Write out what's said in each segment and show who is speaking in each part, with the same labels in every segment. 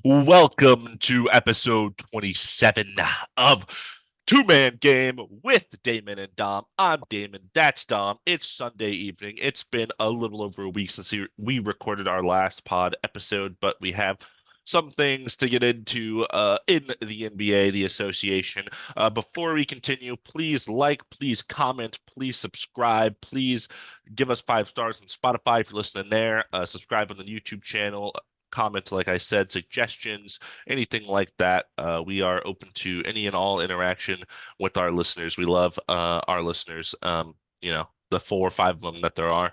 Speaker 1: Welcome to episode 27 of Two Man Game with Damon and Dom. I'm Damon. That's Dom. It's Sunday evening. It's been a little over a week since we recorded our last pod episode, but we have some things to get into in the NBA, the association. Before we continue, please like, please comment, please subscribe, please give us 5 stars on Spotify if you're listening there. Subscribe on the YouTube channel, comments, like I said, suggestions, anything like that. We are open to any and all interaction with our listeners. We love our listeners. The 4 or 5 of them that there are.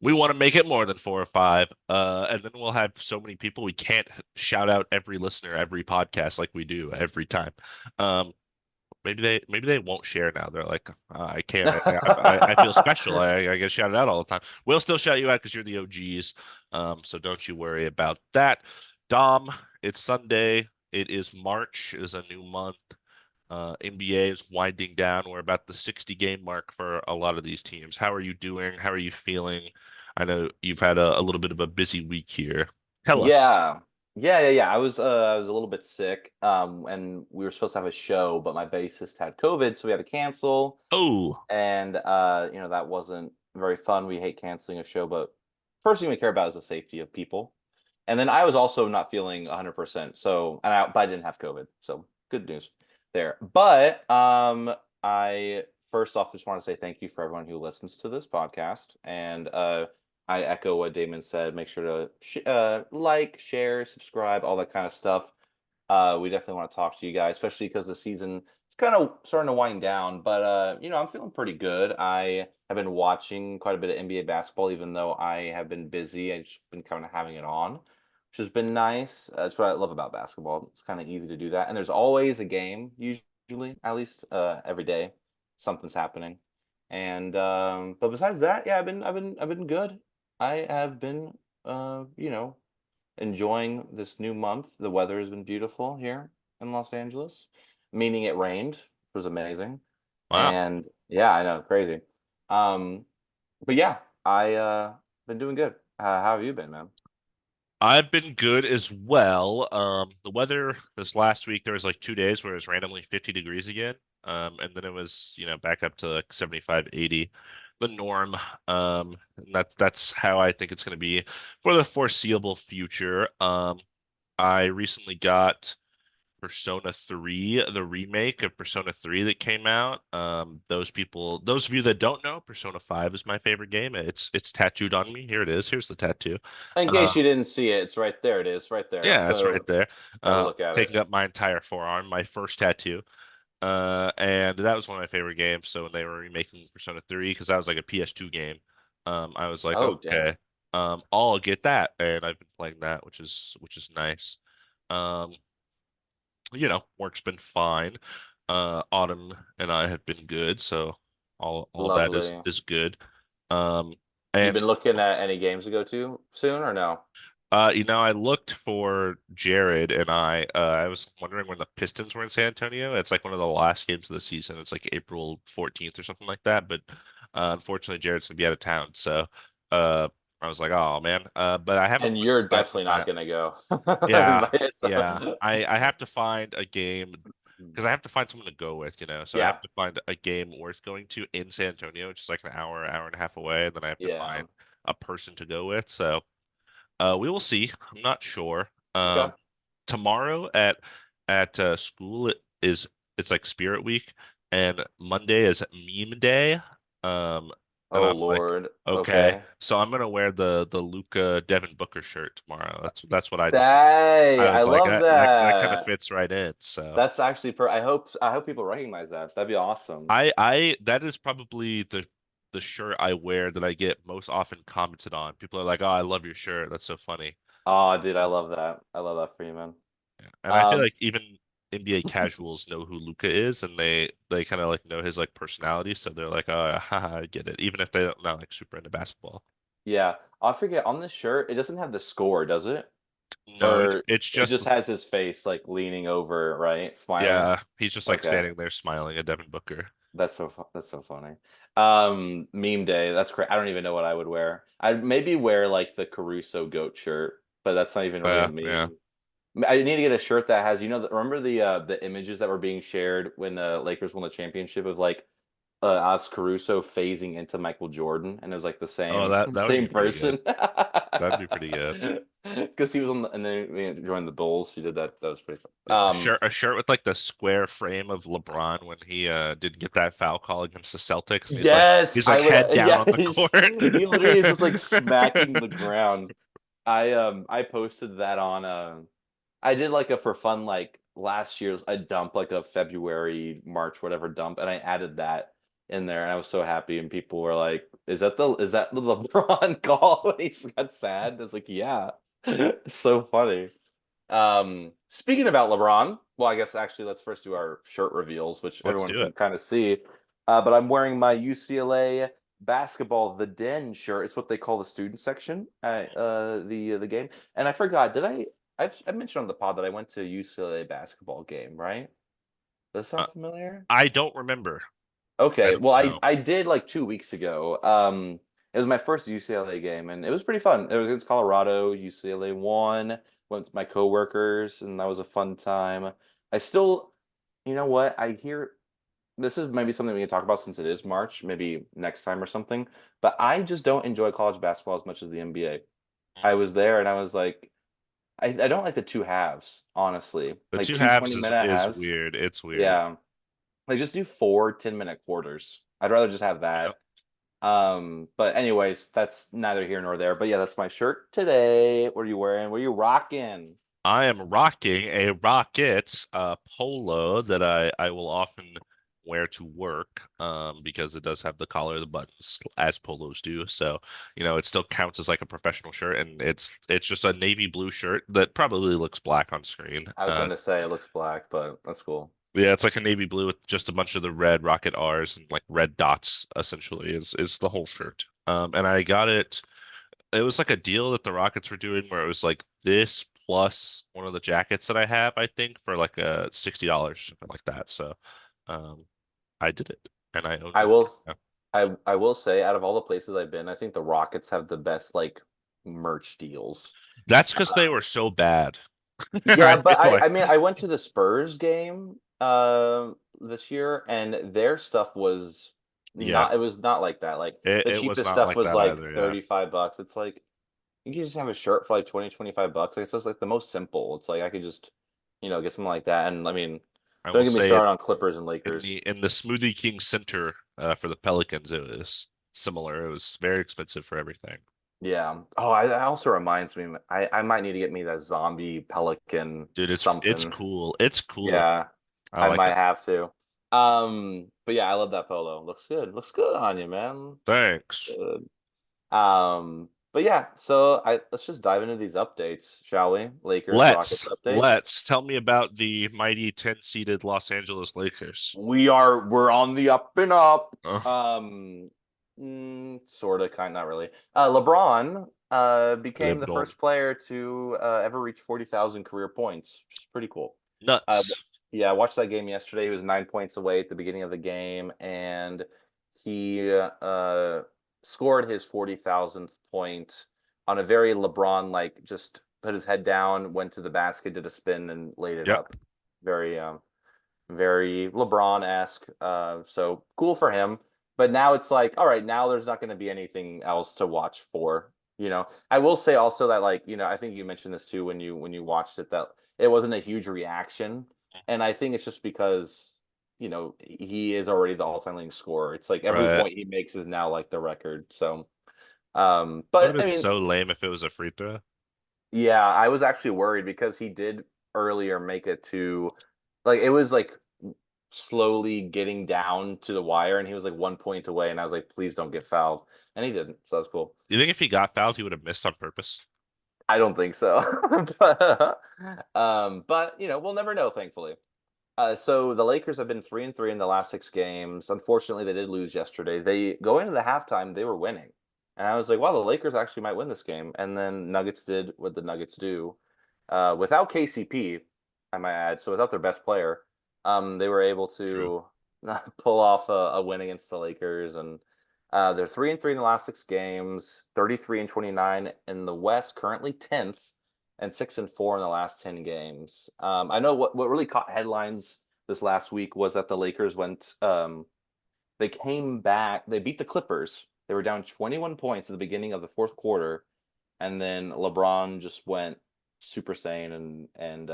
Speaker 1: We want to make it more than 4 or 5, and then we'll have so many people we can't shout out every listener every podcast like we do every time. Um, maybe they won't share now. They're like, I can't. I feel special. I get shouted out all the time. We'll still shout you out because you're the OGs. So don't you worry about that. Dom, it's Sunday. It is March. It is a new month. NBA is winding down. We're about the 60 game mark for a lot of these teams. How are you doing? How are you feeling? I know you've had a little bit of a busy week here. Tell us.
Speaker 2: Yeah. Yeah. I was a little bit sick. And we were supposed to have a show, but my bassist had COVID, so we had to cancel.
Speaker 1: Oh,
Speaker 2: And that wasn't very fun. We hate canceling a show, but first thing we care about is the safety of people. And then I was also not feeling 100%. But I didn't have COVID. So good news there. But I first off just want to say thank you for everyone who listens to this podcast. And I echo what Damon said. Make sure to like, share, subscribe, all that kind of stuff. We definitely want to talk to you guys, especially because the season is kind of starting to wind down. But I'm feeling pretty good. I have been watching quite a bit of NBA basketball, even though I have been busy. I've just been kind of having it on, which has been nice. That's what I love about basketball. It's kind of easy to do that, and there's always a game, usually, at least every day, something's happening. And but besides that, yeah, I've been good. I have been, enjoying this new month. The weather has been beautiful here in Los Angeles, meaning it rained, which was amazing.
Speaker 1: wow.
Speaker 2: And yeah, I know, crazy. Um, but yeah, I been doing good. How have you been, man?
Speaker 1: I've been good as well. The weather this last week, there was like 2 days where it was randomly 50 degrees again. And then it was, back up to like 75, 80, the norm. And that's how I think it's going to be for the foreseeable future. I recently got Persona 3, the remake of Persona 3 that came out. Those of you that don't know, Persona 5 is my favorite game. It's tattooed on me. Here it is. Here's the tattoo.
Speaker 2: In
Speaker 1: Uh,
Speaker 2: case you didn't see it, it's right there. It is right there.
Speaker 1: yeah, that's right there.
Speaker 2: Have a look at it.
Speaker 1: Taking up my entire forearm, my first tattoo. And that was one of my favorite games. So when they were remaking Persona 3, because that was like a PS2 game, I was like,
Speaker 2: Oh, dang.
Speaker 1: okay, I'll get that, and I've been playing that, which is nice. Um, work's been fine. Autumn and I have been good, so all that is
Speaker 2: Lovely.
Speaker 1: is good. Um,
Speaker 2: You
Speaker 1: and
Speaker 2: been looking at any games to go to soon or no?
Speaker 1: I looked for Jared, and I was wondering when the Pistons were in San Antonio. It's like one of the last games of the season. It's like April 14th or something like that. But unfortunately, Jared's gonna be out of town, so uh, I was like, oh man. But I haven't
Speaker 2: And
Speaker 1: looked
Speaker 2: you're
Speaker 1: aside from
Speaker 2: definitely not
Speaker 1: that.
Speaker 2: gonna go.
Speaker 1: Yeah,
Speaker 2: By
Speaker 1: yeah.
Speaker 2: yourself.
Speaker 1: I have to find a game because I have to find someone to go with. So I
Speaker 2: Yeah,
Speaker 1: have to find a game worth going to in San Antonio, which is like an hour and a half away, and then I have to
Speaker 2: yeah.
Speaker 1: find a person to go with. So we will see. I'm not sure.
Speaker 2: Okay.
Speaker 1: Tomorrow at school it's like Spirit Week, and Monday is Meme Day. And
Speaker 2: Oh
Speaker 1: I'm like,
Speaker 2: Lord.
Speaker 1: okay,
Speaker 2: Okay.
Speaker 1: so I'm gonna wear the Luca Devin Booker shirt tomorrow. That's what I decided.
Speaker 2: Hey,
Speaker 1: I
Speaker 2: I
Speaker 1: was like,
Speaker 2: love
Speaker 1: that kind of
Speaker 2: that.
Speaker 1: fits right in. So
Speaker 2: That's actually I hope people recognize that. That'd be awesome.
Speaker 1: I that is probably the shirt I wear that I get most often commented on. People are like, "Oh, I love your shirt. That's so funny."
Speaker 2: Oh, dude, I love that. I love that for you, man.
Speaker 1: Yeah. And I feel
Speaker 2: Um,
Speaker 1: like even NBA casuals know who Luca is, and they kind of like know his like personality, so they're like, "Oh, haha, I get it," even if they're not like super into basketball.
Speaker 2: yeah. I forget on this shirt, it doesn't have the score, does it?
Speaker 1: No,
Speaker 2: Or
Speaker 1: it's
Speaker 2: it
Speaker 1: just
Speaker 2: just has his face like leaning over, right? Smiling.
Speaker 1: yeah, he's just like
Speaker 2: Okay.
Speaker 1: standing there smiling at Devin Booker.
Speaker 2: That's so funny. Meme day. That's great. I don't even know what I would wear. I'd maybe wear like the Caruso goat shirt, but that's not even really a
Speaker 1: Yeah, yeah.
Speaker 2: meme. I need to get a shirt that has, remember the images that were being shared when the Lakers won the championship of like Alex Caruso phasing into Michael Jordan, and it was like the
Speaker 1: Oh,
Speaker 2: same
Speaker 1: that would be
Speaker 2: same
Speaker 1: pretty good.
Speaker 2: person.
Speaker 1: That'd be pretty good.
Speaker 2: Because he was on, and then joined the Bulls. He did that. That was pretty
Speaker 1: Yeah,
Speaker 2: fun.
Speaker 1: a shirt with like the square frame of LeBron when he didn't get that foul call against the Celtics, and
Speaker 2: Yes,
Speaker 1: he's like
Speaker 2: I would.
Speaker 1: head down
Speaker 2: Yeah,
Speaker 1: on the
Speaker 2: he literally is just like smacking the
Speaker 1: court.
Speaker 2: ground. I posted that on I did like a for fun like last year's a dump like a February March whatever dump, and I added that in there, and I was so happy, and people were like, is that the LeBron call when he got sad? It's like, yeah. It's so funny. Speaking about LeBron, well, I guess actually let's first do our shirt reveals, which
Speaker 1: Let's
Speaker 2: everyone
Speaker 1: do
Speaker 2: can
Speaker 1: it.
Speaker 2: kind of see. But I'm wearing my UCLA basketball The Den shirt. It's what they call the student section at the game. And I forgot, I mentioned on the pod that I went to a UCLA basketball game, right? Does that
Speaker 1: Uh,
Speaker 2: sound familiar?
Speaker 1: I don't remember. I
Speaker 2: Okay,
Speaker 1: don't
Speaker 2: well, I
Speaker 1: know.
Speaker 2: I did like 2 weeks ago. It was my first UCLA game, and it was pretty fun. It was against Colorado. UCLA won. Went with my coworkers, and that was a fun time. I still, you know what? I hear this is maybe something we can talk about since it is March, maybe next time or something. But I just don't enjoy college basketball as much as the NBA. I was there, and I was like, I don't like the two halves, honestly.
Speaker 1: The
Speaker 2: Like
Speaker 1: two
Speaker 2: two
Speaker 1: halves
Speaker 2: 20-minute
Speaker 1: is
Speaker 2: halves.
Speaker 1: weird. It's weird.
Speaker 2: Yeah. Like just do 4 10-minute quarters. I'd rather just have
Speaker 1: Yep.
Speaker 2: that. But anyways, that's neither here nor there. But yeah, that's my shirt today. What are you wearing? What are you rocking?
Speaker 1: I am rocking a Rockets polo that I will often wear to work because it does have the collar, the buttons, as polos do. So, it still counts as like a professional shirt, and it's just a navy blue shirt that probably looks black on screen.
Speaker 2: I was gonna say it looks black, but that's cool.
Speaker 1: Yeah, it's like a navy blue with just a bunch of the red Rocket R's and like red dots essentially is the whole shirt. And I got it. It was like a deal that the Rockets were doing where it was like this plus one of the jackets that I have, I think, for like a $60, something like that. So um I did it and I own
Speaker 2: I
Speaker 1: one.
Speaker 2: will
Speaker 1: Yeah.
Speaker 2: I will say out of all the places I've been, I think the Rockets have the best like merch deals.
Speaker 1: That's because they were so bad.
Speaker 2: Yeah,
Speaker 1: I
Speaker 2: but
Speaker 1: feel like
Speaker 2: I went to the Spurs game this year, and their stuff was
Speaker 1: yeah,
Speaker 2: not it was not like that. Like the
Speaker 1: it was
Speaker 2: cheapest
Speaker 1: not
Speaker 2: stuff
Speaker 1: like
Speaker 2: was
Speaker 1: that
Speaker 2: like
Speaker 1: either. Yeah.
Speaker 2: 35 bucks. It's like you can just have a shirt for like 20 25 bucks. Like, it's just like the most simple. It's like I could just, get something like that. And I mean,
Speaker 1: I
Speaker 2: don't
Speaker 1: will
Speaker 2: get me
Speaker 1: say
Speaker 2: started on Clippers and
Speaker 1: in
Speaker 2: Lakers.
Speaker 1: the Smoothie King Center for the Pelicans, it was similar. It was very expensive for everything.
Speaker 2: Yeah. Oh, that also reminds me, I might need to get me that zombie pelican
Speaker 1: Dude, it's
Speaker 2: something.
Speaker 1: cool. It's cool.
Speaker 2: Yeah,
Speaker 1: I
Speaker 2: I
Speaker 1: like
Speaker 2: might
Speaker 1: it.
Speaker 2: have to. But yeah, I love that polo. Looks good. Looks good on you, man.
Speaker 1: Thanks.
Speaker 2: Good. But yeah, so let's just dive into these updates, shall we? Lakers, Rockets update.
Speaker 1: Let's tell me about the mighty 10 seeded Los Angeles Lakers.
Speaker 2: We're on the up and up.
Speaker 1: Uh,
Speaker 2: Sort of, kind, not really. LeBron became the
Speaker 1: LeBron.
Speaker 2: first player to ever reach 40,000 career points, which is pretty cool.
Speaker 1: Nuts.
Speaker 2: Yeah, I watched that game yesterday. He was 9 points away at the beginning of the game, and he scored his 40,000th point on a very LeBron like just put his head down, went to the basket, did a spin, and laid it
Speaker 1: Yep.
Speaker 2: up. Very very LeBron-esque. So cool for him. But now it's like, all right, now there's not going to be anything else to watch for. I will say also that like, I think you mentioned this too when you watched it that it wasn't a huge reaction. And I think it's just because, he is already the all-time leading scorer. It's like every
Speaker 1: Right.
Speaker 2: point he makes is now like the record. So
Speaker 1: Would have
Speaker 2: but I
Speaker 1: been
Speaker 2: mean,
Speaker 1: so lame if it was a free throw.
Speaker 2: yeah, I was actually worried because he did earlier make it to like it was like slowly getting down to the wire, and he was like 1 point away, and I was like, please don't get fouled. And he didn't, so that's cool.
Speaker 1: You think if he got fouled, he would have missed on purpose?
Speaker 2: I don't think so. But we'll never know, thankfully. So the Lakers have been 3-3 in the last 6 games. Unfortunately, they did lose yesterday. They go into the halftime, they were winning. And I was like, wow, the Lakers actually might win this game. And then Nuggets did what the Nuggets do. Without KCP, I might add, so without their best player, they were able
Speaker 1: True.
Speaker 2: to pull off a win against the Lakers. And they're 3-3 in the last 6 games, 33-29 in the West, currently 10th. and 6-4 in the last 10 games. I know what really caught headlines this last week was that the Lakers went they came back, they beat the Clippers. They were down 21 points at the beginning of the fourth quarter, and then LeBron just went Super Saiyan and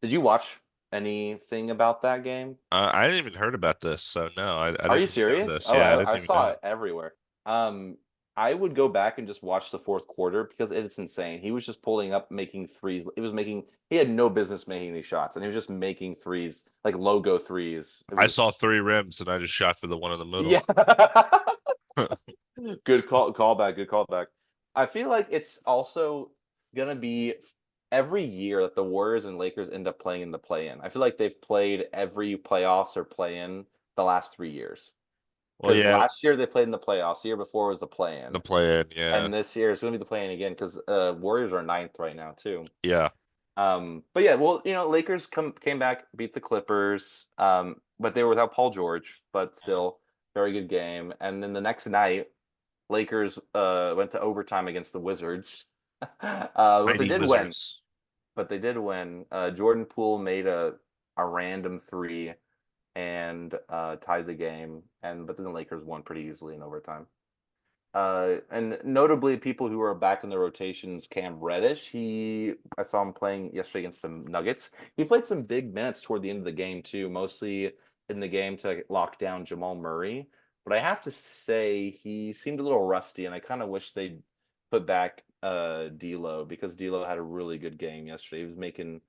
Speaker 2: did you watch anything about that game?
Speaker 1: I didn't even heard about this, so no, I
Speaker 2: Are you
Speaker 1: didn't even know
Speaker 2: serious?
Speaker 1: this.
Speaker 2: Oh,
Speaker 1: Yeah, I
Speaker 2: I
Speaker 1: didn't even
Speaker 2: saw
Speaker 1: know.
Speaker 2: it everywhere. Um, I would go back and just watch the fourth quarter because it's insane. He was just pulling up, making threes. He had no business making these shots, and he was just making threes, like logo threes. It
Speaker 1: I saw
Speaker 2: was,
Speaker 1: 3 rims and I just shot for the one in the
Speaker 2: yeah.
Speaker 1: middle.
Speaker 2: Good callback. Good callback. I feel like it's also gonna be every year that the Warriors and Lakers end up playing in the play-in. I feel like they've played every playoffs or play-in the last 3 years.
Speaker 1: Well,
Speaker 2: Because
Speaker 1: yeah,
Speaker 2: last year they played in the playoffs. The year before was the
Speaker 1: the
Speaker 2: play-in,
Speaker 1: play-in, yeah,
Speaker 2: and this year it's going to be the play-in again because Warriors are ninth right now too.
Speaker 1: yeah.
Speaker 2: But yeah, well, Lakers came back, beat the Clippers, but they were without Paul George, but still very good game. And then the next night, Lakers went to overtime against the Wizards, but they
Speaker 1: Mighty
Speaker 2: did win.
Speaker 1: Wizards.
Speaker 2: Jordan Poole made a random three and tied the game, and but then the Lakers won pretty easily in overtime. And notably, people who are back in the rotations, Cam Reddish. I saw him playing yesterday against the Nuggets. He played some big minutes toward the end of the game too, mostly in the game to lock down Jamal Murray. But I have to say, he seemed a little rusty, and I kind of wish they'd put back D'Lo because D'Lo had a really good game yesterday. He was making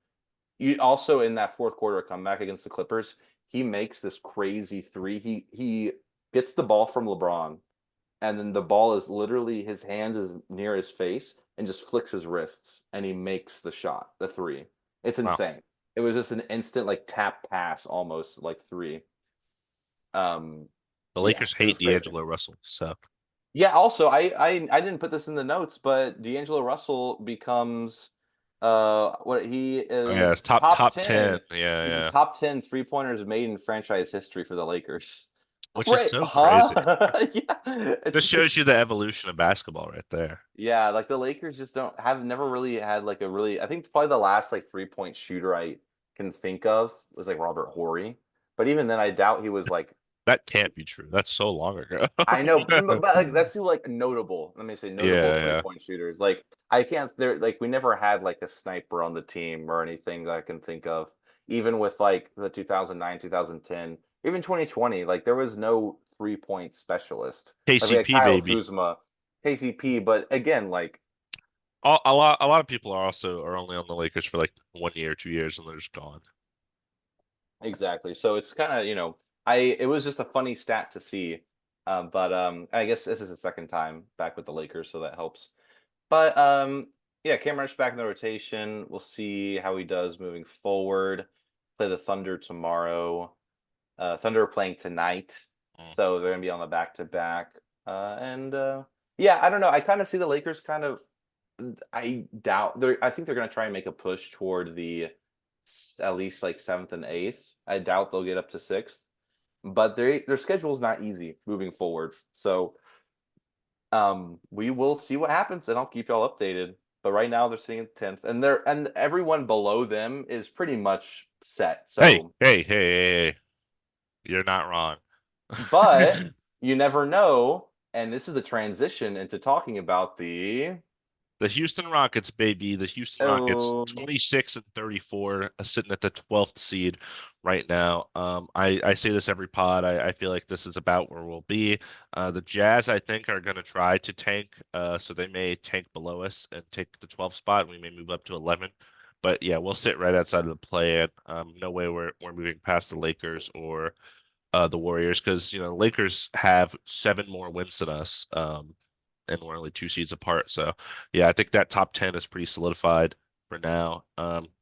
Speaker 2: you also in that fourth quarter comeback against the Clippers. He makes this crazy three. He gets the ball from LeBron, and then the ball is literally his hands is near his face and just flicks his wrists and he makes the shot, the three. It's
Speaker 1: Wow.
Speaker 2: insane. It was just an instant like tap pass almost like three. Um
Speaker 1: The
Speaker 2: yeah,
Speaker 1: Lakers
Speaker 2: it
Speaker 1: hate
Speaker 2: was crazy.
Speaker 1: D'Angelo Russell, so
Speaker 2: Yeah, also I didn't put this in the notes, but D'Angelo Russell becomes what he
Speaker 1: oh, yeah,
Speaker 2: is
Speaker 1: it's top
Speaker 2: top
Speaker 1: top 10.
Speaker 2: 10.
Speaker 1: Yeah,
Speaker 2: He's the
Speaker 1: yeah.
Speaker 2: top 10 3-pointers made in franchise history for the Lakers.
Speaker 1: Which is
Speaker 2: Great,
Speaker 1: so
Speaker 2: huh?
Speaker 1: crazy.
Speaker 2: Yeah,
Speaker 1: This
Speaker 2: it's
Speaker 1: shows you the evolution of basketball right there.
Speaker 2: yeah, like the Lakers just don't have never really had like a really I think probably the last like 3-point shooter I can think of was like Robert Horry. But even then I doubt he was like
Speaker 1: That can't be true. That's so long ago.
Speaker 2: I know, but like that's too like notable. Let me say notable
Speaker 1: Yeah,
Speaker 2: three
Speaker 1: yeah.
Speaker 2: point shooters. Like I can't there like we never had like a sniper on the team or anything that I can think of. Even with like the 2009, 2010, even 2020, like there was no 3-point specialist. Like we had
Speaker 1: KCP
Speaker 2: Kyle
Speaker 1: baby.
Speaker 2: Kuzma, KCP, but again, like
Speaker 1: A lot of people are only on the Lakers for like 1 year, 2 years, and they're just gone.
Speaker 2: exactly. So it's kind of, it was just a funny stat to see. But I guess this is the second time back with the Lakers, so that helps. But yeah, Cam Reddish back in the rotation. We'll see how he does moving forward. Play the Thunder tomorrow. Thunder are playing tonight,
Speaker 1: Mm.
Speaker 2: so they're gonna be on the back to back. And yeah, I don't know. I kind of see the Lakers kind of. I doubt they're. I think they're gonna try and make a push toward the at least like seventh and eighth. I doubt they'll get up to sixth, but their schedule is not easy moving forward. So we will see what happens, and I'll keep y'all updated. But right now they're sitting at 10th, and everyone below them is pretty much set.
Speaker 1: Hey,
Speaker 2: So,
Speaker 1: hey, hey, hey, hey. You're not wrong.
Speaker 2: but you never know. And this is a transition into talking about the
Speaker 1: The Houston Rockets, baby. The Houston Rockets,
Speaker 2: oh
Speaker 1: 26 and 34, sitting at the 12th seed right now. I say this every pod. I feel like this is about where we'll be. The Jazz, I think, are going to try to tank. So they may tank below us and take the 12th spot. We may move up to 11. But yeah, we'll sit right outside of the play-in. No way we're moving past the Lakers or the Warriors because Lakers have 7 more wins than us. And we're only 2 seeds apart. So yeah, I think that top 10 is pretty solidified for now.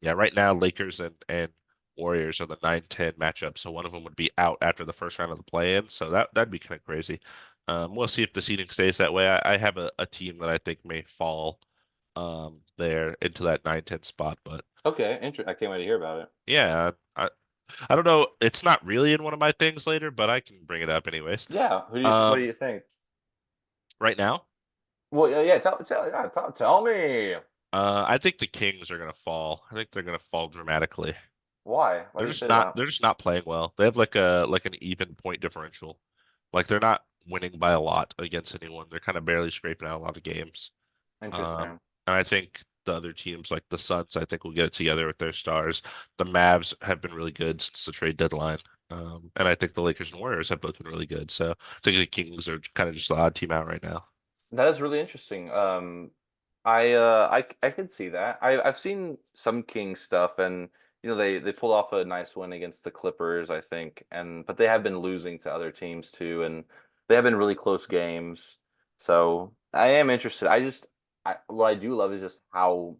Speaker 1: Yeah, right now Lakers and Warriors are the 9-10 matchup. So one of them would be out after the first round of the play-in. So that'd be kind of crazy. We'll see if the seeding stays that way. I have a team that I think may fall there into that 9-10 spot. But
Speaker 2: okay, I can't wait to hear about it.
Speaker 1: yeah, I don't know. It's not really in one of my things later, but I can bring it up anyways.
Speaker 2: Yeah, what do
Speaker 1: Um,
Speaker 2: you think?
Speaker 1: right now.
Speaker 2: Well, yeah, tell me.
Speaker 1: I think the Kings are gonna fall. I think they're gonna fall dramatically.
Speaker 2: Why? Why
Speaker 1: They're
Speaker 2: do you
Speaker 1: just
Speaker 2: say
Speaker 1: not
Speaker 2: that?
Speaker 1: they're just not playing well. They have like an even point differential. Like they're not winning by a lot against anyone. They're kind of barely scraping out a lot of games.
Speaker 2: Interesting.
Speaker 1: And I think the other teams like the Suns, I think will get it together with their stars. The Mavs have been really good since the trade deadline. And I think the Lakers and Warriors have both been really good. So I think the Kings are kind of just the odd team out right now.
Speaker 2: That is really interesting. I could see that. I've seen some King stuff, and they pulled off a nice win against the Clippers, I think, and but they have been losing to other teams too, and they have been really close games. So I am interested. What I do love is just how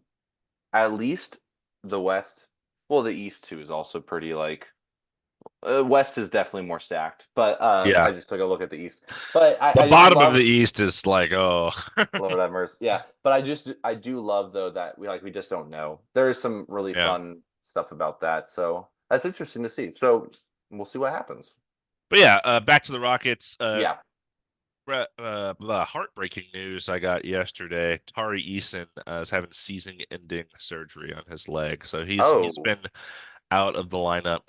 Speaker 2: at least the West, well, the East too is also pretty like West is definitely more stacked, but
Speaker 1: Yeah.
Speaker 2: I just took a look at the East. But
Speaker 1: The
Speaker 2: I just
Speaker 1: bottom of the
Speaker 2: love
Speaker 1: East is like, oh,
Speaker 2: Lord have mercy. Yeah, but I do love though that we just don't know. There is some really
Speaker 1: yeah.
Speaker 2: fun stuff about that, so that's interesting to see. So we'll see what happens.
Speaker 1: But yeah, back to the Rockets.
Speaker 2: Yeah.
Speaker 1: The heartbreaking news I got yesterday: Tari Eason is having season-ending surgery on his leg, so he's
Speaker 2: Oh,
Speaker 1: been out of the lineup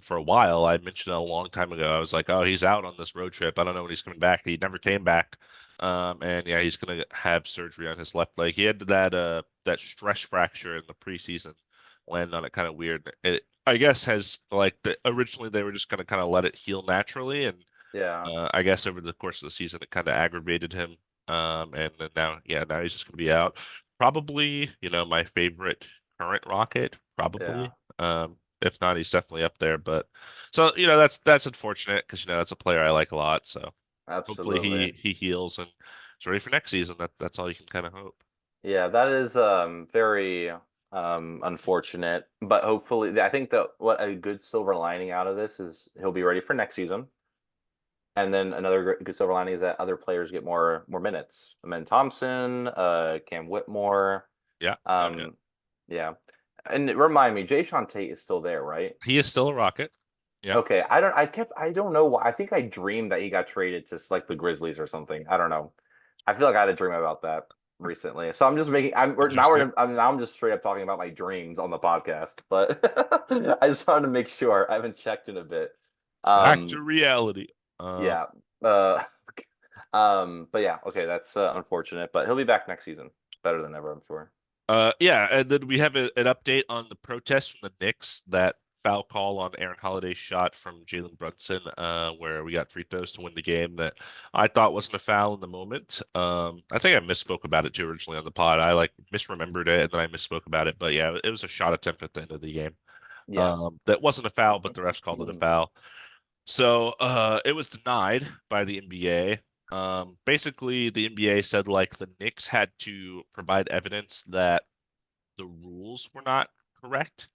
Speaker 1: for a while. I mentioned it a long time ago. I was like, oh, he's out on this road trip. I don't know when he's coming back. He never came back. And yeah, he's gonna have surgery on his left leg. He had that stress fracture in the preseason, landed on it kind of weird. It I guess has originally they were just gonna kind of let it heal naturally, and
Speaker 2: yeah,
Speaker 1: I guess over the course of the season, it kind of aggravated him. And then now he's just going to be out. Probably, my favorite current Rocket,
Speaker 2: yeah,
Speaker 1: probably. If not, he's definitely up there. But so, that's unfortunate because, that's a player I like a lot. So hopefully
Speaker 2: absolutely.
Speaker 1: he heals and is ready for next season. That's all you can kind of hope.
Speaker 2: Yeah, that is very unfortunate, but hopefully, I think that what a good silver lining out of this is he'll be ready for next season. And then another good silver lining is that other players get more minutes. Amen Thompson, Cam Whitmore.
Speaker 1: Yeah. Oh, yeah.
Speaker 2: Um, yeah. And remind me, Jay Sean Tate is still there, right?
Speaker 1: He is still a Rocket. Yeah.
Speaker 2: Okay. I don't know why. I think I dreamed that he got traded to like the Grizzlies or something. I don't know. I feel like I had a dream about that recently. So I'm just making,
Speaker 1: Interesting.
Speaker 2: now I'm just straight up talking about my dreams on the podcast, but I just wanted to make sure I haven't checked in a bit.
Speaker 1: Back
Speaker 2: Um,
Speaker 1: to reality. Um,
Speaker 2: yeah. But yeah, okay, that's unfortunate, but he'll be back next season. Better than ever, I'm sure.
Speaker 1: Yeah, and then we have an update on the protest from the Knicks, that foul call on Aaron Holiday's shot from Jalen Brunson, where we got free throws to win the game that I thought wasn't a foul in the moment. I think I misspoke about it too originally on the pod. I like misremembered it and then I misspoke about it. But yeah, it was a shot attempt at the end of the game.
Speaker 2: Yeah.
Speaker 1: That wasn't a foul, but the refs called it a foul. So it was denied by the NBA. Basically, the NBA said like the Knicks had to provide evidence that the rules were not correct,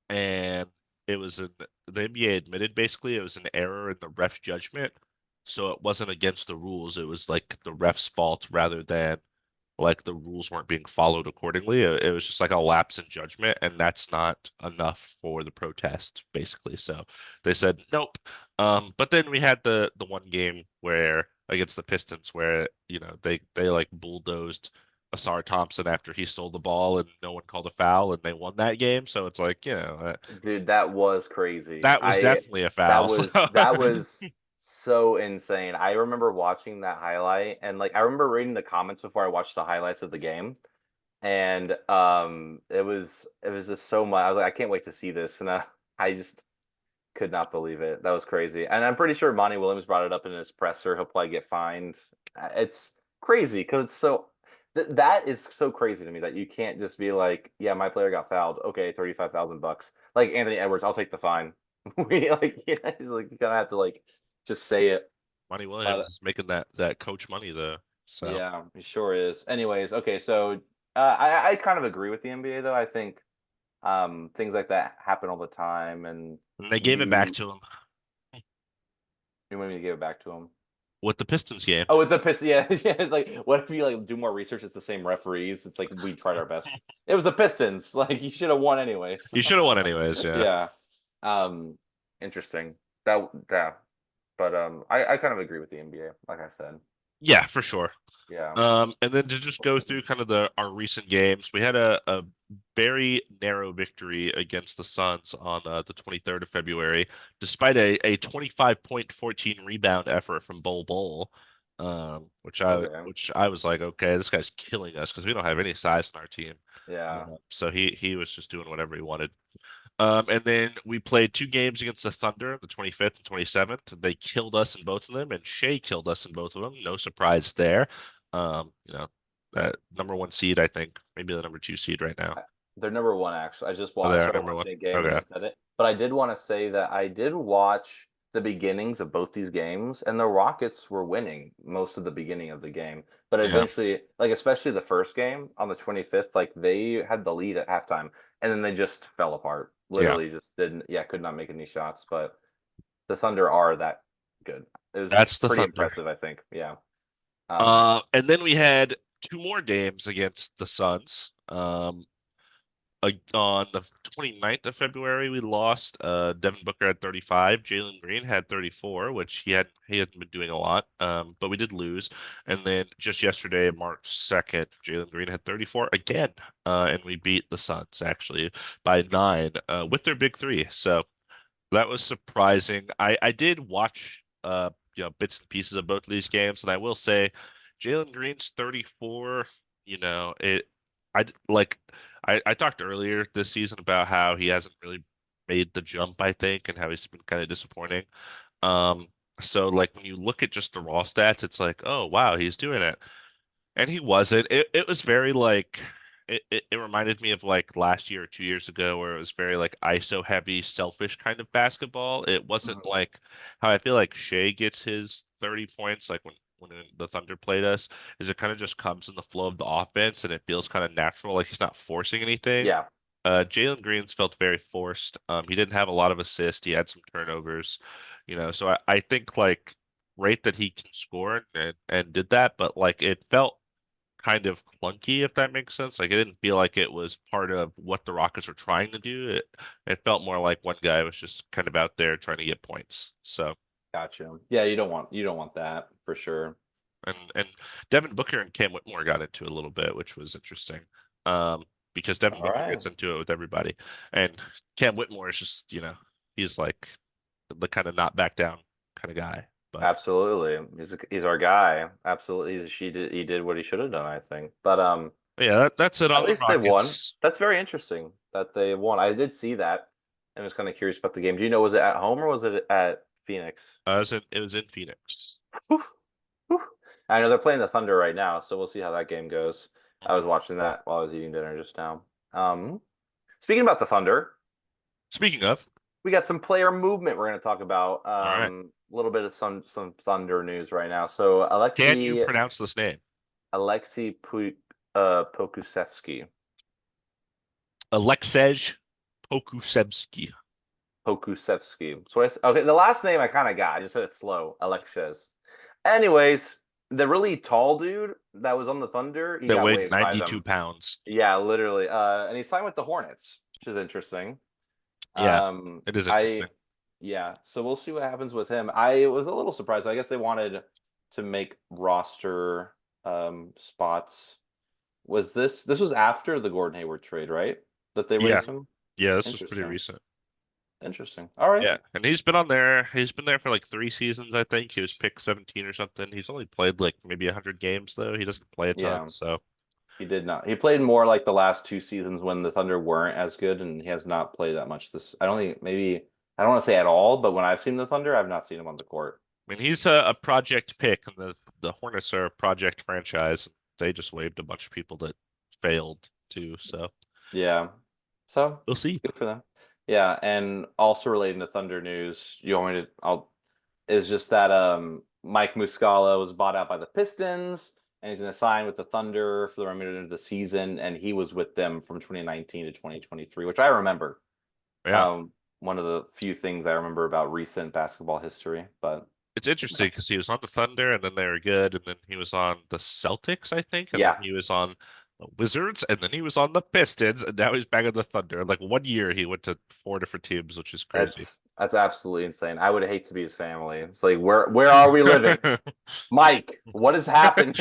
Speaker 1: and the NBA admitted basically it was an error in the ref judgment. So it wasn't against the rules; it was like the ref's fault rather than like the rules weren't being followed accordingly. It was just like a lapse in judgment, and that's not enough for the protest, basically. So they said nope. But then we had the one game where against the Pistons where they like bulldozed Asar Thompson after he stole the ball and no one called a foul and they won that game. So it's like
Speaker 2: Dude, that was crazy.
Speaker 1: that was definitely a foul. So
Speaker 2: That was so insane. I remember watching that highlight and like I remember reading the comments before I watched the highlights of the game. And it was just so much. I was like, I can't wait to see this. And I just could not believe it. That was crazy. And I'm pretty sure Monty Williams brought it up in his presser. He'll probably get fined. It's crazy because it's so that is so crazy to me that you can't just be like, yeah, my player got fouled. Okay, $35,000. Like Anthony Edwards, I'll take the fine. We like, yeah, he's like, you gotta have to like just say it.
Speaker 1: Monty Williams
Speaker 2: But
Speaker 1: is making that coach money though. So
Speaker 2: yeah, he sure is. Anyways, okay, so I kind of agree with the NBA though. I think things like that happen all the time, and
Speaker 1: and they gave it back
Speaker 2: you
Speaker 1: to him
Speaker 2: you want me to give it back to him.
Speaker 1: with the Pistons game.
Speaker 2: Oh, with the Pistons, yeah, yeah. It's like, what if you like do more research? It's the same referees. It's like we tried our best. It was the Pistons. Like you should have won anyways.
Speaker 1: He should have won anyways, yeah.
Speaker 2: Yeah. Um, interesting. Yeah. But I kind of agree with the NBA, like I said.
Speaker 1: Yeah, for sure.
Speaker 2: Yeah.
Speaker 1: And then to just go through kind of the our recent games, we had a very narrow victory against the Suns on the 23rd of February, despite a 25.14 rebound effort from Bol Bol,
Speaker 2: Okay.
Speaker 1: which I was like, okay, this guy's killing us because we don't have any size in our team.
Speaker 2: Yeah.
Speaker 1: So he was just doing whatever he wanted. And then we played two games against the Thunder, the 25th and 27th. They killed us in both of them, and Shea killed us in both of them. No surprise there. You know, number one seed, I think, maybe the number two seed right now.
Speaker 2: I- They're number one, actually.
Speaker 1: Oh,
Speaker 2: I
Speaker 1: they are
Speaker 2: started
Speaker 1: number one.
Speaker 2: watching a game when
Speaker 1: Okay.
Speaker 2: you said it, but I did want to say that I did watch the beginnings of both these games, and the Rockets were winning most of the beginning of the game, but
Speaker 1: Yeah.
Speaker 2: eventually, like especially the first game on the 25th, like they had the lead at halftime, and then they just fell apart.
Speaker 1: Yeah.
Speaker 2: Literally, just didn't. Yeah, could not make any shots. But the Thunder are that good. It was
Speaker 1: That's the
Speaker 2: pretty
Speaker 1: Thunder.
Speaker 2: impressive, I think. Yeah. Um,
Speaker 1: And then we had two more games against the Suns. On the 29th of February, we lost. Devin Booker had 35. Jalen Green had 34, which he hadn't been doing a lot. But we did lose. And then just yesterday, March 2nd, Jalen Green had 34 again. And we beat the Suns actually by 9 with their big three. So that was surprising. I did watch bits and pieces of both of these games, and I will say Jalen Green's 34, it like I talked earlier this season about how he hasn't really made the jump, I think, and how he's been kind of disappointing. Um so like when you look at just the raw stats, it's like, oh wow, he's doing it. And he wasn't. It was very like it reminded me of like last year or 2 years ago where it was very like ISO heavy, selfish kind of basketball. It wasn't
Speaker 2: mhm.
Speaker 1: like how I feel like Shea gets his 30 points like when the Thunder played us, is it kind of just comes in the flow of the offense and it feels kind of natural, like he's not forcing anything.
Speaker 2: Yeah,
Speaker 1: Jalen Green's felt very forced. He didn't have a lot of assists. He had some turnovers, so I think like great that he can score and did that, but like it felt kind of clunky, if that makes sense. Like it didn't feel like it was part of what the Rockets were trying to do. It felt more like one guy was just kind of out there trying to get points. So
Speaker 2: gotcha. Yeah, you don't want that for sure.
Speaker 1: and Devin Booker and Cam Whitmore got into it a little bit, which was interesting. Because Devin
Speaker 2: All
Speaker 1: Booker
Speaker 2: right.
Speaker 1: gets into it with everybody. And Cam Whitmore is just, he's like the kind of not back down kind of guy. But
Speaker 2: Absolutely. He's our guy. Absolutely. He did what he should have done, I think. But
Speaker 1: yeah, that's it
Speaker 2: at
Speaker 1: on the
Speaker 2: least they won.
Speaker 1: Rockets.
Speaker 2: That's very interesting that they won. I did see that and was kind of curious about the game. Do you know, was it at home or was it at Phoenix?
Speaker 1: It was in Phoenix.
Speaker 2: Whew, whew. I know they're playing the Thunder right now, so we'll see how that game goes. I
Speaker 1: Mhm.
Speaker 2: was watching that while I was eating dinner just now. Speaking about the Thunder,
Speaker 1: Speaking of,
Speaker 2: we got some player movement we're going to talk about.
Speaker 1: all right.
Speaker 2: A little bit of some Thunder news right now. So
Speaker 1: Can you pronounce this name?
Speaker 2: Pokusevsky.
Speaker 1: Aleksej Pokusevsky.
Speaker 2: Pokusevsky. Okay, the last name I kind of got. I just said it slow. Alexis. Anyways, the really tall dude that was on the Thunder, he
Speaker 1: That
Speaker 2: got
Speaker 1: weighed
Speaker 2: waived by
Speaker 1: 92
Speaker 2: them.
Speaker 1: pounds.
Speaker 2: Yeah, literally. And he signed with the Hornets, which is interesting.
Speaker 1: Yeah, it is
Speaker 2: I
Speaker 1: interesting.
Speaker 2: Yeah, so we'll see what happens with him. I was a little surprised. I guess they wanted to make roster spots. This was after the Gordon Hayward trade, right? That they
Speaker 1: Yeah,
Speaker 2: waived him?
Speaker 1: yeah, this was pretty
Speaker 2: Interesting.
Speaker 1: recent.
Speaker 2: Interesting. All right.
Speaker 1: Yeah, and he's been on there. He's been there for like 3 seasons, I think. He was picked 17 or something. He's only played like maybe 100 games though. He doesn't play a ton,
Speaker 2: Yeah,
Speaker 1: so
Speaker 2: he did not. He played more like the last two seasons when the Thunder weren't as good, and he has not played that much this. I don't think maybe I don't want to say at all, but when I've seen the Thunder, I've not seen him on the court.
Speaker 1: I mean he's a project pick, and the Hornets are a project franchise. They just waived a bunch of people that failed too, so
Speaker 2: Yeah. So
Speaker 1: we'll see.
Speaker 2: good for them. Yeah, and also relating to Thunder news, you want me to I'll is just that Mike Muscala was bought out by the Pistons and he's gonna sign with the Thunder for the remainder of the season, and he was with them from 2019 to 2023, which I remember.
Speaker 1: Yeah.
Speaker 2: Um, One of the few things I remember about recent basketball history, but
Speaker 1: It's interesting because he was on the Thunder and then they were good, and then he was on the Celtics, I think, and then
Speaker 2: yeah,
Speaker 1: he was on the Wizards, and then he was on the Pistons, and now he's back on the Thunder. Like 1 year, he went to 4 different teams, which is crazy.
Speaker 2: That's absolutely insane. I would hate to be his family. It's like, where are we living? Mike, what is happening?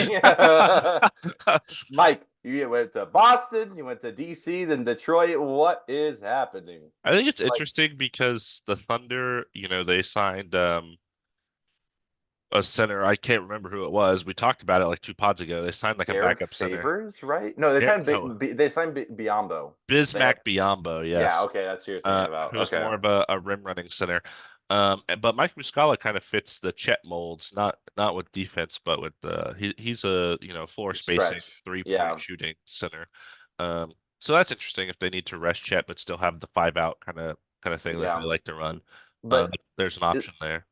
Speaker 2: Mike, you went to Boston, you went to DC, then Detroit. What is happening?
Speaker 1: I think it's
Speaker 2: Like
Speaker 1: interesting because the Thunder, they signed a center. I can't remember who it was. We talked about it like 2 pods ago. They signed like a
Speaker 2: Derek
Speaker 1: backup center.
Speaker 2: Favors, right? No, they
Speaker 1: Yeah,
Speaker 2: signed
Speaker 1: no,
Speaker 2: Biombo. They had
Speaker 1: Bismack Biyombo,
Speaker 2: yeah,
Speaker 1: yes.
Speaker 2: okay, that's who you're thinking about.
Speaker 1: Who's
Speaker 2: Okay.
Speaker 1: more of a rim running center. But Mike Muscala kind of fits the Chet molds, not with defense, but with he's a floor spacing
Speaker 2: Stretch.
Speaker 1: 3-point
Speaker 2: Yeah.
Speaker 1: shooting center. So that's interesting if they need to rest Chet but still have the 5 out kind of thing that they
Speaker 2: Yeah.
Speaker 1: like to run. Uh,
Speaker 2: But
Speaker 1: there's an
Speaker 2: it,
Speaker 1: option there.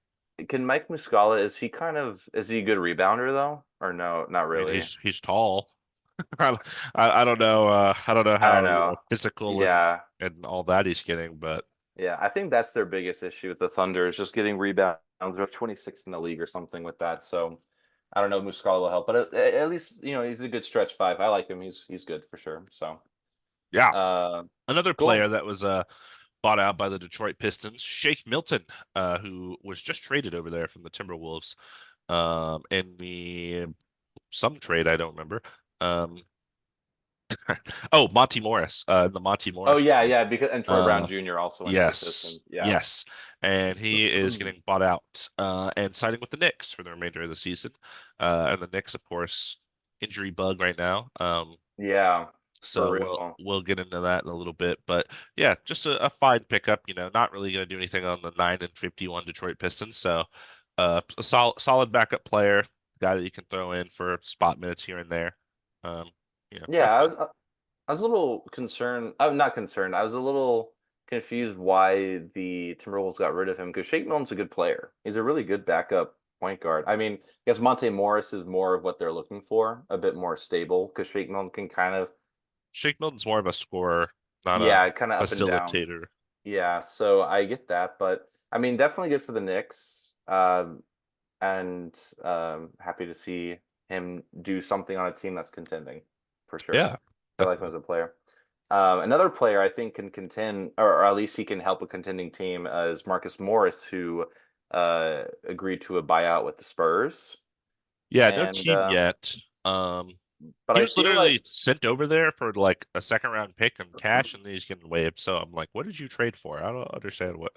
Speaker 2: can Mike Muscala, is he a good rebounder though? Or no, not
Speaker 1: I mean,
Speaker 2: really.
Speaker 1: he's tall. I don't know. I don't know
Speaker 2: I don't
Speaker 1: how
Speaker 2: know.
Speaker 1: physical
Speaker 2: Yeah.
Speaker 1: and all that he's getting, but
Speaker 2: Yeah. I think that's their biggest issue with the Thunder is just getting rebounds. They're 26th in the league or something with that. So I don't know if Muscala will help, but at least, he's a good stretch five. I like him. He's good for sure. So
Speaker 1: yeah.
Speaker 2: uh
Speaker 1: Another player
Speaker 2: cool.
Speaker 1: that was bought out by the Detroit Pistons, Shake Milton, who was just traded over there from the Timberwolves, in the some trade I don't remember. Um, oh, Monty Morris, the Monty
Speaker 2: Oh
Speaker 1: Morris
Speaker 2: yeah,
Speaker 1: trade.
Speaker 2: yeah, because and Troy Brown
Speaker 1: Uh,
Speaker 2: Jr. also went to the
Speaker 1: yes,
Speaker 2: Pistons. Yeah.
Speaker 1: yes, and he is getting bought out and signing with the Knicks for the remainder of the season. And the Knicks, of course, injury bug right now.
Speaker 2: Yeah, for
Speaker 1: So
Speaker 2: real.
Speaker 1: we'll get into that in a little bit, but yeah, just a fine pickup. Not really going to do anything on the 9-51 Detroit Pistons. So, a solid backup player, guy that you can throw in for spot minutes here and there. Um,
Speaker 2: Yeah,
Speaker 1: not bad.
Speaker 2: I was a little concerned. I'm not concerned. I was a little confused why the Timberwolves got rid of him because Shake Milton's a good player. He's a really good backup point guard. I mean, I guess Monte Morris is more of what they're looking for, a bit more stable because Shake Milton can kind of,
Speaker 1: Shake Milton's more of a scorer, not a
Speaker 2: yeah, kind of up and down.
Speaker 1: facilitator.
Speaker 2: Yeah, so I get that, but I mean, definitely good for the Knicks. And happy to see him do something on a team that's contending for sure.
Speaker 1: Yeah,
Speaker 2: I like him
Speaker 1: definitely.
Speaker 2: as a player. Another player I think can contend, or at least he can help a contending team, is Marcus Morris, who agreed to a buyout with the Spurs.
Speaker 1: Yeah, no
Speaker 2: And
Speaker 1: team yet.
Speaker 2: but
Speaker 1: He
Speaker 2: I
Speaker 1: was
Speaker 2: feel like
Speaker 1: literally sent over there for like a second round pick and cash, and then he's getting waived. So I'm like, what did you trade for? I don't understand what.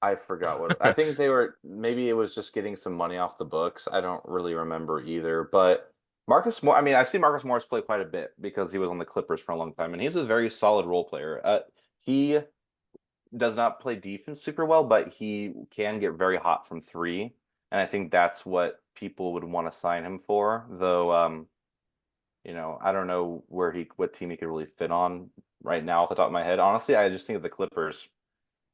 Speaker 2: I forgot what I think they were. Maybe it was just getting some money off the books. I don't really remember either. But Marcus Moore, I mean, I've seen Marcus Morris play quite a bit because he was on the Clippers for a long time, and he's a very solid role player. He does not play defense super well, but he can get very hot from three, and I think that's what people would want to sign him for. Though, I don't know what team he could really fit on right now off the top of my head. Honestly, I just think of the Clippers.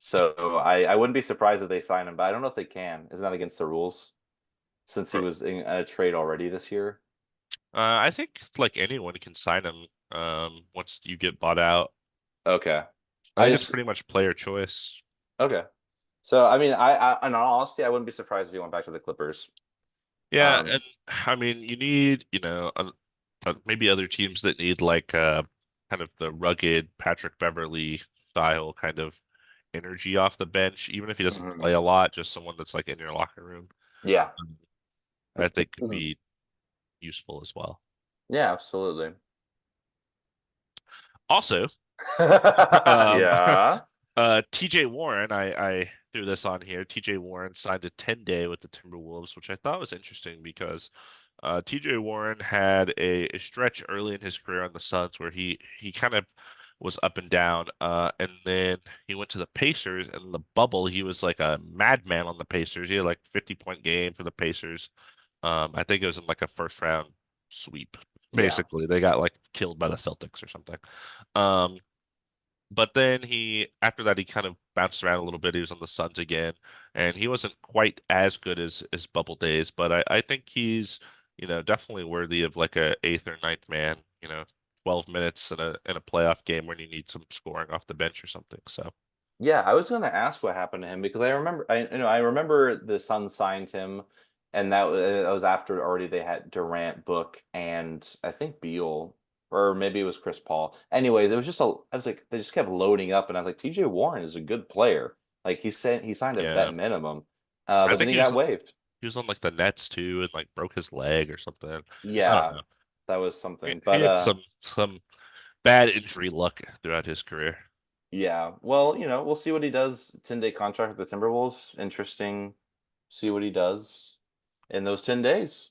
Speaker 2: So I wouldn't be surprised if they sign him, but I don't know if they can. Isn't that against the rules since he was in a trade already this year?
Speaker 1: I think like anyone can sign him once you get bought out.
Speaker 2: Okay.
Speaker 1: I
Speaker 2: I
Speaker 1: think it's
Speaker 2: just
Speaker 1: pretty much player choice.
Speaker 2: okay. So I mean, in all honesty, I wouldn't be surprised if he went back to the Clippers.
Speaker 1: Yeah,
Speaker 2: Um,
Speaker 1: and I mean you need, maybe other teams that need like kind of the rugged Patrick Beverly style kind of energy off the bench, even if he doesn't
Speaker 2: mhm.
Speaker 1: play a lot, just someone that's like in your locker room.
Speaker 2: Yeah.
Speaker 1: um, I think could
Speaker 2: Mhm.
Speaker 1: be useful as well.
Speaker 2: Yeah, absolutely.
Speaker 1: Also, um,
Speaker 2: Yeah.
Speaker 1: TJ Warren, I threw this on here. TJ Warren signed a 10-day with the Timberwolves, which I thought was interesting because TJ Warren had a stretch early in his career on the Suns where he kind of was up and down. And then he went to the Pacers, and in the bubble, he was like a madman on the Pacers. He had like 50-point game for the Pacers. I think it was in like a first round sweep.
Speaker 2: Yeah.
Speaker 1: Basically, they got like killed by the Celtics or something. Um, but then after that, he kind of bounced around a little bit. He was on the Suns again, and he wasn't quite as good as Bubble Days. But I think he's, definitely worthy of like a eighth or ninth man. 12 minutes in a playoff game when you need some scoring off the bench or something. So
Speaker 2: Yeah, I was gonna ask what happened to him because I remember the Suns signed him, and that was after already they had Durant, Book, and I think Beal, or maybe it was Chris Paul. Anyways, it was just I was like they just kept loading up, and I was like, TJ Warren is a good player. Like he signed a
Speaker 1: Yeah.
Speaker 2: vet minimum,
Speaker 1: I
Speaker 2: but then
Speaker 1: think
Speaker 2: he got waived.
Speaker 1: he was on like the Nets too and like broke his leg or something. I don't
Speaker 2: Yeah,
Speaker 1: know.
Speaker 2: that was
Speaker 1: He
Speaker 2: something.
Speaker 1: he
Speaker 2: But
Speaker 1: had some bad injury luck throughout his career.
Speaker 2: yeah. Well, we'll see what he does. 10-day contract with the Timberwolves. Interesting. See what he does in those 10 days.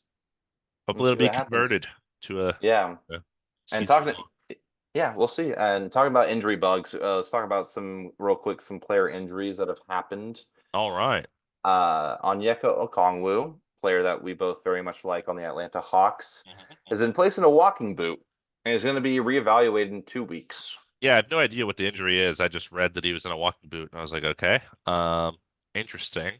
Speaker 2: We'll
Speaker 1: Hopefully it'll
Speaker 2: see
Speaker 1: be
Speaker 2: what happens.
Speaker 1: converted to
Speaker 2: Yeah.
Speaker 1: a
Speaker 2: And
Speaker 1: season
Speaker 2: talking
Speaker 1: long.
Speaker 2: yeah, we'll see. And talking about injury bugs, let's talk about some real quick some player injuries that have happened.
Speaker 1: All right.
Speaker 2: Onyeka Okongwu, player that we both very much like on the Atlanta Hawks,
Speaker 1: Mhm,
Speaker 2: has
Speaker 1: mhm.
Speaker 2: been placed in a walking boot and is going to be reevaluated in 2 weeks.
Speaker 1: Yeah, I have no idea what the injury is. I just read that he was in a walking boot, and I was like, okay, interesting.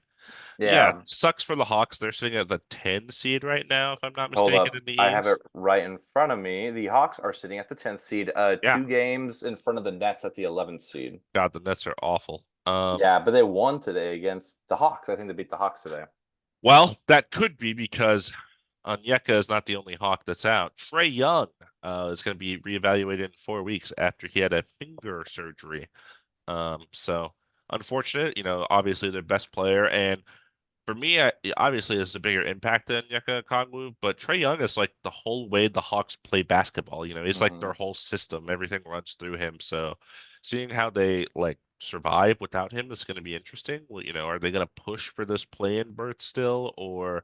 Speaker 1: Yeah,
Speaker 2: Yeah,
Speaker 1: sucks for the Hawks. They're sitting at the 10 seed right now, if I'm not
Speaker 2: hold
Speaker 1: mistaken,
Speaker 2: up.
Speaker 1: in the
Speaker 2: I have it
Speaker 1: East.
Speaker 2: right in front of me. The Hawks are sitting at the 10th seed,
Speaker 1: Yeah,
Speaker 2: 2 games in front of the Nets at the 11th seed.
Speaker 1: God, the Nets are awful.
Speaker 2: Yeah, but they won today against the Hawks. I think they beat the Hawks today.
Speaker 1: Well, that could be because Onyeka is not the only Hawk that's out. Trey Young is going to be reevaluated in 4 weeks after he had a finger surgery. So unfortunate, obviously their best player. And for me, obviously it's a bigger impact than Onyeka Okongwu, but Trey Young is like the whole way the Hawks play basketball. It's like
Speaker 2: Hmm.
Speaker 1: their whole system. Everything runs through him. So seeing how they like survive without him is going to be interesting. Well, are they going to push for this play-in berth still, or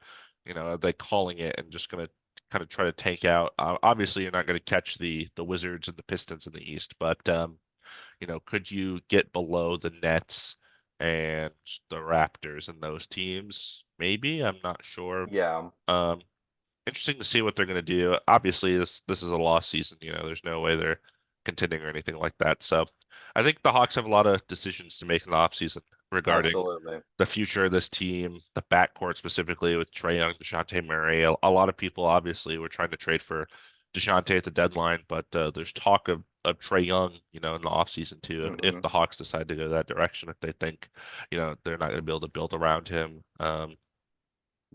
Speaker 1: are they calling it and just going to kind of try to tank out? Obviously, you're not going to catch the Wizards and the Pistons in the East, but could you get below the Nets and the Raptors and those teams? Maybe. I'm not sure.
Speaker 2: Yeah.
Speaker 1: Um, Interesting to see what they're going to do. Obviously, this is a lost season. There's no way they're contending or anything like that. So I think the Hawks have a lot of decisions to make in the offseason regarding
Speaker 2: Absolutely.
Speaker 1: the future of this team, the backcourt specifically with Trae Young, DeJounte Murray. A lot of people obviously were trying to trade for DeJounte at the deadline, but there's talk of Trae Young, in the offseason too, if
Speaker 2: Hmm.
Speaker 1: the Hawks decide to go that direction, if they think, they're not going to be able to build around him.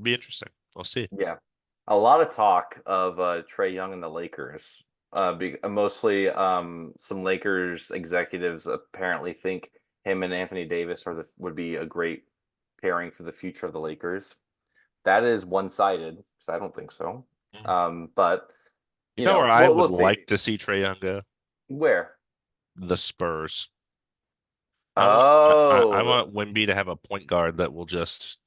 Speaker 1: Be interesting. We'll see.
Speaker 2: Yeah. A lot of talk of Trey Young and the Lakers. Mostly some Lakers executives apparently think him and Anthony Davis would be a great pairing for the future of the Lakers. That is one-sided because I don't think so.
Speaker 1: Mhm.
Speaker 2: But
Speaker 1: You know where I
Speaker 2: we'll
Speaker 1: would
Speaker 2: see.
Speaker 1: like to see Trae Young go?
Speaker 2: Where?
Speaker 1: The Spurs. I
Speaker 2: Oh,
Speaker 1: want Wemby to have a point guard that will just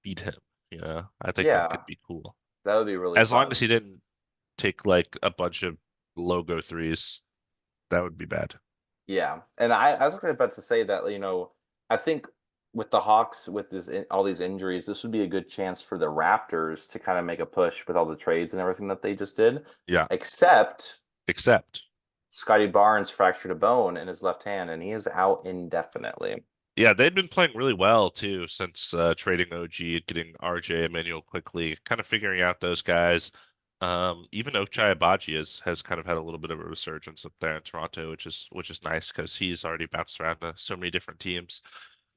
Speaker 1: beat him. I think that
Speaker 2: yeah,
Speaker 1: could be cool.
Speaker 2: that would be really
Speaker 1: As long as
Speaker 2: fun.
Speaker 1: he didn't take like a bunch of logo threes, that would be bad.
Speaker 2: Yeah, and I was about to say that I think with the Hawks with all these injuries, this would be a good chance for the Raptors to kind of make a push with all the trades and everything that they just did.
Speaker 1: Yeah,
Speaker 2: Except
Speaker 1: except
Speaker 2: Scotty Barnes fractured a bone in his left hand, and he is out indefinitely.
Speaker 1: yeah, they'd been playing really well too since trading OG, getting RJ Emmanuel quickly, kind of figuring out those guys. Even Ochai Agbaji has kind of had a little bit of a resurgence up there in Toronto, which is nice because he's already bounced around to so many different teams.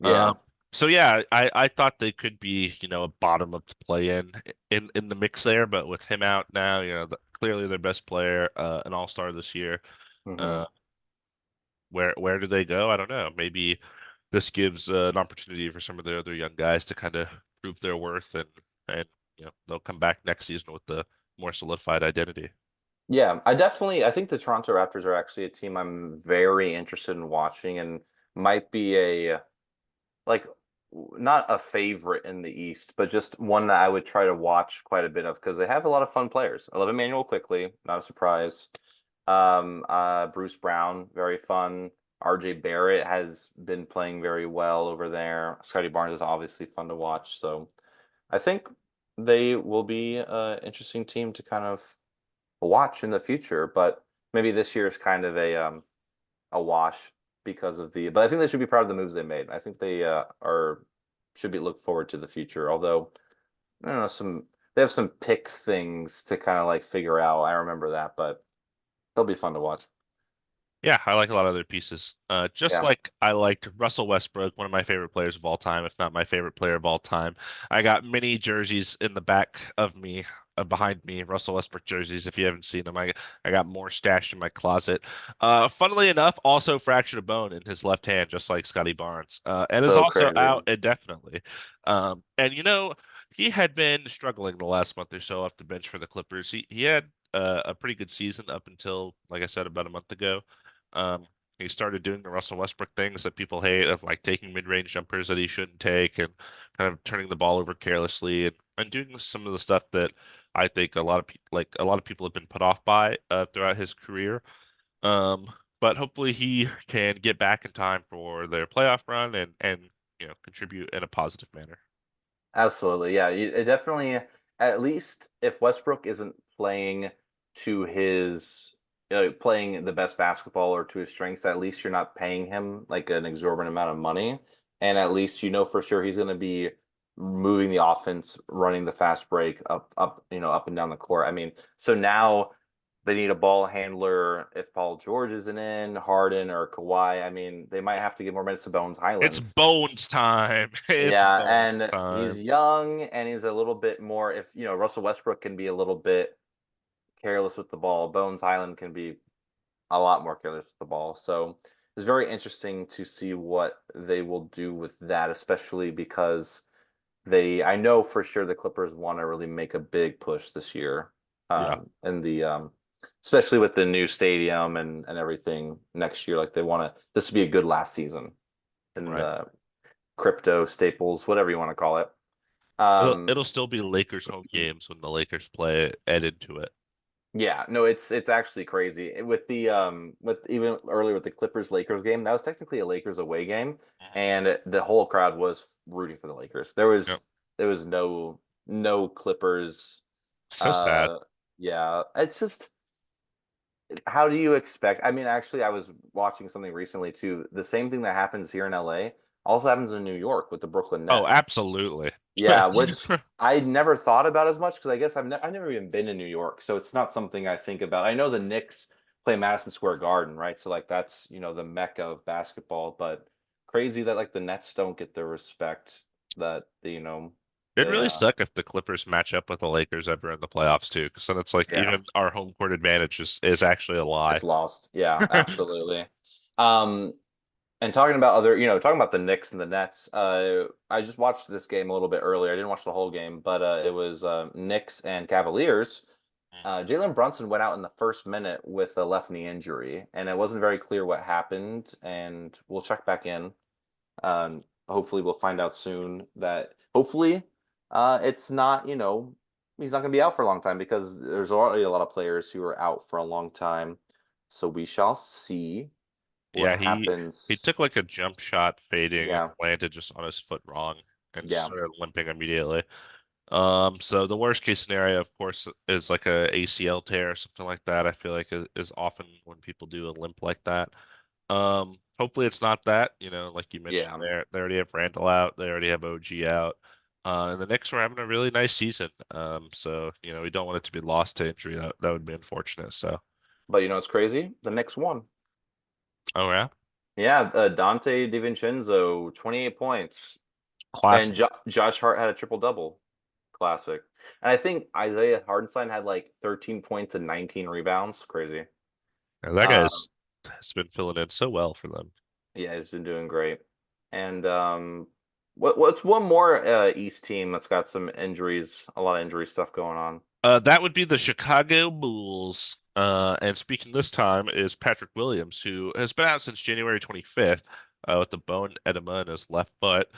Speaker 1: Um,
Speaker 2: Yeah,
Speaker 1: so yeah, I thought they could be, a bottom of the play in the mix there, but with him out now, clearly their best player, an all-star this year.
Speaker 2: hmm
Speaker 1: Uh, where do they go? I don't know. Maybe this gives an opportunity for some of the other young guys to kind of prove their worth and they'll come back next season with the more solidified identity.
Speaker 2: yeah. I think the Toronto Raptors are actually a team I'm very interested in watching, and might be a like not a favorite in the East, but just one that I would try to watch quite a bit of because they have a lot of fun players. I love Emmanuel quickly, not a surprise. Bruce Brown, very fun. RJ Barrett has been playing very well over there. Scotty Barnes is obviously fun to watch. So I think they will be an interesting team to kind of watch in the future, but maybe this year is kind of a wash because of but I think they should be proud of the moves they made. I think they are should be look forward to the future. Although I don't know, they have some picks things to kind of like figure out. I remember that, but they'll be fun to watch.
Speaker 1: Yeah, I like a lot of their pieces. Just
Speaker 2: Yeah.
Speaker 1: like I liked Russell Westbrook, one of my favorite players of all time, if not my favorite player of all time. I got many jerseys in the back of me behind me, Russell Westbrook jerseys. If you haven't seen them, I got more stashed in my closet. Funnily enough, also fractured a bone in his left hand, just like Scotty Barnes, and is
Speaker 2: So
Speaker 1: also out
Speaker 2: crazy.
Speaker 1: indefinitely. And he had been struggling the last month or so off the bench for the Clippers. He had a pretty good season up until, like I said, about a month ago. Um, he started doing the Russell Westbrook things that people hate, of like taking mid-range jumpers that he shouldn't take, and kind of turning the ball over carelessly, and doing some of the stuff that I think a lot of people have been put off by throughout his career. Um, but hopefully he can get back in time for their playoff run, and contribute in a positive manner.
Speaker 2: Absolutely, yeah. It definitely, at least if Westbrook isn't playing to his, playing the best basketball or to his strengths, at least you're not paying him like an exorbitant amount of money, and at least you know for sure he's going to be moving the offense, running the fast break up and down the court. I mean, so now they need a ball handler if Paul George isn't in, Harden or Kawhi. I mean, they might have to give more minutes to Bones
Speaker 1: It's
Speaker 2: Highland.
Speaker 1: Bones time. It's
Speaker 2: Yeah,
Speaker 1: Bones
Speaker 2: and he's
Speaker 1: time.
Speaker 2: young and he's a little bit more, if Russell Westbrook can be a little bit careless with the ball, Bones Highland can be a lot more careless with the ball. So it's very interesting to see what they will do with that, especially because I know for sure the Clippers want to really make a big push this year.
Speaker 1: Yeah,
Speaker 2: In the especially with the new stadium and everything next year. Like they want to this to be a good last season in
Speaker 1: right.
Speaker 2: the crypto staples, whatever you want to call it.
Speaker 1: It'll
Speaker 2: Um,
Speaker 1: it'll still be Lakers home games when the Lakers play Ed into it.
Speaker 2: yeah, no, it's actually crazy. With the with even earlier with the Clippers Lakers game, that was technically a Lakers away game,
Speaker 1: Mhm.
Speaker 2: and the whole crowd was rooting for the Lakers.
Speaker 1: Yep.
Speaker 2: There was no Clippers.
Speaker 1: So sad.
Speaker 2: Uh, yeah, it's just how do you expect? I mean, actually, I was watching something recently too. The same thing that happens here in LA also happens in New York with the Brooklyn
Speaker 1: Oh,
Speaker 2: Nets.
Speaker 1: absolutely.
Speaker 2: Yeah, which I never thought about as much because I guess I've never even been in New York, so it's not something I think about. I know the Knicks play Madison Square Garden, right? So like that's the mecca of basketball, but crazy that like the Nets don't get the respect that
Speaker 1: It'd
Speaker 2: they
Speaker 1: really suck if the Clippers match up with the Lakers ever in the playoffs too, because then it's like
Speaker 2: yeah,
Speaker 1: even our home court advantage is actually a lie.
Speaker 2: it's lost. Yeah, absolutely. Um, And talking about talking about the Knicks and the Nets, I just watched this game a little bit earlier. I didn't watch the whole game, but it was Knicks and Cavaliers. Jalen Brunson went out in the first minute with a left knee injury, and it wasn't very clear what happened. And we'll check back in. Hopefully, we'll find out soon that hopefully it's not, he's not going to be out for a long time because there's already a lot of players who are out for a long time. So we shall see what
Speaker 1: Yeah, he
Speaker 2: happens.
Speaker 1: took like a jump shot fading and
Speaker 2: Yeah.
Speaker 1: landed just on his foot wrong and
Speaker 2: Yeah.
Speaker 1: started limping immediately. So the worst case scenario, of course, is like a ACL tear or something like that. I feel like is often when people do a limp like that. Hopefully it's not that, like you mentioned
Speaker 2: Yeah.
Speaker 1: there, they already have Randall out, they already have OG out. And the Knicks were having a really nice season. So, we don't want it to be lost to injury. That would be unfortunate. So,
Speaker 2: But you know it's crazy? The Knicks won.
Speaker 1: oh yeah,
Speaker 2: Yeah, Dante DiVincenzo, 28 points. And
Speaker 1: classic.
Speaker 2: Josh Hart had a triple double. Classic. And I think Isaiah Hardenstein had like 13 points and 19 rebounds. Crazy.
Speaker 1: Yeah, that
Speaker 2: Uh,
Speaker 1: has been filling in so well for them.
Speaker 2: yeah, he's been doing great. And what's one more East team that's got some injuries, a lot of injury stuff going on?
Speaker 1: That would be the Chicago Bulls. And speaking this time is Patrick Williams, who has been out since January 25th, with the bone edema in his left foot.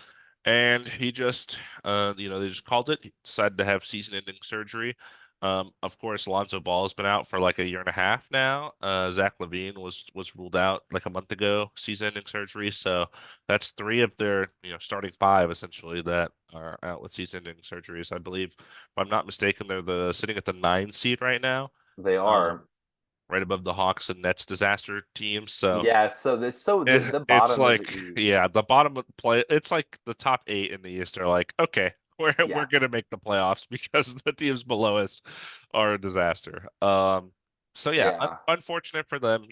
Speaker 1: And he just, they just called it. He decided to have season-ending surgery. Of course, Lonzo Ball has been out for like a year and a half now. Zach LaVine was ruled out like a month ago, season-ending surgery. So that's three of their, starting five essentially that are out with season-ending surgeries. I believe, if I'm not mistaken, they're the sitting at the 9 seed right now,
Speaker 2: They
Speaker 1: um,
Speaker 2: are.
Speaker 1: right above the Hawks and Nets disaster teams. So
Speaker 2: Yeah, so it's so the
Speaker 1: it's
Speaker 2: bottom of the
Speaker 1: like,
Speaker 2: East
Speaker 1: yeah, the
Speaker 2: is
Speaker 1: bottom of the play. It's like the top eight in the East are like, okay, we're
Speaker 2: yeah,
Speaker 1: gonna make the playoffs because the teams below us are a disaster. So yeah,
Speaker 2: yeah.
Speaker 1: unfortunate for them.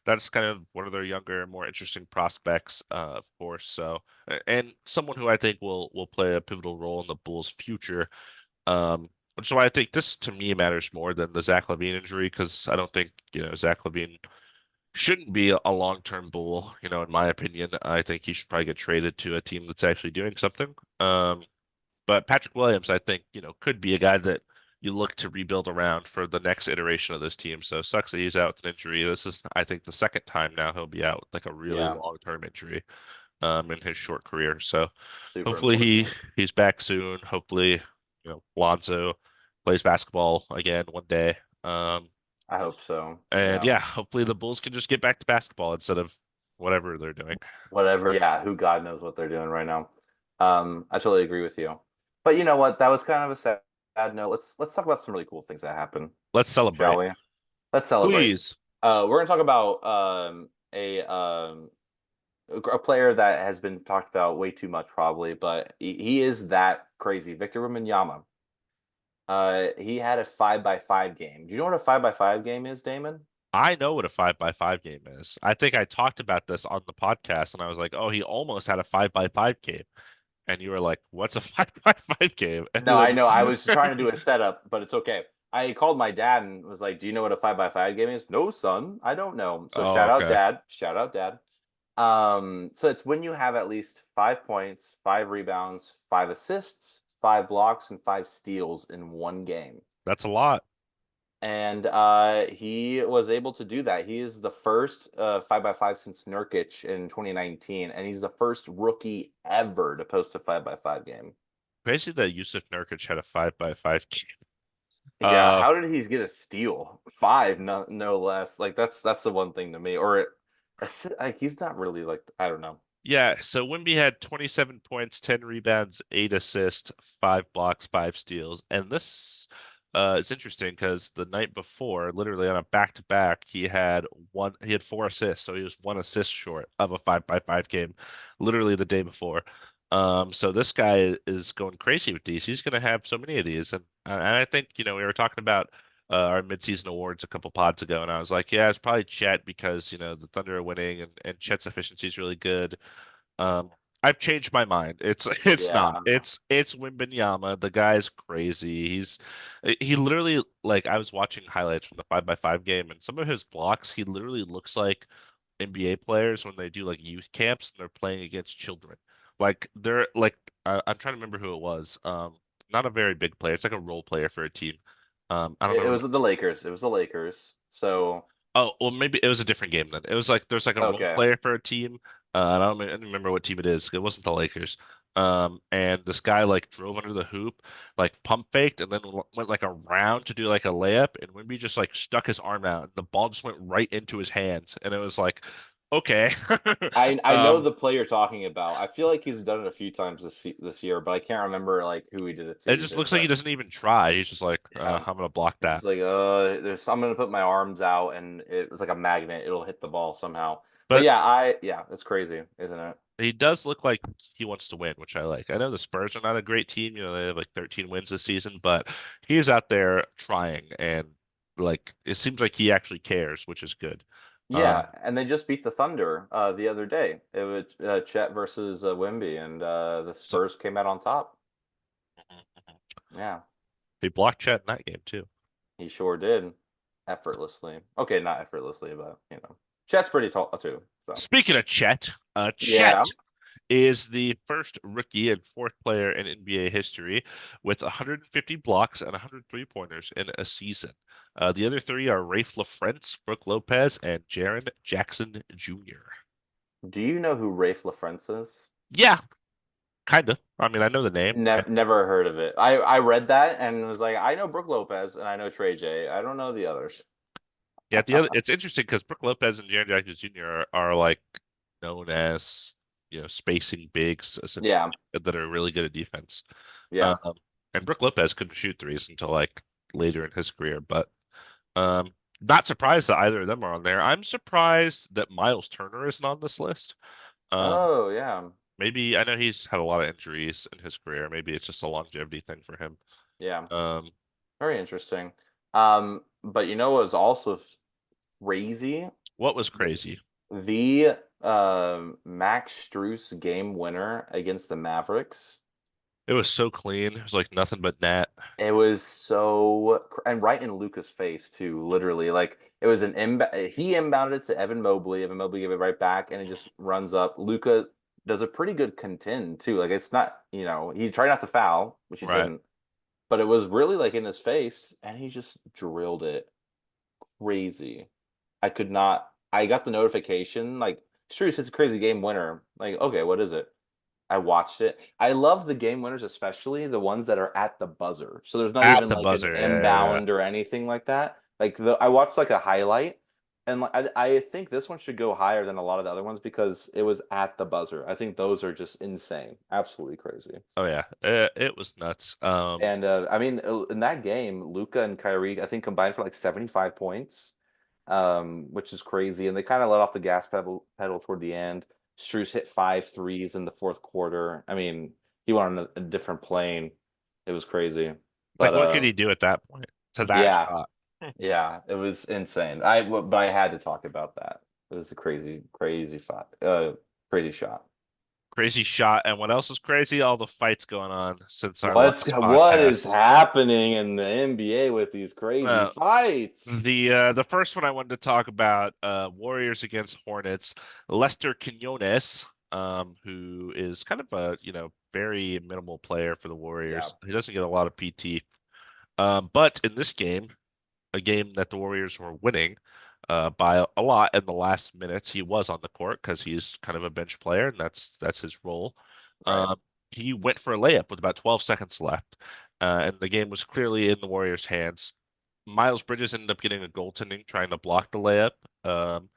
Speaker 1: That's kind of one of their younger, more interesting prospects, of course. So, and someone who I think will play a pivotal role in the Bulls' future. Which is why I think this to me matters more than the Zach LaVine injury because I don't think, Zach LaVine shouldn't be a long-term bull, in my opinion. I think he should probably get traded to a team that's actually doing something. But Patrick Williams, I think, could be a guy that you look to rebuild around for the next iteration of this team. So it sucks that he's out with an injury. This is, I think, the second time now he'll be out with like a really
Speaker 2: Yeah,
Speaker 1: long-term injury in his short career. So
Speaker 2: super
Speaker 1: hopefully
Speaker 2: unfortunate.
Speaker 1: he's back soon. Hopefully, Lonzo plays basketball again one day.
Speaker 2: I hope so.
Speaker 1: And
Speaker 2: Yeah.
Speaker 1: yeah, hopefully the Bulls can just get back to basketball instead of whatever they're doing.
Speaker 2: Whatever. Yeah, who God knows what they're doing right now. I totally agree with you. But you know what? That was kind of a sad note. Let's talk about some really cool things that happened,
Speaker 1: Let's
Speaker 2: shall
Speaker 1: celebrate.
Speaker 2: we? Let's celebrate.
Speaker 1: Please.
Speaker 2: We're gonna talk about a player that has been talked about way too much, probably, but he is that crazy. Victor Wembanyama. He had a 5x5 game. Do you know what a 5x5 game is, Damon?
Speaker 1: I know what a 5x5 game is. I think I talked about this on the podcast and I was like, oh, he almost had a 5x5 game. And you were like, what's a 5x5 game? And
Speaker 2: No, I know. I
Speaker 1: then
Speaker 2: was trying to do a setup, but it's okay. I called my dad and was like, "Do you know what a 5x5 game is?" No, son, I don't know. So
Speaker 1: Oh,
Speaker 2: shout out,
Speaker 1: okay.
Speaker 2: dad. Shout out, dad. So it's when you have at least 5 points, 5 rebounds, 5 assists, 5 blocks, and 5 steals in one game.
Speaker 1: That's a lot.
Speaker 2: And he was able to do that. He is the first 5x5 since Nurkic in 2019, and he's the first rookie ever to post a 5x5 game.
Speaker 1: Crazy that Yusuf Nurkic had a 5x5 game.
Speaker 2: Yeah,
Speaker 1: Uh,
Speaker 2: how did he get a steal? Five, no less. Like that's the one thing to me. Or like he's not really like I don't know.
Speaker 1: yeah, so Wimby had 27 points, 10 rebounds, 8 assists, 5 blocks, 5 steals. And this is interesting because the night before, literally on a back-to-back, he had 4 assists, so he was 1 assist short of a 5x5 game, literally the day before. So this guy is going crazy with these. He's going to have so many of these, and I think we were talking about our midseason awards a couple pods ago, and I was like, yeah, it's probably Chet because the Thunder are winning and Chet's efficiency is really good. Um, I've changed my mind. It's not.
Speaker 2: Yeah,
Speaker 1: It's Wembanyama. The guy's crazy. He literally like I was watching highlights from the 5x5 game and some of his blocks, he literally looks like NBA players when they do like youth camps and they're playing against children. Like they're like I'm trying to remember who it was. Not a very big player. It's like a role player for a team. I don't
Speaker 2: it
Speaker 1: remember.
Speaker 2: was the Lakers. It was the Lakers. So
Speaker 1: Oh, well, maybe it was a different game then. It was like there's like a role
Speaker 2: okay,
Speaker 1: player for a team. I don't remember what team it is. It wasn't the Lakers. And this guy like drove under the hoop, like pump faked, and then went like around to do like a layup, and Wimby just like stuck his arm out, and the ball just went right into his hands, and it was like, okay.
Speaker 2: I know
Speaker 1: Um,
Speaker 2: the player you're talking about. I feel like he's done it a few times this year, but I can't remember like who he did it to
Speaker 1: it just
Speaker 2: either.
Speaker 1: looks like he
Speaker 2: But
Speaker 1: doesn't even try. He's just like,
Speaker 2: yeah,
Speaker 1: I'm gonna block
Speaker 2: it's
Speaker 1: that.
Speaker 2: just like there's I'm gonna put my arms out and it's like a magnet. It'll hit the ball somehow. But
Speaker 1: But
Speaker 2: yeah, it's crazy, isn't it?
Speaker 1: he does look like he wants to win, which I like. I know the Spurs are not a great team. They have like 13 wins this season, but he's out there trying and like it seems like he actually cares, which is good.
Speaker 2: Yeah,
Speaker 1: Um,
Speaker 2: and they just beat the Thunder the other day. It was Chet versus Wemby, and the
Speaker 1: so
Speaker 2: Spurs came out on top. Yeah,
Speaker 1: he blocked Chet in that game too.
Speaker 2: he sure did, effortlessly. Okay, not effortlessly, but Chet's pretty tall too. So
Speaker 1: Speaking of Chet,
Speaker 2: yeah,
Speaker 1: Chet is the first rookie and fourth player in NBA history with 150 blocks and 103 pointers in a season. The other three are Rafe LaFrentz, Brooke Lopez, and Jaren Jackson Jr.
Speaker 2: do you know who Rafe LaFrentz is?
Speaker 1: Yeah, kind of. I mean, I know the name.
Speaker 2: Never heard of it. I read that and was like, I know Brooke Lopez and I know Trey J. I don't know the others.
Speaker 1: Yeah, it's interesting because Brooke Lopez and Jaren Jackson Jr. are like known as spacing bigs essentially
Speaker 2: Yeah,
Speaker 1: that are really good at defense.
Speaker 2: yeah.
Speaker 1: Um, and Brooke Lopez couldn't shoot threes until like later in his career, but not surprised that either of them are on there. I'm surprised that Miles Turner isn't on this list. Um,
Speaker 2: Oh yeah,
Speaker 1: maybe I know he's had a lot of injuries in his career. Maybe it's just a longevity thing for him.
Speaker 2: yeah.
Speaker 1: Um,
Speaker 2: Very interesting. But you know what was also crazy?
Speaker 1: what was crazy?
Speaker 2: The Max Strus game winner against the Mavericks.
Speaker 1: It was so clean. It was like nothing but net.
Speaker 2: It was and right in Luca's face too, literally. Like it was he inbounded it to Evan Mobley. Evan Mobley gave it right back, and it just runs up. Luca does a pretty good contend too. Like it's not, he tried not to foul, which he
Speaker 1: Right.
Speaker 2: didn't, but it was really like in his face, and he just drilled it crazy. I could not. I got the notification like, sure, it's a crazy game winner. Like, okay, what is it? I watched it. I love the game winners, especially the ones that are at the buzzer. So there's not
Speaker 1: At
Speaker 2: even
Speaker 1: the
Speaker 2: like an
Speaker 1: buzzer. Yeah.
Speaker 2: inbound or anything like that. Like I watched like a highlight, and like, I think this one should go higher than a lot of the other ones because it was at the buzzer. I think those are just insane, absolutely crazy.
Speaker 1: Oh yeah. It was nuts.
Speaker 2: And I mean, in that game, Luca and Kyrie, I think combined for like 75 points, which is crazy. And they kind of let off the gas pedal toward the end. Strus hit 5 threes in the fourth quarter. I mean, he went on a different plane. It was crazy.
Speaker 1: It's like
Speaker 2: But
Speaker 1: what could he do at that point to that
Speaker 2: yeah,
Speaker 1: shot?
Speaker 2: yeah, it was insane. But I had to talk about that. It was a crazy, crazy crazy shot.
Speaker 1: Crazy shot. And what else is crazy? All the fights going on since our last
Speaker 2: What is
Speaker 1: podcast.
Speaker 2: happening in the NBA with these crazy
Speaker 1: Uh,
Speaker 2: fights?
Speaker 1: the first one I wanted to talk about, Warriors against Hornets. Lester Quinones, who is kind of a, very minimal player for the
Speaker 2: Yeah,
Speaker 1: Warriors. He doesn't get a lot of PT. But in this game, a game that the Warriors were winning by a lot in the last minutes. He was on the court because he's kind of a bench player, and that's his role.
Speaker 2: right.
Speaker 1: Um, he went for a layup with about 12 seconds left, and the game was clearly in the Warriors' hands. Miles Bridges ended up getting a goaltending trying to block the layup.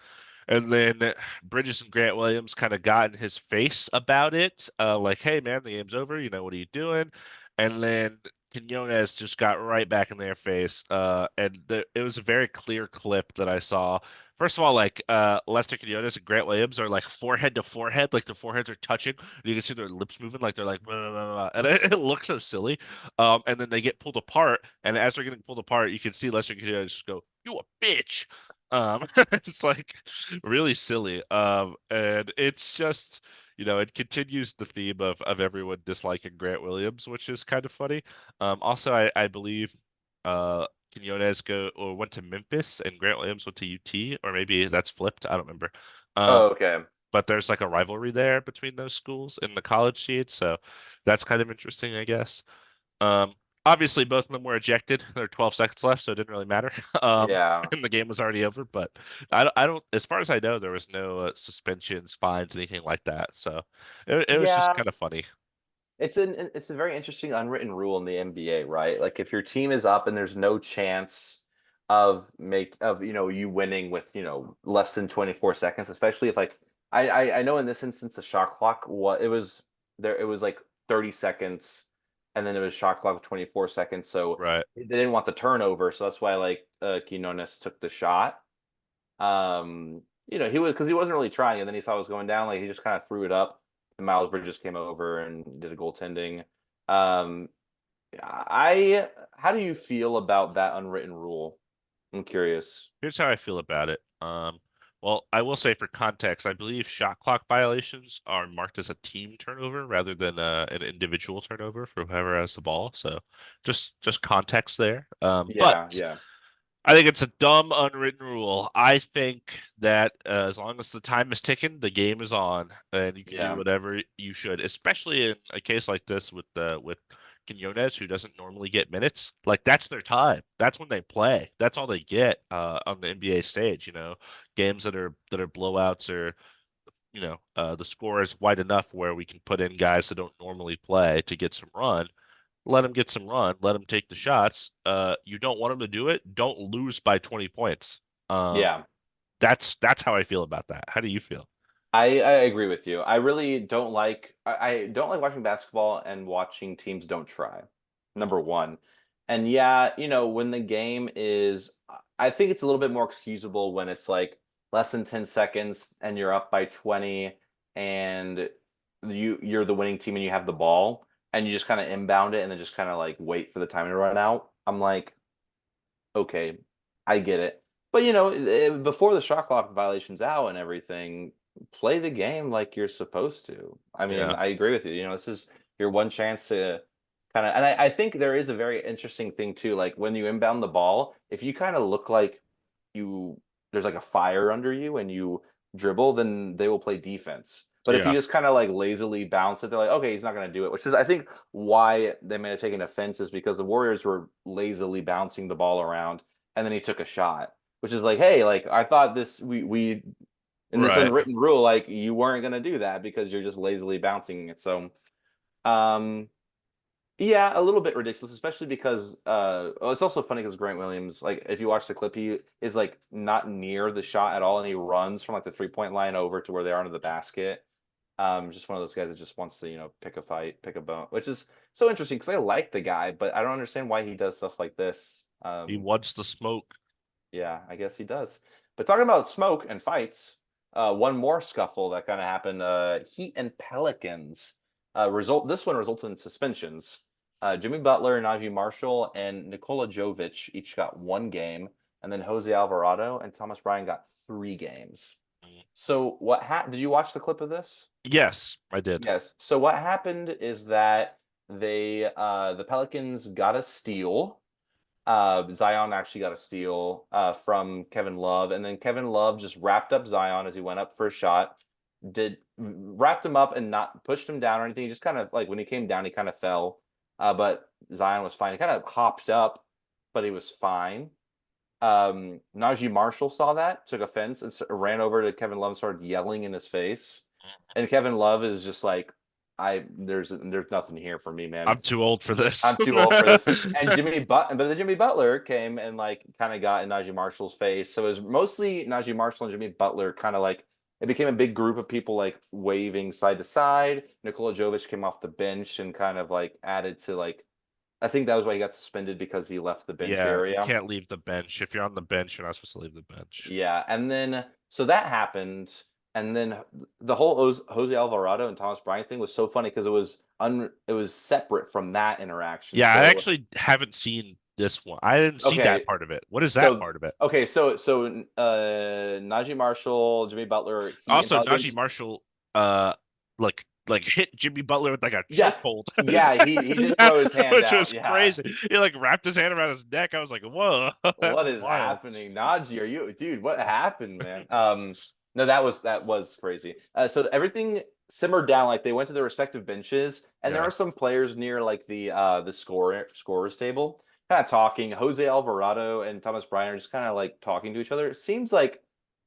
Speaker 1: And then Bridges and Grant Williams kind of got in his face about it, like, "Hey man, the game's over. What are you doing?" And then Quinones just got right back in their face. It was a very clear clip that I saw. First of all, like Lester Quinones and Grant Williams are like forehead to forehead, like their foreheads are touching. You can see their lips moving, like they're like, "Blah, blah, blah, blah," and it looks so silly. And then they get pulled apart, and as they're getting pulled apart, you can see Lester Quinones just go, "You a bitch." It's like really silly. And it's just, it continues the theme of everyone disliking Grant Williams, which is kind of funny. Also, I believe Quinones went to Memphis and Grant Williams went to UT, or maybe that's flipped. I don't remember. Um,
Speaker 2: Oh, okay.
Speaker 1: but there's like a rivalry there between those schools in the college sheet, so that's kind of interesting, I guess. Um, Obviously, both of them were ejected. There were 12 seconds left, so it didn't really matter.
Speaker 2: Yeah.
Speaker 1: And the game was already over. But I don't, as far as I know, there was no suspensions, fines, anything like that. So it was just
Speaker 2: Yeah.
Speaker 1: kind of funny.
Speaker 2: It's a very interesting unwritten rule in the NBA, right? Like if your team is up and there's no chance of you winning with, less than 24 seconds, especially if like I know in this instance the shot clock it was like 30 seconds and then it was shot clock of 24 seconds. So
Speaker 1: Right.
Speaker 2: they didn't want the turnover, so that's why like Quinones took the shot. He was because he wasn't really trying, and then he saw it was going down, like he just kind of threw it up. And Miles Bridges came over and did a goaltending. Um, I how do you feel about that unwritten rule? I'm curious.
Speaker 1: Here's how I feel about it. Well, I will say for context, I believe shot clock violations are marked as a team turnover rather than an individual turnover for whoever has the ball. So just context there.
Speaker 2: Yeah,
Speaker 1: But
Speaker 2: yeah,
Speaker 1: I think it's a dumb unwritten rule. I think that as long as the time is ticking, the game is on, and you can do
Speaker 2: yeah,
Speaker 1: whatever you should. Especially in a case like this with Quinones, who doesn't normally get minutes. Like that's their time. That's when they play. That's all they get on the NBA stage. Games that are blowouts or the score is wide enough where we can put in guys that don't normally play to get some run. Let him get some run. Let him take the shots. You don't want him to do it. Don't lose by 20 points. Um,
Speaker 2: yeah.
Speaker 1: that's how I feel about that. How do you feel?
Speaker 2: I agree with you. I really don't like I don't like watching basketball and watching teams don't try. Number one. And yeah, when the game is I think it's a little bit more excusable when it's like less than 10 seconds and you're up by 20 and you're the winning team and you have the ball and you just kind of inbound it and then just kind of like wait for the time to run out. I'm like, okay, I get it. But before the shot clock violations out and everything, play the game like you're supposed to. I mean,
Speaker 1: Yeah.
Speaker 2: I agree with you. This is your one chance to kind of. And I think there is a very interesting thing too. Like when you inbound the ball, if you kind of look like you there's like a fire under you and you dribble, then they will play defense. But if you
Speaker 1: Yeah.
Speaker 2: just kind of like lazily bounce it, they're like, okay, he's not going to do it. Which is, I think, why they may have taken offense is because the Warriors were lazily bouncing the ball around, and then he took a shot, which is like, hey, like I thought this we in this
Speaker 1: Right.
Speaker 2: unwritten rule, like you weren't going to do that because you're just lazily bouncing it. So, um, yeah, a little bit ridiculous, especially because well, it's also funny because Grant Williams, like if you watch the clip, he is like not near the shot at all, and he runs from like the 3-point line over to where they are into the basket. Just one of those guys that just wants to, pick a fight, pick a bone, which is so interesting because I like the guy, but I don't understand why he does stuff like this.
Speaker 1: He wants the smoke.
Speaker 2: Yeah, I guess he does. But talking about smoke and fights, one more scuffle that kind of happened. Heat and Pelicans. This one resulted in suspensions. Jimmy Butler, Najee Marshall, and Nikola Jovic each got 1 game, and then Jose Alvarado and Thomas Bryant got 3 games.
Speaker 1: Mm.
Speaker 2: So what happened? Did you watch the clip of this?
Speaker 1: Yes, I did.
Speaker 2: Yes. So what happened is that the Pelicans got a steal. Zion actually got a steal from Kevin Love, and then Kevin Love just wrapped up Zion as he went up for a shot. Wrapped him up and not pushed him down or anything. He just kind of like when he came down, he kind of fell. But Zion was fine. He kind of hopped up, but he was fine. Najee Marshall saw that, took offense, and ran over to Kevin Love and started yelling in his face. And Kevin Love is just like, there's nothing here for me, man.
Speaker 1: I'm too old for this.
Speaker 2: I'm too old for this. And but the Jimmy Butler came and like kind of got in Najee Marshall's face. So it was mostly Najee Marshall and Jimmy Butler kind of like it became a big group of people like waving side to side. Nikola Jovic came off the bench and kind of like added to like I think that was why he got suspended because he left the bench
Speaker 1: Yeah, you
Speaker 2: area.
Speaker 1: can't leave the bench. If you're on the bench, you're not supposed to leave the bench.
Speaker 2: Yeah, and then so that happened, and then the whole Jose Alvarado and Thomas Bryant thing was so funny because it was separate from that interaction.
Speaker 1: Yeah, I
Speaker 2: So
Speaker 1: actually haven't seen this one. I didn't see
Speaker 2: okay,
Speaker 1: that part of it. What is that
Speaker 2: so
Speaker 1: part of it?
Speaker 2: Najee Marshall, Jimmy Butler, Heat and
Speaker 1: Also, Najee
Speaker 2: Pelicans.
Speaker 1: Marshall, like hit Jimmy Butler with like a
Speaker 2: Yeah,
Speaker 1: chokehold.
Speaker 2: yeah, he did throw his hand
Speaker 1: Which
Speaker 2: out.
Speaker 1: was
Speaker 2: Yeah,
Speaker 1: crazy. He like wrapped his hand around his neck. I was like, whoa, that's
Speaker 2: what is
Speaker 1: wild.
Speaker 2: happening, Najee? Are you, dude? What happened, man? No, that was crazy. So everything simmered down. Like they went to their respective benches, and there
Speaker 1: Yeah.
Speaker 2: are some players near like the scorers table, kind of talking. Jose Alvarado and Thomas Bryant are just kind of like talking to each other. It seems like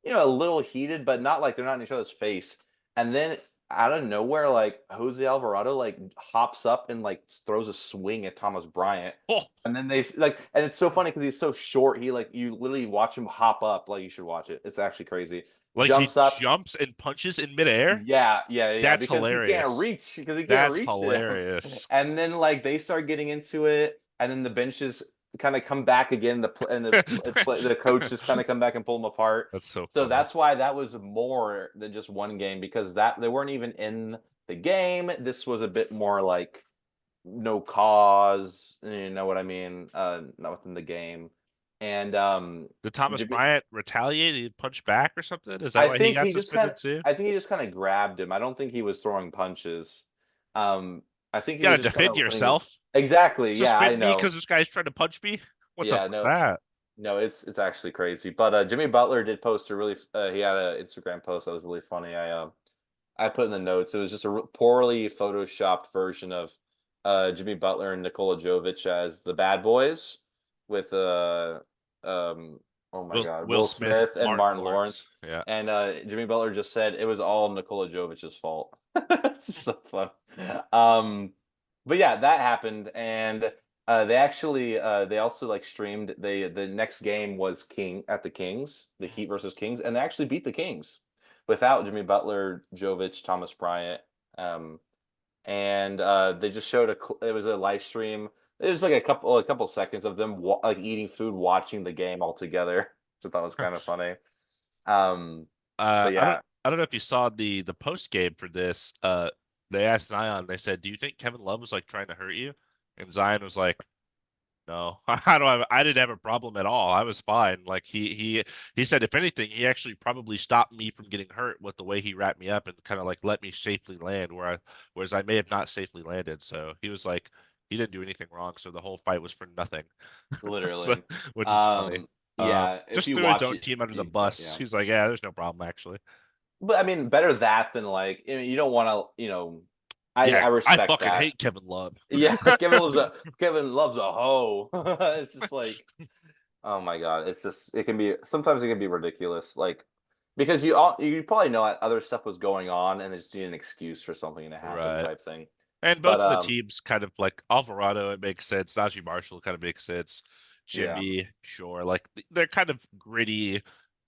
Speaker 2: a little heated, but not like they're not in each other's face. And then out of nowhere, like Jose Alvarado like hops up and like throws a swing at Thomas Bryant.
Speaker 1: Oh,
Speaker 2: And then they like, and it's so funny because he's so short. He like you literally watch him hop up. Like you should watch it. It's actually crazy.
Speaker 1: like he
Speaker 2: Jumps up.
Speaker 1: jumps and punches in midair.
Speaker 2: Yeah, yeah, yeah.
Speaker 1: That's
Speaker 2: Because
Speaker 1: hilarious.
Speaker 2: he can't
Speaker 1: That's
Speaker 2: reach him.
Speaker 1: hilarious.
Speaker 2: And then like they start getting into it, and then the benches kind of come back again. The coaches kind of come back and pull them apart.
Speaker 1: That's so
Speaker 2: So
Speaker 1: funny.
Speaker 2: that's why that was more than just one game because that they weren't even in the game. This was a bit more like no cause, you know what I mean? Not within the game. And
Speaker 1: Did Thomas
Speaker 2: Jimmy,
Speaker 1: Bryant retaliate? He punch back or something? Is that
Speaker 2: I
Speaker 1: why he
Speaker 2: think
Speaker 1: got
Speaker 2: he just kind
Speaker 1: suspended
Speaker 2: of
Speaker 1: too?
Speaker 2: I think he just kind of grabbed him. I don't think he was throwing punches. Um I think
Speaker 1: You
Speaker 2: he was
Speaker 1: gotta
Speaker 2: just kind
Speaker 1: defend
Speaker 2: of letting his
Speaker 1: yourself.
Speaker 2: Exactly. Yeah, I
Speaker 1: Suspend me
Speaker 2: know.
Speaker 1: because this guy's trying to punch me. What's up
Speaker 2: Yeah,
Speaker 1: with
Speaker 2: no.
Speaker 1: that?
Speaker 2: No, it's actually crazy. But Jimmy Butler did post a really he had an Instagram post that was really funny. I put in the notes. It was just a poorly photoshopped version of Jimmy Butler and Nikola Jovic as the bad boys with um oh my God,
Speaker 1: Will
Speaker 2: Will
Speaker 1: Smith,
Speaker 2: Smith and
Speaker 1: Martin
Speaker 2: Martin
Speaker 1: Lawrence.
Speaker 2: Lawrence.
Speaker 1: Yeah.
Speaker 2: And Jimmy Butler just said it was all Nikola Jovic's fault. It's so fun. Um but yeah, that happened and they also like streamed the next game was the Kings, the Heat versus Kings, and they actually beat the Kings without Jimmy Butler, Jovic, Thomas Bryant. Um, and they just showed it was a live stream. It was like a couple seconds of them like eating food, watching the game all together. Which I thought was kind of funny. Um, but
Speaker 1: I don't
Speaker 2: yeah,
Speaker 1: I don't know if you saw the post game for this. They asked Zion, they said, "Do you think Kevin Love was like trying to hurt you?" And Zion was like, No, I didn't have a problem at all. I was fine. Like he said, if anything, he actually probably stopped me from getting hurt with the way he wrapped me up and kind of like let me safely land whereas I may have not safely landed. So he was like, he didn't do anything wrong. So the whole fight was for nothing. So,
Speaker 2: Literally.
Speaker 1: which is funny.
Speaker 2: Yeah, if
Speaker 1: Just
Speaker 2: you
Speaker 1: threw his
Speaker 2: watch
Speaker 1: own
Speaker 2: it,
Speaker 1: team under the
Speaker 2: you
Speaker 1: bus.
Speaker 2: yeah.
Speaker 1: He's like, yeah, there's no problem actually.
Speaker 2: But I mean, better that than like you don't want to, I
Speaker 1: Yeah, I
Speaker 2: respect
Speaker 1: fucking
Speaker 2: that.
Speaker 1: hate Kevin Love.
Speaker 2: Yeah, Kevin loves a hoe. It's just like, oh my god, it's just it can be sometimes it can be ridiculous, like because you probably know that other stuff was going on and they just need an excuse for something to happen
Speaker 1: Right.
Speaker 2: type thing.
Speaker 1: And
Speaker 2: But
Speaker 1: both of the teams kind of like Alvarado, it makes sense. Najee Marshall kind of makes sense.
Speaker 2: yeah,
Speaker 1: Jimmy, sure. Like they're kind of gritty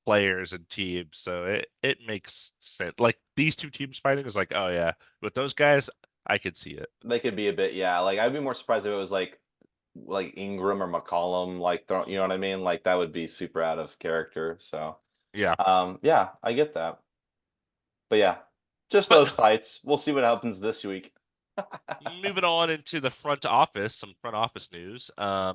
Speaker 1: players and teams, so it makes sense. Like these two teams fighting is like, oh yeah, with those guys, I could see it.
Speaker 2: they could be a bit, yeah. Like I'd be more surprised if it was like Ingram or McCollum, like you know what I mean? Like that would be super out of character. So
Speaker 1: Yeah.
Speaker 2: yeah, I get that. But yeah, just
Speaker 1: But
Speaker 2: those fights. We'll see what happens this week.
Speaker 1: moving on into the front office, some front office news.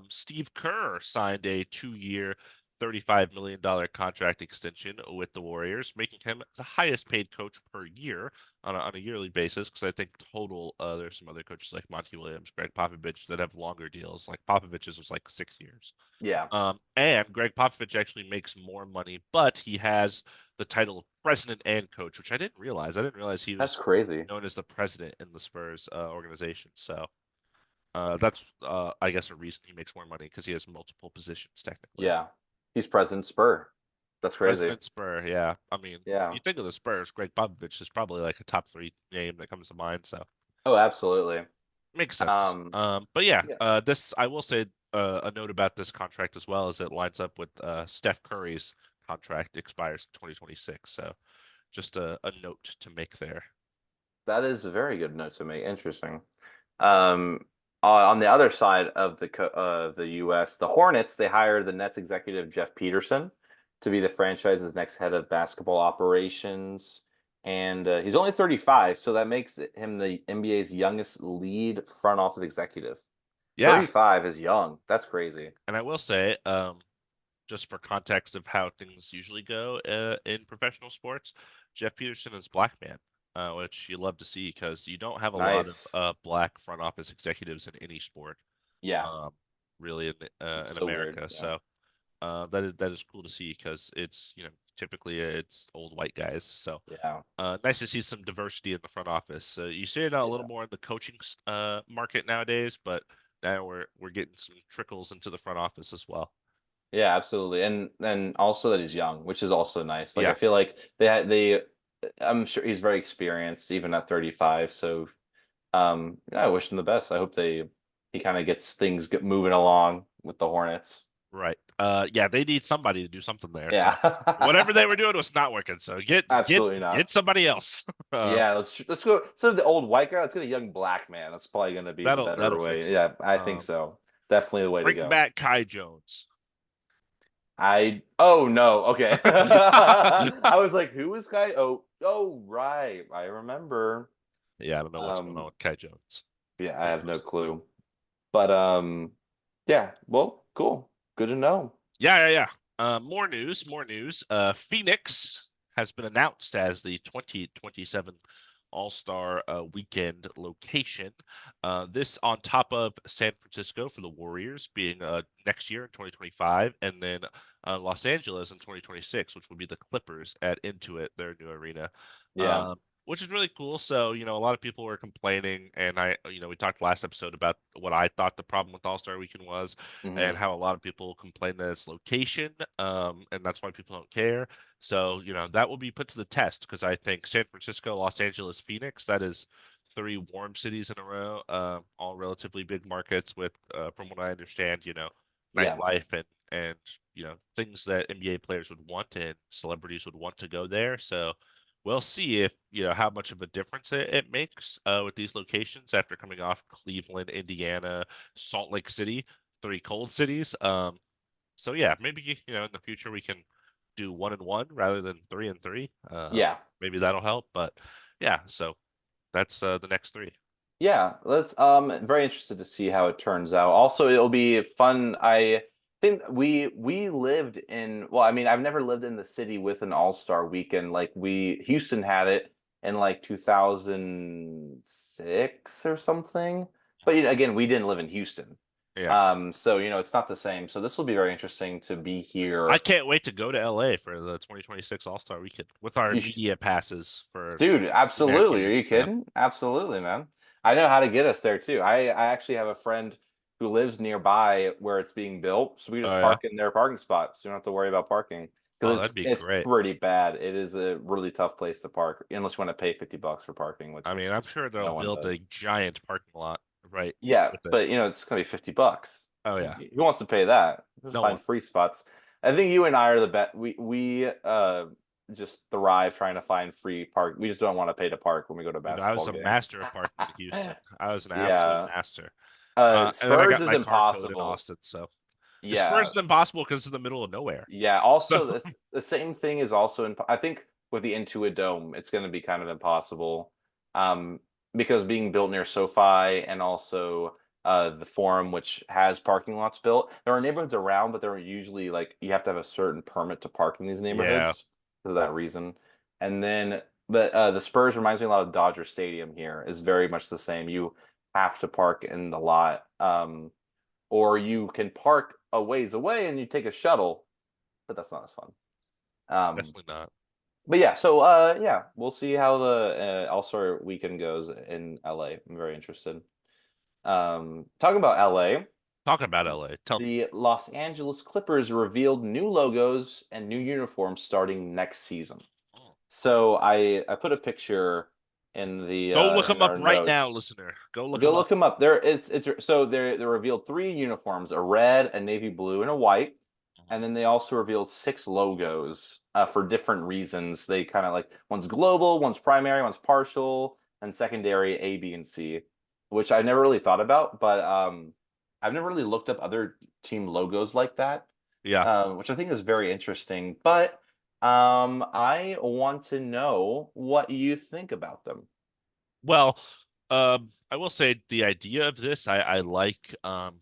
Speaker 1: Steve Kerr signed a 2-year, $35 million contract extension with the Warriors, making him the highest paid coach per year on a yearly basis. Because I think total, there's some other coaches like Monty Williams, Greg Popovich that have longer deals. Like Popovich's was like 6 years.
Speaker 2: Yeah,
Speaker 1: And Greg Popovich actually makes more money, but he has the title of president and coach, which I didn't realize. I didn't realize he
Speaker 2: that's
Speaker 1: was
Speaker 2: crazy.
Speaker 1: known as the president in the Spurs organization. So that's, I guess, a reason he makes more money because he has multiple positions technically.
Speaker 2: Yeah, he's President Spur. That's crazy.
Speaker 1: President Spur, yeah. I mean,
Speaker 2: Yeah.
Speaker 1: you think of the Spurs, Greg Popovich is probably like a top three name that comes to mind. So
Speaker 2: Oh, absolutely.
Speaker 1: makes sense.
Speaker 2: Um,
Speaker 1: But yeah,
Speaker 2: yeah.
Speaker 1: this I will say a note about this contract as well is it lines up with Steph Curry's contract expires in 2026. So just a note to make there.
Speaker 2: That is a very good note to make. Interesting. Um, on the other side of the U.S., the Hornets they hired the Nets executive Jeff Peterson to be the franchise's next head of basketball operations, and he's only 35, so that makes him the NBA's youngest lead front office executive.
Speaker 1: Yeah,
Speaker 2: 35 is young. That's crazy.
Speaker 1: and I will say, just for context of how things usually go in professional sports, Jeff Peterson is black man, which you love to see because you don't have a lot of
Speaker 2: Nice.
Speaker 1: black front office executives in any sport,
Speaker 2: Yeah,
Speaker 1: um, really
Speaker 2: it's
Speaker 1: in
Speaker 2: so weird.
Speaker 1: America.
Speaker 2: Yeah.
Speaker 1: So that is cool to see because it's typically it's old white guys. So
Speaker 2: Yeah.
Speaker 1: nice to see some diversity in the front office. You see it a little
Speaker 2: Yeah.
Speaker 1: more in the coaching market nowadays, but now we're getting some trickles into the front office as well.
Speaker 2: Yeah, absolutely. And also that he's young, which is also nice. Like I
Speaker 1: Yeah.
Speaker 2: feel like I'm sure he's very experienced even at 35. So yeah, I wish him the best. I hope he kind of gets things moving along with the Hornets.
Speaker 1: Right. Yeah, they need somebody to do something there. So whatever
Speaker 2: Yeah.
Speaker 1: they were doing was not working. So
Speaker 2: Absolutely not.
Speaker 1: get somebody else.
Speaker 2: Yeah, let's go instead of the old white guy, let's get a young black man. That's probably gonna be the better
Speaker 1: That'll
Speaker 2: way.
Speaker 1: fix it.
Speaker 2: Yeah, I think
Speaker 1: Um,
Speaker 2: so. Definitely the way to
Speaker 1: bring
Speaker 2: go.
Speaker 1: back Kai Jones.
Speaker 2: Oh no, okay. I was like, who is Kai? Oh right. I remember.
Speaker 1: Yeah, I don't know what's going on
Speaker 2: Um
Speaker 1: with Kai Jones.
Speaker 2: yeah, I
Speaker 1: Who
Speaker 2: have no
Speaker 1: knows?
Speaker 2: clue. But yeah, well, cool. Good to know.
Speaker 1: Yeah, yeah, yeah. More news, more news. Phoenix has been announced as the 2027 All-Star Weekend location. This on top of San Francisco for the Warriors being next year in 2025, and then Los Angeles in 2026, which would be the Clippers at Intuit, their new arena.
Speaker 2: Yeah.
Speaker 1: Um, which is really cool. So, a lot of people were complaining, and we talked last episode about what I thought the problem with All-Star Weekend was and
Speaker 2: Hmm.
Speaker 1: how a lot of people complain that it's location, and that's why people don't care. So, that will be put to the test because I think San Francisco, Los Angeles, Phoenix, that is three warm cities in a row, all relatively big markets with, from what I understand,
Speaker 2: Yeah.
Speaker 1: nightlife and things that NBA players would want and celebrities would want to go there. So we'll see if how much of a difference it makes with these locations after coming off Cleveland, Indiana, Salt Lake City, three cold cities. So yeah, maybe in the future we can do 1-1 rather than 3-3.
Speaker 2: Yeah.
Speaker 1: Maybe that'll help. But yeah, so that's the next three.
Speaker 2: Yeah, let's very interested to see how it turns out. Also, it'll be fun. I think we lived in, well, I mean, I've never lived in the city with an All-Star weekend. Like we Houston had it in like 2006 or something. But again, we didn't live in Houston.
Speaker 1: Yeah.
Speaker 2: So it's not the same. So this will be very interesting to be
Speaker 1: I
Speaker 2: here.
Speaker 1: can't wait to go to LA for the 2026 All-Star Weekend with our
Speaker 2: You sh
Speaker 1: media passes for
Speaker 2: Dude,
Speaker 1: two-man
Speaker 2: absolutely. Are you
Speaker 1: games. Yeah.
Speaker 2: kidding? Absolutely, man. I know how to get us there too. I actually have a friend who lives nearby where it's being built, so we just
Speaker 1: Oh yeah.
Speaker 2: park in their parking spot, so you don't have to worry about parking
Speaker 1: Oh,
Speaker 2: because
Speaker 1: that'd
Speaker 2: it's
Speaker 1: be
Speaker 2: it's
Speaker 1: great.
Speaker 2: pretty bad. It is a really tough place to park unless you want to pay $50 for parking,
Speaker 1: I
Speaker 2: which
Speaker 1: mean, I'm sure they'll
Speaker 2: no one
Speaker 1: build
Speaker 2: does.
Speaker 1: a giant parking lot right
Speaker 2: Yeah,
Speaker 1: with it.
Speaker 2: but it's gonna be $50.
Speaker 1: Oh yeah.
Speaker 2: Who wants to pay that? Just
Speaker 1: No
Speaker 2: find
Speaker 1: one.
Speaker 2: free spots. I think you and I are the bet. We just thrive trying to find free park. We just don't want to pay to park when we go to
Speaker 1: Dude, I was
Speaker 2: basketball
Speaker 1: a
Speaker 2: games.
Speaker 1: master of parking in Houston. I was an absolute
Speaker 2: Yeah.
Speaker 1: master. And then I
Speaker 2: Spurs
Speaker 1: got
Speaker 2: is
Speaker 1: my car towed in
Speaker 2: impossible.
Speaker 1: Austin. So the Spurs
Speaker 2: Yeah.
Speaker 1: is impossible because it's in the middle of nowhere.
Speaker 2: Yeah.
Speaker 1: So
Speaker 2: Also, the same thing is also in. I think with the Intuit Dome, it's going to be kind of impossible, um, because being built near SoFi and also the Forum, which has parking lots built. There are neighborhoods around, but they're usually like you have to have a certain permit to park in these
Speaker 1: yeah.
Speaker 2: neighborhoods for that reason. And then, but the Spurs reminds me a lot of Dodger Stadium here. Is very much the same. You have to park in the lot. Or you can park a ways away and you take a shuttle, but that's not as fun. Um,
Speaker 1: Definitely not.
Speaker 2: but yeah, so yeah, we'll see how the All-Star weekend goes in LA. I'm very interested. Talking about LA,
Speaker 1: Talking about LA. Tell me.
Speaker 2: the Los Angeles Clippers revealed new logos and new uniforms starting next season. So I put a picture
Speaker 1: Go look
Speaker 2: in
Speaker 1: them up
Speaker 2: our
Speaker 1: right now,
Speaker 2: notes.
Speaker 1: listener. Go look
Speaker 2: Go
Speaker 1: them
Speaker 2: look
Speaker 1: up.
Speaker 2: them up. It's so they revealed three uniforms: a red, a navy blue, and a white. And then they also revealed six logos for different reasons. They kind of like one's global, one's primary, one's partial, and secondary A, B, and C, which I never really thought about. But I've never really looked up other team logos like that,
Speaker 1: Yeah.
Speaker 2: which I think is very interesting. But I want to know what you think about them.
Speaker 1: Well, I will say the idea of this, I like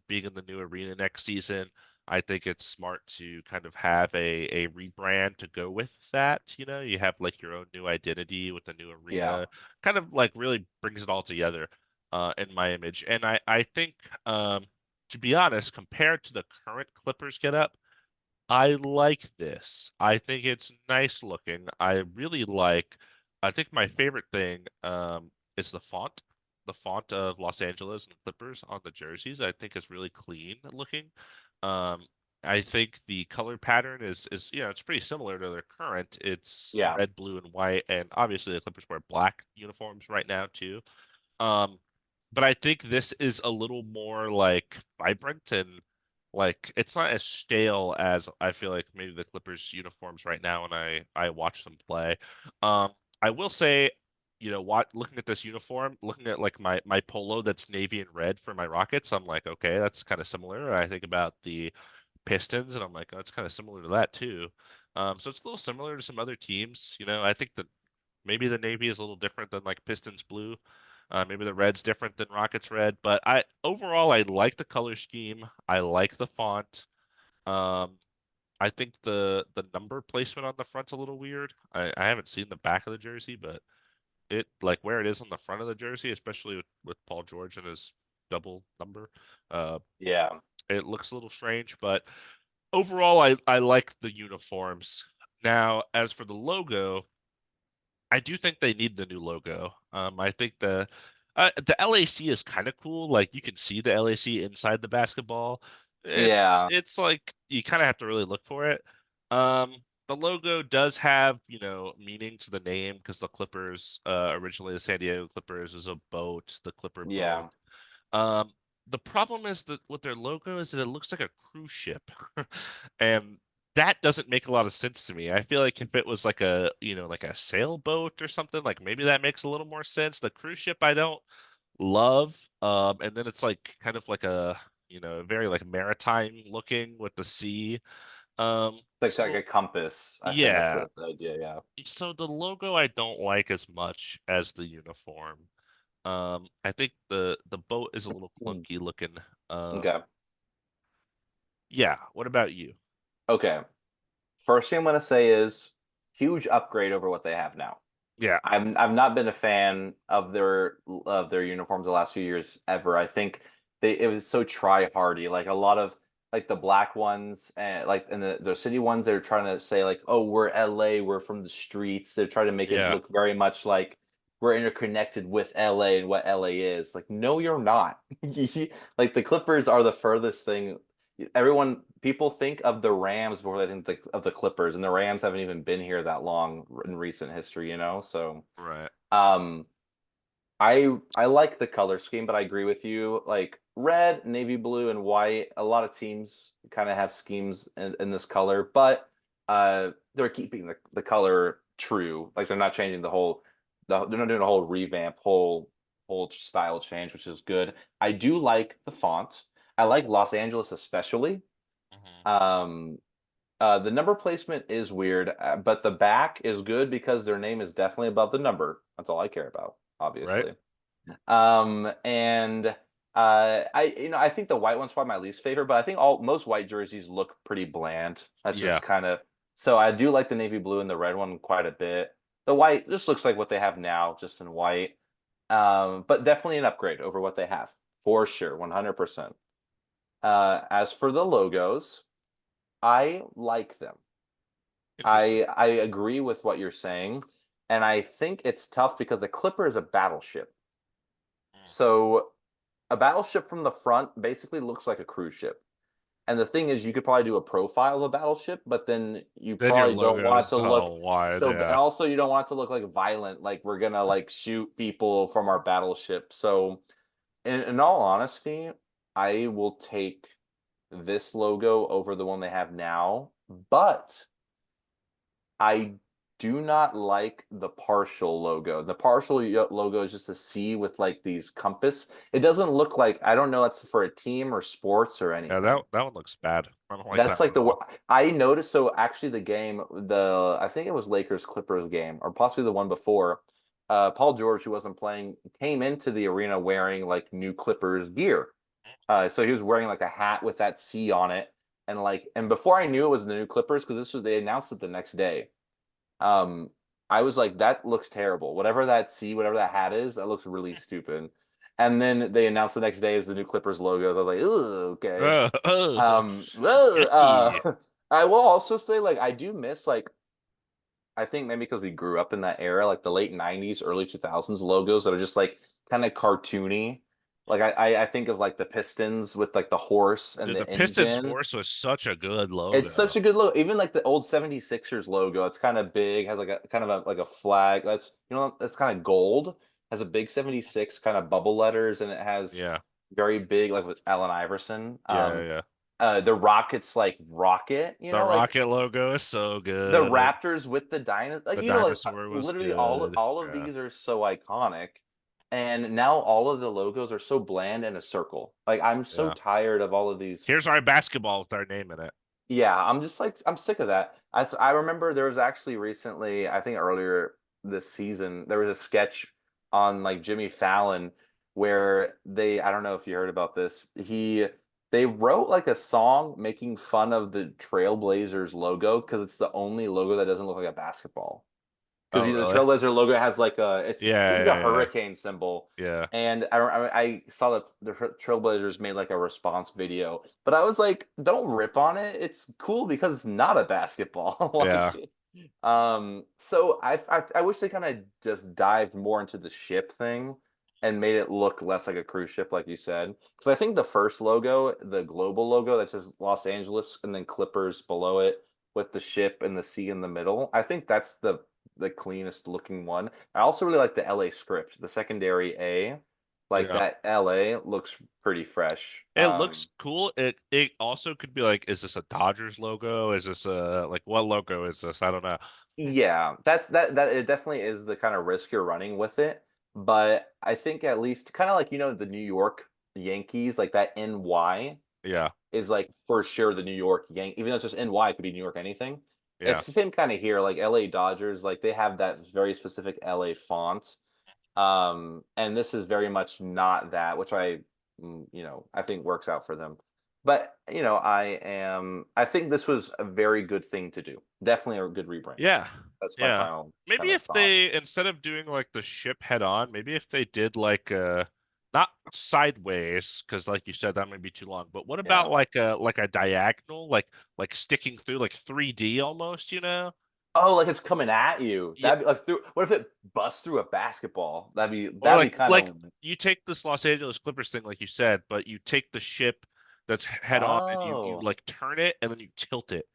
Speaker 1: being in the new arena next season. I think it's smart to kind of have a rebrand to go with that. You know, you have like your own new identity with the new
Speaker 2: Yeah.
Speaker 1: arena, kind of like really brings it all together in my image. And I think to be honest, compared to the current Clippers getup, I like this. I think it's nice looking. I think my favorite thing is the font. The font of Los Angeles and Clippers on the jerseys, I think is really clean looking. Um I think the color pattern is it's pretty similar to their current. It's
Speaker 2: Yeah.
Speaker 1: red, blue, and white, and obviously the Clippers wear black uniforms right now too. Um, but I think this is a little more like vibrant and like it's not as stale as I feel like maybe the Clippers uniforms right now when I watch them play. Um, I will say, what looking at this uniform, looking at like my polo that's navy and red for my Rockets, I'm like, okay, that's kind of similar. And I think about the Pistons and I'm like, oh, it's kind of similar to that too. So it's a little similar to some other teams. I think that maybe the navy is a little different than like Pistons blue. Maybe the red's different than Rockets red, but I like the color scheme. I like the font. Um, I think the number placement on the front's a little weird. I haven't seen the back of the jersey, but it like where it is on the front of the jersey, especially with Paul George and his double number, uh,
Speaker 2: Yeah.
Speaker 1: it looks a little strange. But overall, I like the uniforms. Now, as for the logo, I do think they need the new logo. I think the LAC is kind of cool. Like you can see the LAC inside the basketball. It's
Speaker 2: Yeah.
Speaker 1: it's like you kind of have to really look for it. The logo does have, meaning to the name because the Clippers, originally the San Diego Clippers is a boat, the Clipper boat.
Speaker 2: Yeah.
Speaker 1: Um, the problem is that with their logo is that it looks like a cruise ship. And that doesn't make a lot of sense to me. I feel like if it was like like a sailboat or something, like maybe that makes a little more sense. The cruise ship I don't love. And then it's like kind of like very like maritime looking with the sea.
Speaker 2: Like
Speaker 1: So
Speaker 2: a compass. I think that's
Speaker 1: yeah.
Speaker 2: the idea. Yeah.
Speaker 1: So the logo I don't like as much as the uniform. I think the boat is a little
Speaker 2: Mm,
Speaker 1: clunky looking.
Speaker 2: okay.
Speaker 1: Yeah. What about you?
Speaker 2: Okay. First thing I'm gonna say is huge upgrade over what they have now.
Speaker 1: Yeah.
Speaker 2: I've not been a fan of their uniforms the last few years ever. I think it was so try hardy. Like a lot of like the black ones and like and the city ones, they're trying to say like, oh, we're LA, we're from the streets. They're trying to make it
Speaker 1: Yeah.
Speaker 2: look very much like we're interconnected with LA and what LA is. Like, no, you're not. Like the Clippers are the furthest thing. People think of the Rams before they think of the Clippers, and the Rams haven't even been here that long in recent history, you know? So
Speaker 1: Right.
Speaker 2: um I like the color scheme, but I agree with you. Like red, navy blue, and white. A lot of teams kind of have schemes in this color, but they're keeping the color true. Like they're not changing they're not doing a whole revamp, whole style change, which is good. I do like the font. I like Los Angeles especially.
Speaker 1: Hmm.
Speaker 2: Um the number placement is weird, but the back is good because their name is definitely above the number. That's all I care about,
Speaker 1: Right.
Speaker 2: obviously. And I think the white one's probably my least favorite, but I think all most white jerseys look pretty bland. That's
Speaker 1: Yeah.
Speaker 2: just kind of so I do like the navy blue and the red one quite a bit. The white just looks like what they have now, just in white. But definitely an upgrade over what they have for sure, 100%. As for the logos, I like them.
Speaker 1: Interesting.
Speaker 2: I agree with what you're saying, and I think it's tough because the Clipper is a battleship.
Speaker 1: Mm.
Speaker 2: So a battleship from the front basically looks like a cruise ship. And the thing is, you could probably do a profile of a battleship, but then you
Speaker 1: Then your
Speaker 2: probably don't
Speaker 1: logo
Speaker 2: want
Speaker 1: is
Speaker 2: it to look
Speaker 1: so wide.
Speaker 2: so. And
Speaker 1: Yeah.
Speaker 2: also, you don't want it to look like violent, like we're gonna like shoot people from our battleship. So, in all honesty, I will take this logo over the one they have now. But I do not like the partial logo. The partial logo is just a C with like these compass. It doesn't look like I don't know that's for a team or sports or
Speaker 1: Yeah.
Speaker 2: anything.
Speaker 1: That one looks bad. I don't like
Speaker 2: That's
Speaker 1: that one
Speaker 2: like
Speaker 1: at all.
Speaker 2: I noticed. So actually, the game, the I think it was Lakers Clippers game, or possibly the one before. Paul George, who wasn't playing, came into the arena wearing like new Clippers gear. So he was wearing like a hat with that C on it, and and before I knew it was the new Clippers because they announced it the next day. Um, I was like, that looks terrible. Whatever that C, whatever that hat is, that looks really stupid. And then they announced the next day is the new Clippers logos. I was like, ooh, okay. Ugh,
Speaker 1: Yucky.
Speaker 2: I will also say, like, I do miss like I think maybe because we grew up in that era, like the late '90s, early 2000s logos that are just like kind of cartoony. Like I think of like the Pistons with like the horse and
Speaker 1: Dude, the
Speaker 2: the
Speaker 1: Pistons
Speaker 2: engine.
Speaker 1: horse was such a good
Speaker 2: It's such
Speaker 1: logo.
Speaker 2: a good logo. Even like the old 76ers logo, it's kind of big, has like a kind of a like a flag. That's kind of gold, has a big 76 kind of bubble letters, and it has
Speaker 1: Yeah.
Speaker 2: very big like with Allen Iverson.
Speaker 1: Yeah. Yeah.
Speaker 2: The Rockets like rocket,
Speaker 1: The
Speaker 2: like
Speaker 1: Rocket logo is so
Speaker 2: the
Speaker 1: good.
Speaker 2: Raptors with the dino, like
Speaker 1: The
Speaker 2: like
Speaker 1: dinosaur was
Speaker 2: literally all
Speaker 1: good.
Speaker 2: all of
Speaker 1: Yeah.
Speaker 2: these are so iconic. And now all of the logos are so bland and a circle. Like I'm so
Speaker 1: Yeah.
Speaker 2: tired of all of these.
Speaker 1: Here's our basketball with our name in it.
Speaker 2: Yeah, I'm just like I'm sick of that. I remember there was actually recently, I think earlier this season, there was a sketch on like Jimmy Fallon where I don't know if you heard about this. They wrote like a song making fun of the Trailblazers logo because it's the only logo that doesn't look like a basketball. Because
Speaker 1: Oh,
Speaker 2: the
Speaker 1: really?
Speaker 2: Trailblazer logo has like it's
Speaker 1: Yeah.
Speaker 2: basically a
Speaker 1: Yeah.
Speaker 2: hurricane symbol,
Speaker 1: Yeah.
Speaker 2: and I saw that the Trailblazers made like a response video, but I was like, don't rip on it. It's cool because it's not a basketball.
Speaker 1: Yeah.
Speaker 2: So I wish they kind of just dived more into the ship thing and made it look less like a cruise ship, like you said. Because I think the first logo, the global logo that says Los Angeles and then Clippers below it with the ship and the sea in the middle, I think that's the cleanest looking one. I also really like the LA script, the secondary A. Like
Speaker 1: Yeah.
Speaker 2: that LA looks pretty fresh.
Speaker 1: It looks cool. It also could be like, is this a Dodgers logo? Is this a like what logo is this? I don't know.
Speaker 2: Yeah, that it definitely is the kind of risk you're running with it. But I think at least kind of like the New York Yankees, like that NY
Speaker 1: Yeah.
Speaker 2: is like for sure the New York even though it's just NY, it could be New York anything.
Speaker 1: Yeah.
Speaker 2: It's the same kind of here, like LA Dodgers, like they have that very specific LA font. And this is very much not that, which I think works out for them. But I think this was a very good thing to do. Definitely a good rebrand.
Speaker 1: Yeah.
Speaker 2: That's my
Speaker 1: Yeah.
Speaker 2: final
Speaker 1: Maybe
Speaker 2: kind of
Speaker 1: if
Speaker 2: thought.
Speaker 1: they, instead of doing like the ship head on, maybe if they did like not sideways, because like you said, that might be too long. But what
Speaker 2: Yeah.
Speaker 1: about like a diagonal, like sticking through like 3D almost, you know?
Speaker 2: Oh, like it's coming at you.
Speaker 1: Yeah.
Speaker 2: That'd be like through. What if it busts through a basketball? That'd be
Speaker 1: Or
Speaker 2: that'd be kind
Speaker 1: like
Speaker 2: of.
Speaker 1: you take this Los Angeles Clippers thing, like you said, but you take the ship that's head on and you
Speaker 2: Oh,
Speaker 1: like turn it and then you tilt it.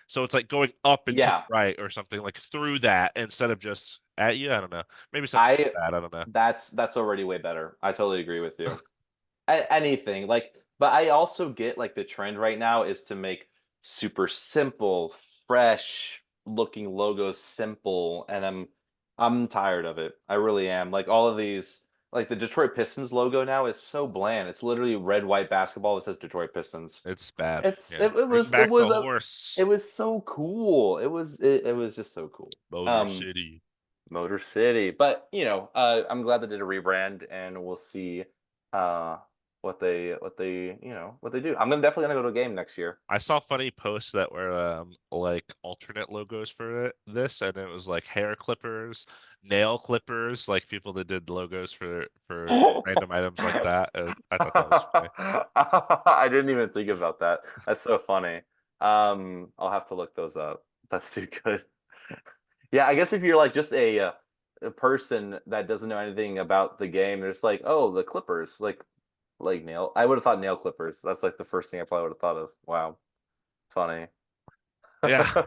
Speaker 1: So it's like going up and to the
Speaker 2: yeah.
Speaker 1: right or something like through that instead of just at you. I don't know. Maybe something like
Speaker 2: I
Speaker 1: that. I don't know.
Speaker 2: that's already way better. I totally agree with you. Anything like, but I also get like the trend right now is to make super simple, fresh looking logos simple, and I'm tired of it. I really am. Like all of these, like the Detroit Pistons logo now is so bland. It's literally red white basketball that says Detroit Pistons.
Speaker 1: It's bad.
Speaker 2: It's
Speaker 1: Yeah. Bring
Speaker 2: it
Speaker 1: back the
Speaker 2: was it
Speaker 1: horse.
Speaker 2: was so cool. It was just so cool.
Speaker 1: Motor
Speaker 2: Um,
Speaker 1: City.
Speaker 2: Motor City. But I'm glad they did a rebrand, and we'll see uh what they do. Definitely gonna go to a game next year.
Speaker 1: I saw funny posts that were like alternate logos for this, and it was like hair clippers, nail clippers, like people that did logos for random items like that. I thought that was funny.
Speaker 2: I didn't even think about that. That's so funny. I'll have to look those up. That's too good. Yeah, I guess if you're like just a person that doesn't know anything about the game, there's like, oh, the Clippers, like nail. I would have thought nail clippers. That's like the first thing I probably would have thought of. Wow, funny.
Speaker 1: Yeah,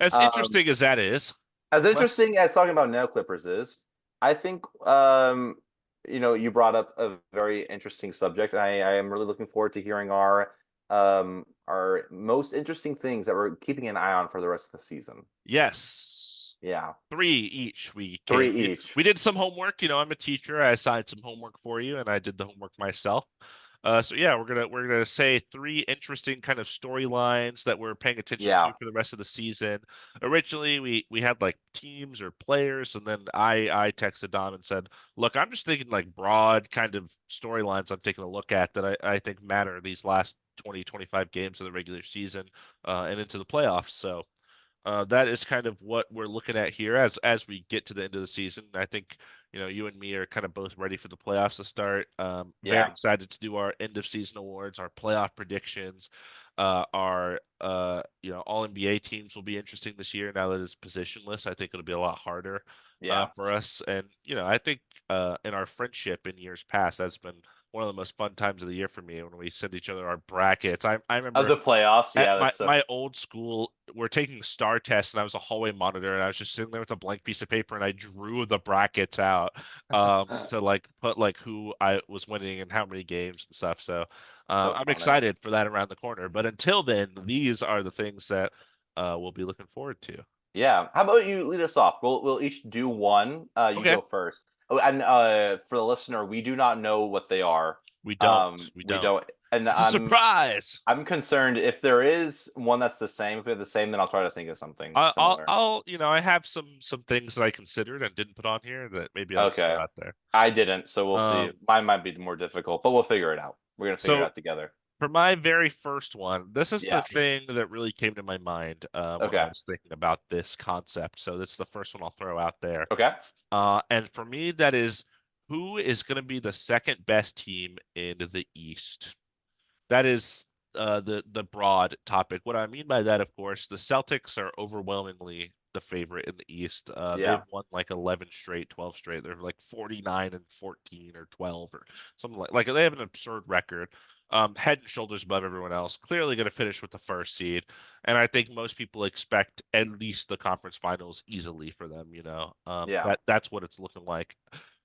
Speaker 1: as
Speaker 2: um,
Speaker 1: interesting as that is.
Speaker 2: as
Speaker 1: Let's.
Speaker 2: interesting as talking about nail clippers is, I think you brought up a very interesting subject. I am really looking forward to hearing our most interesting things that we're keeping an eye on for the rest of the season.
Speaker 1: Yes.
Speaker 2: Yeah,
Speaker 1: Three each we
Speaker 2: three
Speaker 1: came.
Speaker 2: each.
Speaker 1: We did some homework. I'm a teacher. I assigned some homework for you, and I did the homework myself. So yeah, we're gonna say three interesting kind of storylines that we're paying attention to
Speaker 2: Yeah,
Speaker 1: for the rest of the season. Originally, we had like teams or players, and then I texted Dom and said, "Look, I'm just thinking like broad kind of storylines I'm taking a look at that I think matter these last 20-25 games of the regular season and into the playoffs." So that is kind of what we're looking at here as we get to the end of the season. I think you and me are kind of both ready for the playoffs to start. Very
Speaker 2: yeah,
Speaker 1: excited to do our end of season awards, our playoff predictions. Our all NBA teams will be interesting this year now that it's positionless. I think it'll be a lot harder
Speaker 2: yeah.
Speaker 1: for us, and I think in our friendship in years past, that's been one of the most fun times of the year for me when we send each other our brackets. I
Speaker 2: Of
Speaker 1: remember
Speaker 2: the playoffs,
Speaker 1: at
Speaker 2: yeah,
Speaker 1: my
Speaker 2: that's so.
Speaker 1: my old school, we're taking star tests, and I was a hallway monitor, and I was just sitting there with a blank piece of paper, and I drew the brackets out to like put like who I was winning and how many games and stuff. So
Speaker 2: So
Speaker 1: I'm
Speaker 2: funny.
Speaker 1: excited for that around the corner. But until then, these are the things that we'll be looking forward to.
Speaker 2: Yeah. How about you lead us off? We'll each do one. You
Speaker 1: Okay,
Speaker 2: go first. Oh, and for the listener, we do not know what they are.
Speaker 1: we don't. We
Speaker 2: We
Speaker 1: don't.
Speaker 2: don't. And
Speaker 1: It's a surprise.
Speaker 2: I'm concerned if there is one that's the same. If we have the same, then I'll try to think of something similar.
Speaker 1: I have some things that I considered and didn't put on here that maybe I'll just throw
Speaker 2: Okay.
Speaker 1: out there.
Speaker 2: I didn't, so we'll see.
Speaker 1: Um,
Speaker 2: Mine might be more difficult, but we'll figure it out. We're gonna figure it
Speaker 1: so
Speaker 2: out together.
Speaker 1: for my very first one, this is the
Speaker 2: Yeah.
Speaker 1: thing that really came to my mind when I
Speaker 2: Okay.
Speaker 1: was thinking about this concept. So this is the first one I'll throw out there.
Speaker 2: Okay.
Speaker 1: And for me, that is who is going to be the second best team in the East. That is the broad topic. What I mean by that, of course, the Celtics are overwhelmingly the favorite in the East. They've
Speaker 2: Yeah.
Speaker 1: won like 11 straight, 12 straight. They're like 49 and 14 or 12 or something like they have an absurd record. Head and shoulders above everyone else. Clearly going to finish with the first seed, and I think most people expect at least the conference finals easily for them.
Speaker 2: Yeah.
Speaker 1: That's what it's looking like.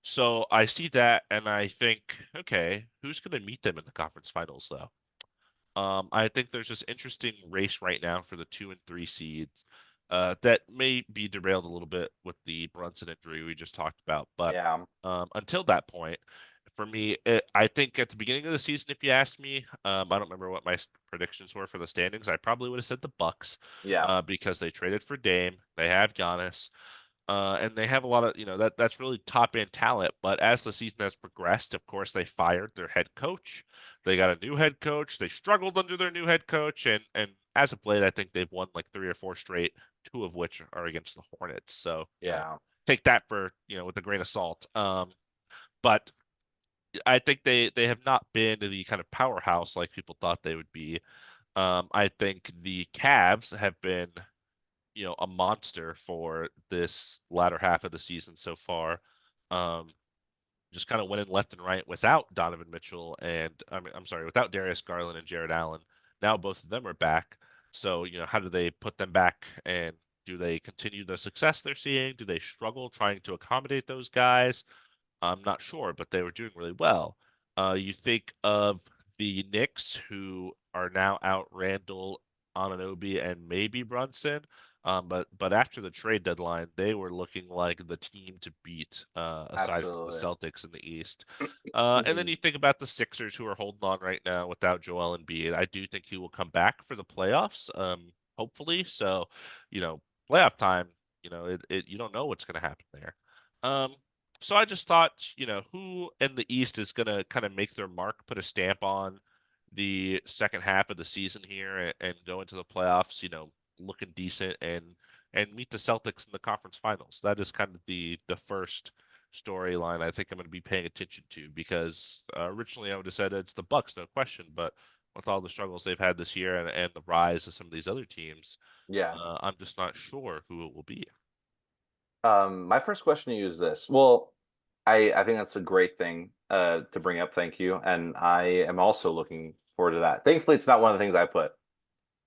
Speaker 1: So I see that, and I think, okay, who's going to meet them in the conference finals, though? I think there's this interesting race right now for the 2 and 3 seeds that may be derailed a little bit with the Brunson injury we just talked about. But
Speaker 2: Yeah.
Speaker 1: until that point, for me, I think at the beginning of the season, if you asked me, I don't remember what my predictions were for the standings. I probably would have said the Bucks
Speaker 2: Yeah.
Speaker 1: because they traded for Dame. They have Giannis. And they have a lot of, that's really top end talent. But as the season has progressed, of course, they fired their head coach. They got a new head coach. They struggled under their new head coach, and as of late, I think they've won like 3 or 4 straight, two of which are against the Hornets. So
Speaker 2: Yeah,
Speaker 1: take that for with a grain of salt. But I think they have not been the kind of powerhouse like people thought they would be. I think the Cavs have been a monster for this latter half of the season so far. Um, just kind of winning left and right without Donovan Mitchell and I'm sorry, without Darius Garland and Jared Allen. Now both of them are back. So, how do they put them back, and do they continue the success they're seeing? Do they struggle trying to accommodate those guys? I'm not sure, but they were doing really well. You think of the Knicks, who are now out Randall, Anunoby, and maybe Brunson. But after the trade deadline, they were looking like the team to beat, aside from the
Speaker 2: absolutely.
Speaker 1: Celtics in the East. And then
Speaker 2: Mhm.
Speaker 1: you think about the Sixers, who are holding on right now without Joel Embiid. I do think he will come back for the playoffs, hopefully. So, playoff time, you don't know what's going to happen there. Um, so I just thought, who in the East is going to kind of make their mark, put a stamp on the second half of the season here, and go into the playoffs, looking decent, and meet the Celtics in the conference finals. That is kind of the first storyline I think I'm going to be paying attention to, because originally I would have said it's the Bucks, no question, but with all the struggles they've had this year, and the rise of some of these other teams,
Speaker 2: Yeah.
Speaker 1: I'm just not sure who it will be.
Speaker 2: My first question to you is this. Well, I think that's a great thing to bring up. Thank you. And I am also looking forward to that. Thankfully, it's not one of the things I put.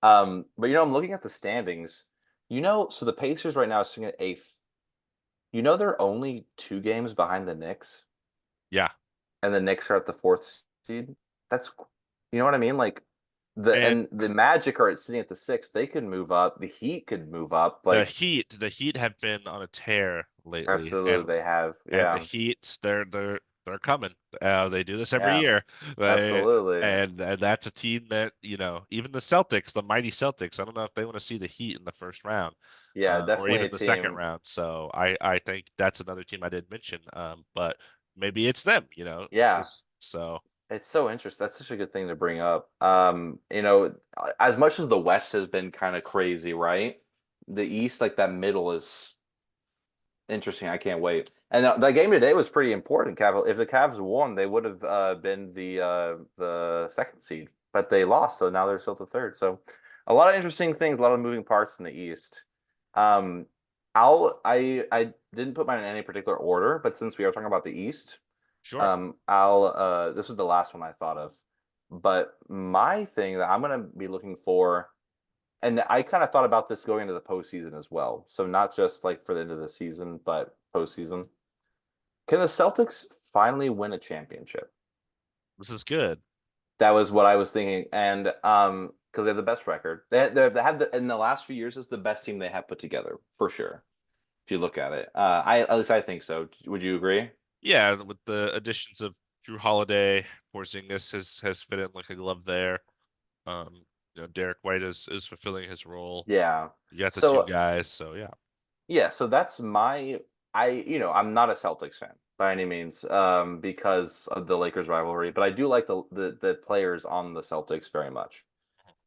Speaker 2: But I'm looking at the standings. So the Pacers right now are sitting at eighth. They're only 2 games behind the Knicks,
Speaker 1: Yeah.
Speaker 2: and the Knicks are at the fourth seed. That's, you know what I mean? Like
Speaker 1: And
Speaker 2: the Magic are sitting at the sixth. They could move up. The Heat could move up.
Speaker 1: the
Speaker 2: Like
Speaker 1: Heat, the Heat have been on a tear lately, and
Speaker 2: absolutely, they have.
Speaker 1: the
Speaker 2: Yeah,
Speaker 1: Heat, they're coming. They do this every
Speaker 2: yeah,
Speaker 1: year. They
Speaker 2: absolutely.
Speaker 1: and that's a team that, even the Celtics, the mighty Celtics. I don't know if they want to see the Heat in the first round,
Speaker 2: Yeah,
Speaker 1: or
Speaker 2: definitely
Speaker 1: even
Speaker 2: a
Speaker 1: the second
Speaker 2: team.
Speaker 1: round. So I think that's another team I didn't mention. But maybe it's them.
Speaker 2: Yeah,
Speaker 1: So
Speaker 2: it's so interesting. That's such a good thing to bring up. As much as the West has been kind of crazy, right? The East, like that middle, is interesting. I can't wait. And that game today was pretty important. If the Cavs won, they would have been the second seed, but they lost, so now they're still the third. So a lot of interesting things, a lot of moving parts in the East. Um, I didn't put mine in any particular order, but since we are talking about the East,
Speaker 1: sure,
Speaker 2: I'll this is the last one I thought of. But my thing that I'm gonna be looking for, and I kind of thought about this going into the postseason as well. So not just like for the end of the season, but postseason. Can the Celtics finally win a championship?
Speaker 1: this is good.
Speaker 2: That was what I was thinking, and because they have the best record, they have in the last few years is the best team they have put together for sure. If you look at it, I at least I think so. Would you agree?
Speaker 1: Yeah, with the additions of Drew Holiday, Porzingis has fit in like a glove there. Derek White is fulfilling his role.
Speaker 2: Yeah.
Speaker 1: You got the two
Speaker 2: So
Speaker 1: guys, so yeah.
Speaker 2: yeah, so that's my I'm not a Celtics fan by any means, because of the Lakers rivalry, but I do like the players on the Celtics very much.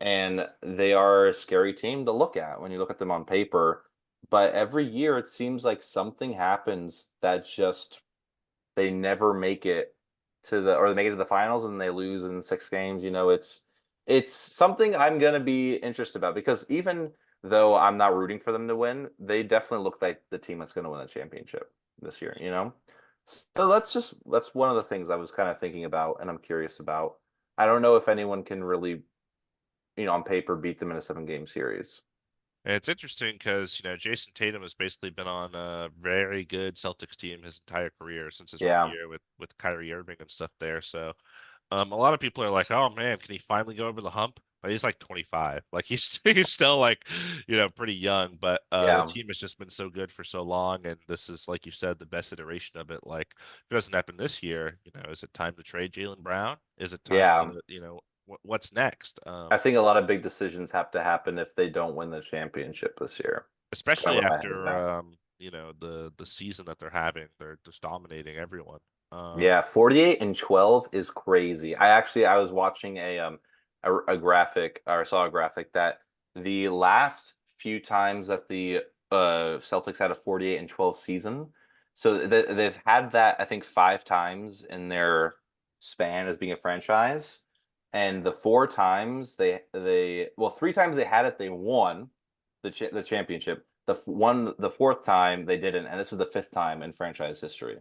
Speaker 2: And they are a scary team to look at when you look at them on paper. But every year it seems like something happens that just they never make it or they make it to the finals and they lose in 6 games. It's something I'm gonna be interested about because even though I'm not rooting for them to win, they definitely look like the team that's gonna win the championship this year. So that's one of the things I was kind of thinking about and I'm curious about. I don't know if anyone can really, on paper beat them in a 7 game series.
Speaker 1: And it's interesting because, Jason Tatum has basically been on a very good Celtics team his entire career since his rookie
Speaker 2: Yeah.
Speaker 1: year with Kyrie Irving and stuff there. So, a lot of people are like, "Oh man, can he finally go over the hump?" But he's like 25. Like he's still like, pretty young. But the
Speaker 2: Yeah.
Speaker 1: team has just been so good for so long, and this is, like you said, the best iteration of it. Like if it doesn't happen this year, is it time to trade Jalen Brown? Is it time
Speaker 2: Yeah.
Speaker 1: to, what's next?
Speaker 2: I think a lot of big decisions have to happen if they don't win the championship this year. It's kind
Speaker 1: Especially
Speaker 2: of where my head is
Speaker 1: after
Speaker 2: at.
Speaker 1: the season that they're having. They're just dominating everyone.
Speaker 2: Yeah, 48 and 12 is crazy. I was watching a graphic, or saw a graphic that the last few times that the Celtics had a 48 and 12 season, so they've had that I think 5 times in their span as being a franchise, and the 4 times they well 3 times they had it, they won the championship. The fourth time they didn't, and this is the fifth time in franchise history.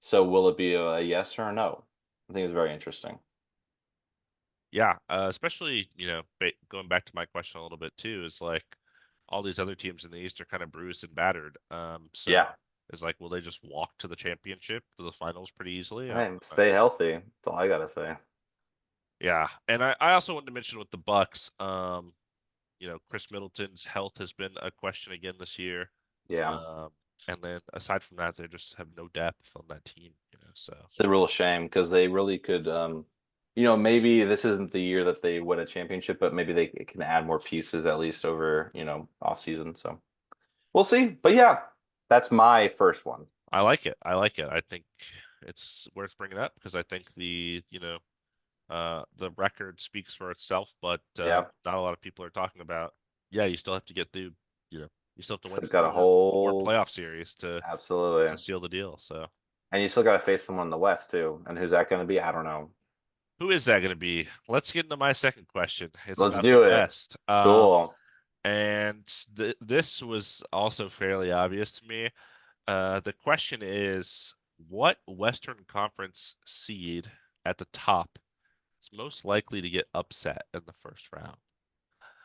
Speaker 2: So will it be a yes or a no? I think it's very interesting.
Speaker 1: Yeah, especially going back to my question a little bit too is like all these other teams in the East are kind of bruised and battered. So
Speaker 2: Yeah.
Speaker 1: it's like, will they just walk to the championship, to the finals pretty easily? I don't
Speaker 2: Same.
Speaker 1: know.
Speaker 2: Stay healthy. That's all I gotta say.
Speaker 1: Yeah, and I also wanted to mention with the Bucks, Chris Middleton's health has been a question again this year.
Speaker 2: Yeah.
Speaker 1: Um, and then aside from that, they just have no depth on that team. So
Speaker 2: It's a real shame because they really could maybe this isn't the year that they win a championship, but maybe they can add more pieces at least over, off season. So we'll see. But yeah, that's my first one.
Speaker 1: I like it. I like it. I think it's worth bringing up because I think the record speaks for itself, but
Speaker 2: Yeah.
Speaker 1: not a lot of people are talking about. Yeah, you still have to get through. You still have to win
Speaker 2: Still got a
Speaker 1: four
Speaker 2: whole
Speaker 1: playoff series to
Speaker 2: absolutely.
Speaker 1: seal the deal. So
Speaker 2: And you still gotta face someone in the West too. And who's that gonna be? I don't know.
Speaker 1: who is that going to be? Let's get into my second question. It's
Speaker 2: Let's
Speaker 1: about the
Speaker 2: do it.
Speaker 1: West.
Speaker 2: Cool.
Speaker 1: And this was also fairly obvious to me. The question is, what Western Conference seed at the top is most likely to get upset in the first round?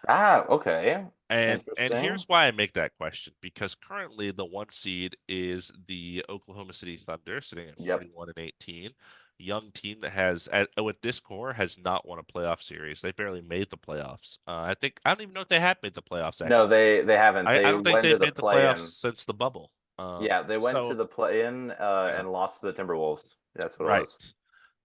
Speaker 2: Ah, okay.
Speaker 1: And here's
Speaker 2: Interesting.
Speaker 1: why I make that question, because currently the one seed is the Oklahoma City Thunder, sitting at
Speaker 2: Yep.
Speaker 1: 41 and 18. Young team that with this core, has not won a playoff series. They barely made the playoffs. I don't even know if they have made the playoffs
Speaker 2: No,
Speaker 1: actually.
Speaker 2: they haven't.
Speaker 1: I
Speaker 2: They
Speaker 1: don't think
Speaker 2: went to
Speaker 1: they've
Speaker 2: the
Speaker 1: made the playoffs
Speaker 2: play-in.
Speaker 1: since the bubble.
Speaker 2: Yeah, they went to
Speaker 1: So
Speaker 2: the play-in
Speaker 1: yeah,
Speaker 2: and lost to the Timberwolves. That's what it
Speaker 1: right.
Speaker 2: was.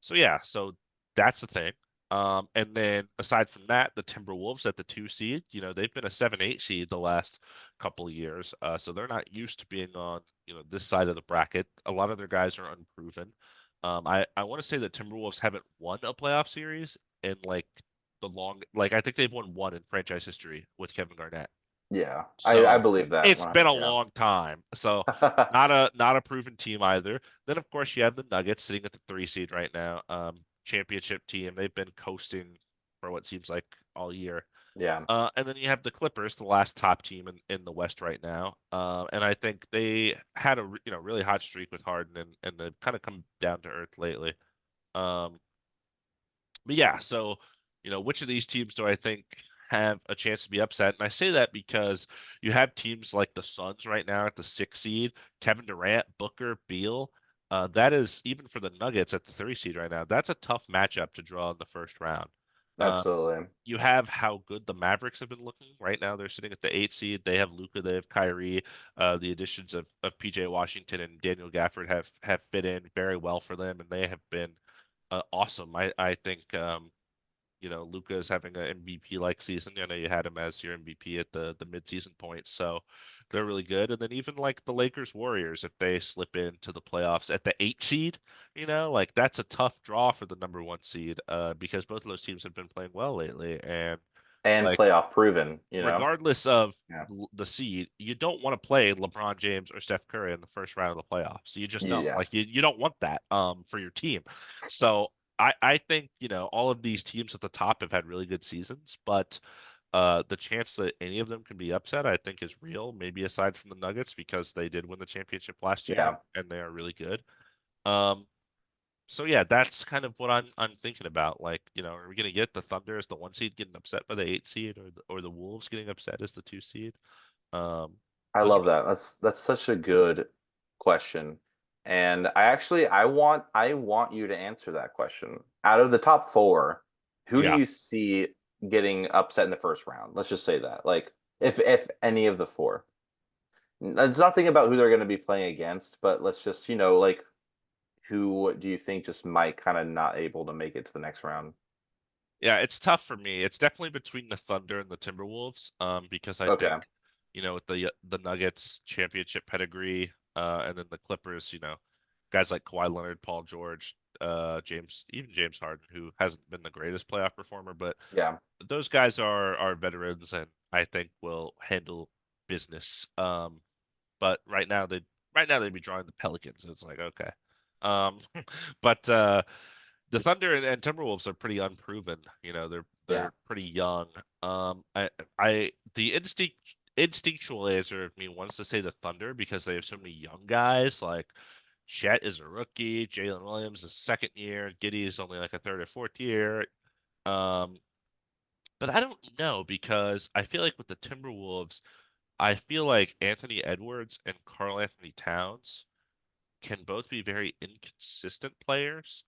Speaker 1: So yeah, so that's the thing. And then aside from that, the Timberwolves at the 2 seed, they've been a 7-8 seed the last couple of years. So they're not used to being on, this side of the bracket. A lot of their guys are unproven. I want to say that Timberwolves haven't won a playoff series in like I think they've won one in franchise history with Kevin Garnett.
Speaker 2: Yeah, I
Speaker 1: So
Speaker 2: believe that
Speaker 1: it's
Speaker 2: when
Speaker 1: been a
Speaker 2: yeah.
Speaker 1: long time. So not a proven team either. Then of course you have the Nuggets sitting at the 3 seed right now. Championship team. They've been coasting for what seems like all year.
Speaker 2: Yeah.
Speaker 1: And then you have the Clippers, the last top team in the West right now. And I think they had a really hot streak with Harden, and they've kind of come down to earth lately. Um, but yeah, so which of these teams do I think have a chance to be upset? And I say that because you have teams like the Suns right now at the 6 seed, Kevin Durant, Booker, Beal. That is even for the Nuggets at the 3 seed right now. That's a tough matchup to draw in the first round. Uh,
Speaker 2: Absolutely.
Speaker 1: you have how good the Mavericks have been looking right now. They're sitting at the 8 seed. They have Luka, they have Kyrie. The additions of PJ Washington and Daniel Gafford have fit in very well for them, and they have been awesome. I think Luka is having an MVP like season. I know you had him as your MVP at the midseason point, so they're really good. And then even like the Lakers Warriors, if they slip into the playoffs at the 8 seed, like that's a tough draw for the number 1 seed, because both of those teams have been playing well lately, and
Speaker 2: And
Speaker 1: like
Speaker 2: playoff proven.
Speaker 1: regardless of
Speaker 2: Yeah.
Speaker 1: the seed, you don't want to play LeBron James or Steph Curry in the first round of the playoffs. You just don't.
Speaker 2: Yeah.
Speaker 1: Like you don't want that for your team. So I think, all of these teams at the top have had really good seasons, but the chance that any of them can be upset, I think, is real, maybe aside from the Nuggets because they did win the championship last year
Speaker 2: Yeah.
Speaker 1: and they are really good. Um so yeah, that's kind of what I'm thinking about. Like, are we gonna get the Thunder as the 1 seed getting upset by the 8 seed, or the Wolves getting upset as the 2 seed?
Speaker 2: I
Speaker 1: Those are
Speaker 2: love that. That's such a good question. And I want you to answer that question. Out of the top four, who do
Speaker 1: yeah.
Speaker 2: you see getting upset in the first round? Let's just say that. Like if any of the four. It's nothing about who they're going to be playing against, but let's just, like who do you think just might kind of not able to make it to the next round?
Speaker 1: Yeah, it's tough for me. It's definitely between the Thunder and the Timberwolves, because I think
Speaker 2: Okay.
Speaker 1: with the Nuggets championship pedigree, and then the Clippers, guys like Kawhi Leonard, Paul George, James Harden, who hasn't been the greatest playoff performer, but
Speaker 2: Yeah,
Speaker 1: those guys are veterans and I think will handle business. But right now they'd be drawing the Pelicans. It's like okay, um, but the Thunder and Timberwolves are pretty unproven.
Speaker 2: yeah,
Speaker 1: They're pretty young. I the instinctual answer of me wants to say the Thunder because they have so many young guys. Like Chet is a rookie, Jalen Williams is second year, Giddey is only like a third or fourth year. Um, but I don't know because I feel like with the Timberwolves, I feel like Anthony Edwards and Karl Anthony Towns can both be very inconsistent players,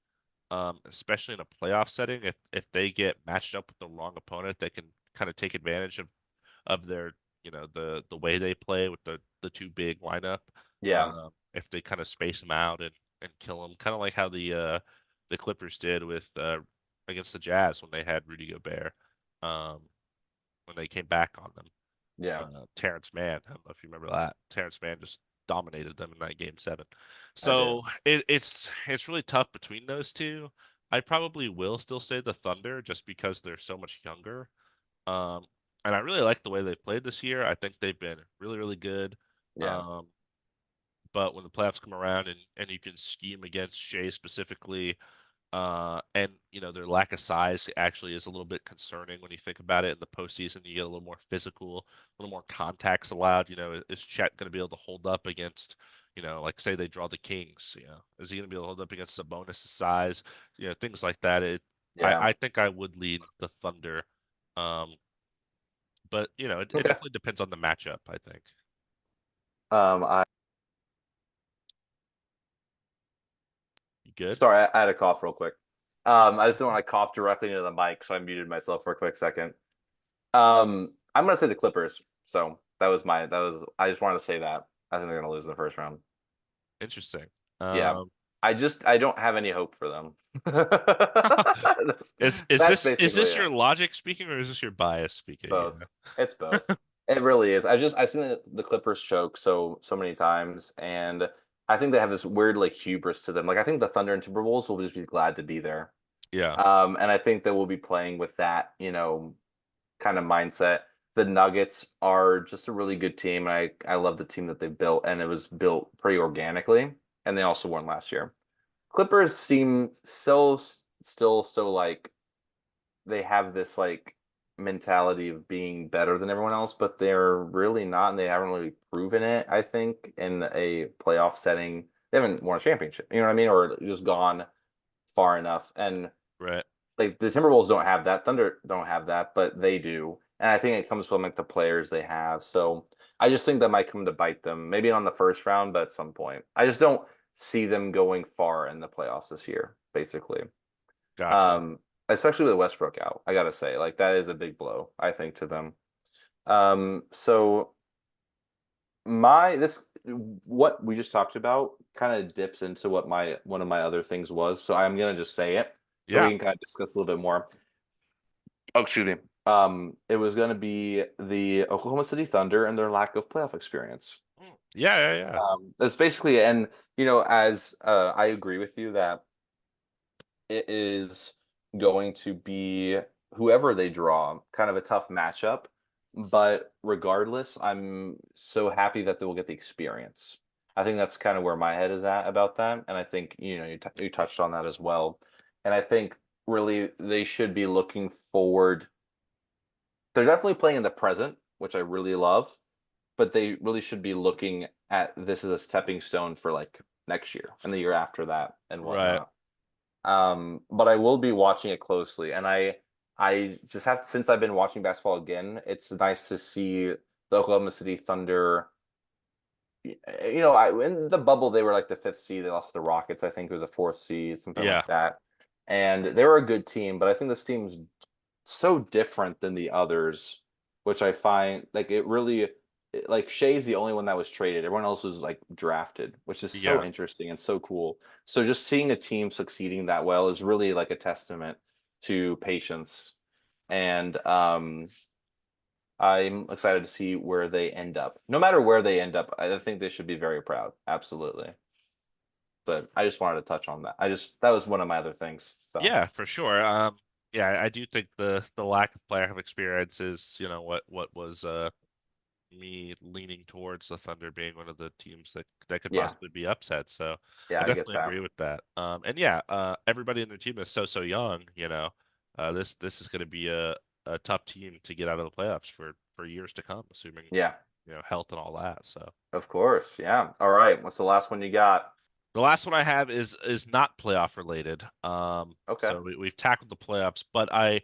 Speaker 1: especially in a playoff setting. If they get matched up with the wrong opponent, they can kind of take advantage of their the way they play with the two big lineup.
Speaker 2: yeah,
Speaker 1: If they kind of space them out and kill them, kind of like how the Clippers did with against the Jazz when they had Rudy Gobert, um, when they came back on them.
Speaker 2: yeah.
Speaker 1: Terrence Mann. I don't know if you remember that. Terrence Mann just dominated them in that game seven.
Speaker 2: I do.
Speaker 1: So it's really tough between those two. I probably will still say the Thunder just because they're so much younger. Um, and I really like the way they've played this year. I think they've been really, really good.
Speaker 2: Yeah,
Speaker 1: Um, but when the playoffs come around and you can scheme against Shea specifically, and their lack of size actually is a little bit concerning when you think about it. In the postseason, you get a little more physical, a little more contacts allowed. Is Chet going to be able to hold up against, like say they draw the Kings? Is he going to be able to hold up against Sabonis' size? Things like that.
Speaker 2: yeah.
Speaker 1: I think I would lean the Thunder, um, but it
Speaker 2: Okay.
Speaker 1: definitely depends on the matchup. I think.
Speaker 2: I
Speaker 1: You good?
Speaker 2: Sorry, I had a cough real quick. I just don't want to cough directly into the mic, so I muted myself for a quick second. I'm gonna say the Clippers. So I just wanted to say that. I think they're gonna lose in the first round.
Speaker 1: Interesting.
Speaker 2: Yeah.
Speaker 1: Um,
Speaker 2: I don't have any hope for them. That's,
Speaker 1: is
Speaker 2: that's
Speaker 1: is
Speaker 2: basically
Speaker 1: this
Speaker 2: it.
Speaker 1: your logic speaking or is this your bias speaking?
Speaker 2: Both. It's both. It really is. I've seen the Clippers choke so many times, and I think they have this weird like hubris to them. Like I think the Thunder and Timberwolves will just be glad to be there.
Speaker 1: Yeah.
Speaker 2: And I think that we'll be playing with that, kind of mindset. The Nuggets are just a really good team. I love the team that they built, and it was built pretty organically. And they also won last year. Clippers seem still so like they have this like mentality of being better than everyone else, but they're really not, and they haven't really proven it. I think in a playoff setting, they haven't won a championship. You know what I mean, or just gone far enough. And
Speaker 1: Right.
Speaker 2: like the Timberwolves don't have that, Thunder don't have that, but they do. And I think it comes from like the players they have. So I just think that might come to bite them, maybe on the first round, but at some point. I just don't see them going far in the playoffs this year, basically.
Speaker 1: Gotcha.
Speaker 2: Um, Especially with Westbrook out, I gotta say, like that is a big blow, I think, to them. So my this what we just talked about kind of dips into what my one of my other things was. So I'm gonna just say it so we
Speaker 1: Yeah.
Speaker 2: can kind of discuss a little bit more. Oh, excuse me. It was gonna be the Oklahoma City Thunder and their lack of playoff experience.
Speaker 1: Yeah, yeah, yeah.
Speaker 2: That's basically, and as I agree with you that it is going to be whoever they draw, kind of a tough matchup. But regardless, I'm so happy that they will get the experience. I think that's kind of where my head is at about that, and I think you touched on that as well. And I think really they should be looking forward. They're definitely playing in the present, which I really love, but they really should be looking at this as a stepping stone for like next year and the year after that and
Speaker 1: Right.
Speaker 2: whatnot. But I will be watching it closely, and I just have since I've been watching basketball again, it's nice to see the Oklahoma City Thunder. In the bubble they were like the fifth seed. They lost to the Rockets, I think, or the fourth seed, something
Speaker 1: Yeah.
Speaker 2: like that. And they were a good team, but I think this team's so different than the others, which I find like it really like Shea's the only one that was traded. Everyone else was like drafted, which is so
Speaker 1: Yeah.
Speaker 2: interesting and so cool. So just seeing a team succeeding that well is really like a testament to patience. And I'm excited to see where they end up. No matter where they end up, I think they should be very proud. Absolutely. But I just wanted to touch on that. That was one of my other things. So
Speaker 1: Yeah, for sure. Yeah, I do think the lack of playoff experience is, what was me leaning towards the Thunder being one of the teams that could
Speaker 2: yeah,
Speaker 1: possibly be upset. So
Speaker 2: yeah,
Speaker 1: I
Speaker 2: I get
Speaker 1: definitely
Speaker 2: that.
Speaker 1: agree with that. And yeah, everybody in their team is so young. This is going to be a tough team to get out of the playoffs for years to come, assuming
Speaker 2: Yeah,
Speaker 1: health and all that. So
Speaker 2: of course. Yeah. All right. What's the last one you got?
Speaker 1: the last one I have is not playoff related.
Speaker 2: Okay.
Speaker 1: So we've tackled the playoffs, but I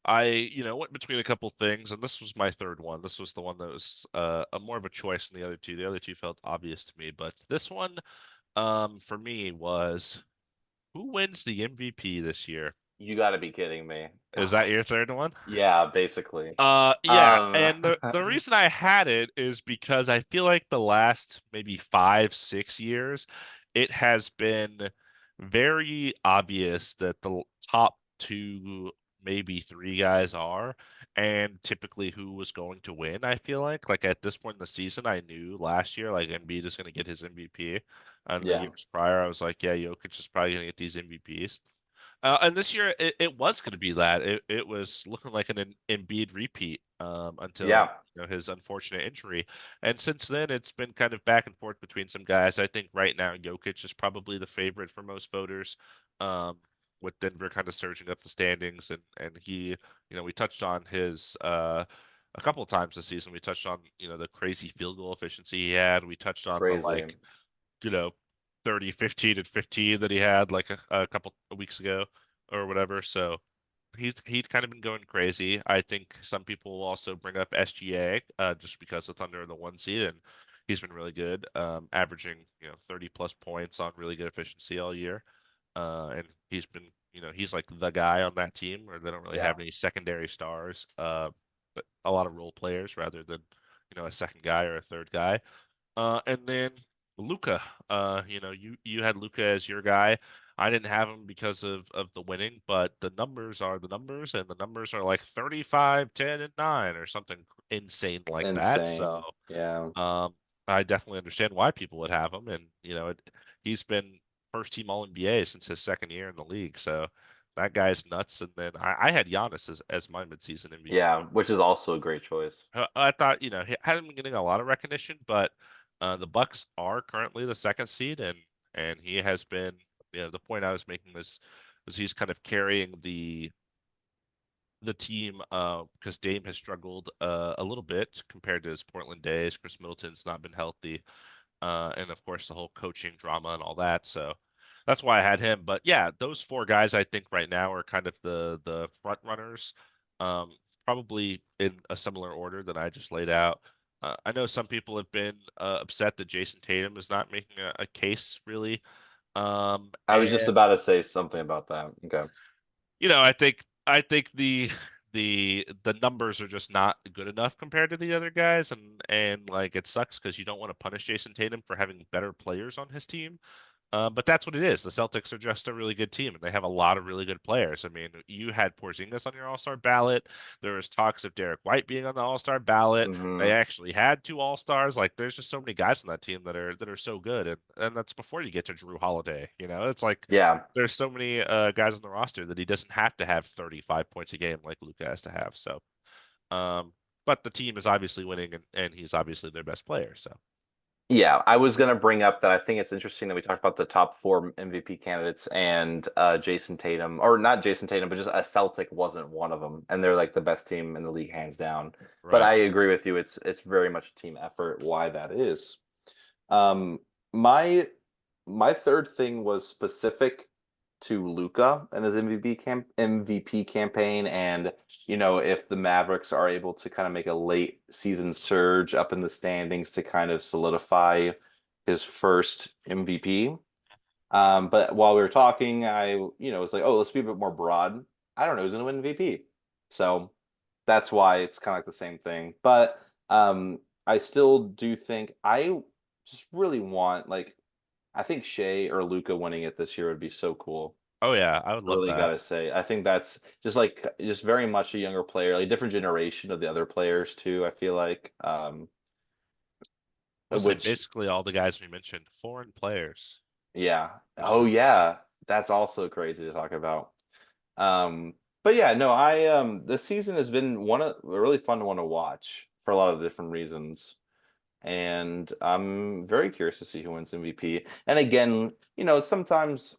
Speaker 1: went between a couple things, and this was my third one. This was the one that was a more of a choice than the other two. The other two felt obvious to me, but this one, for me was who wins the MVP this year?
Speaker 2: You got to be kidding me.
Speaker 1: Is that your third one?
Speaker 2: Yeah, basically.
Speaker 1: Yeah,
Speaker 2: Um,
Speaker 1: and the reason I had it is because I feel like the last maybe 5, 6 years, it has been very obvious that the top two, maybe three guys are, and typically who was going to win. I feel like at this point in the season, I knew last year like Embiid is going to get his MVP, and the
Speaker 2: yeah,
Speaker 1: years prior, I was like, yeah, Jokic is probably going to get these MVPs. And this year it was going to be that it was looking like an Embiid repeat until
Speaker 2: yeah,
Speaker 1: his unfortunate injury, and since then it's been kind of back and forth between some guys. I think right now Jokic is probably the favorite for most voters, um, with Denver kind of surging up the standings, and he we touched on his a couple of times this season. We touched on the crazy field goal efficiency he had. We touched on the
Speaker 2: crazy.
Speaker 1: like you know 30, 15, and 15 that he had like a couple of weeks ago or whatever. So he's kind of been going crazy. I think some people will also bring up SGA just because the Thunder are the one seed, and he's been really good, averaging 30 plus points on really good efficiency all year. And he's been he's like the guy on that team where they don't really
Speaker 2: Yeah,
Speaker 1: have any secondary stars, but a lot of role players rather than a second guy or a third guy. And then Luca, you had Luca as your guy. I didn't have him because of the winning, but the numbers are the numbers, and the numbers are like 35, 10, and 9 or something insane like that. So,
Speaker 2: insane. Yeah,
Speaker 1: um, I definitely understand why people would have him, and he's been first team All NBA since his second year in the league. So that guy's nuts. And then I had Giannis as my midseason MVP.
Speaker 2: yeah, which is also a great choice.
Speaker 1: I thought, he hasn't been getting a lot of recognition, but the Bucks are currently the second seed, and he has been. The point I was making was he's kind of carrying the team because Dame has struggled a little bit compared to his Portland days. Chris Middleton's not been healthy, and of course the whole coaching drama and all that. So that's why I had him. But yeah, those four guys I think right now are kind of the front runners, um, probably in a similar order that I just laid out. I know some people have been upset that Jason Tatum is not making a case really,
Speaker 2: I was just
Speaker 1: and
Speaker 2: about to say something about that. Okay.
Speaker 1: I think the numbers are just not good enough compared to the other guys, and like it sucks because you don't want to punish Jason Tatum for having better players on his team. But that's what it is. The Celtics are just a really good team, and they have a lot of really good players. I mean, you had Porzingis on your All-Star ballot. There was talks of Derek White being on the All-Star ballot. They
Speaker 2: Hmm.
Speaker 1: actually had two All-Stars. Like, there's just so many guys on that team that are so good, and that's before you get to Drew Holiday. It's like
Speaker 2: Yeah,
Speaker 1: there's so many guys on the roster that he doesn't have to have 35 points a game like Luka has to have. So, um, but the team is obviously winning, and he's obviously their best player. So,
Speaker 2: yeah. I was gonna bring up that I think it's interesting that we talked about the top four MVP candidates and Jason Tatum, or not Jason Tatum, but just a Celtic wasn't one of them, and they're like the best team in the league hands down. But
Speaker 1: right.
Speaker 2: I agree with you. It's very much a team effort. Why that is. Um, my my third thing was specific to Luca and his MVP campaign, and if the Mavericks are able to kind of make a late season surge up in the standings to kind of solidify his first MVP. But while we were talking, I was like, oh, let's be a bit more broad. I don't know who's going to win MVP, so that's why it's kind of like the same thing. But I still do think I just really want, like, I think Shea or Luca winning it this year would be so cool.
Speaker 1: Oh yeah, I would love
Speaker 2: Really
Speaker 1: that.
Speaker 2: gotta say, I think that's just very much a younger player, like different generation of the other players too. I feel like,
Speaker 1: We'll say
Speaker 2: which
Speaker 1: basically all the guys we mentioned, foreign players,
Speaker 2: yeah,
Speaker 1: which is
Speaker 2: oh
Speaker 1: interesting.
Speaker 2: yeah, that's also crazy to talk about. But yeah, no, this season has been one of a really fun one to watch for a lot of different reasons. And I'm very curious to see who wins MVP. And again, sometimes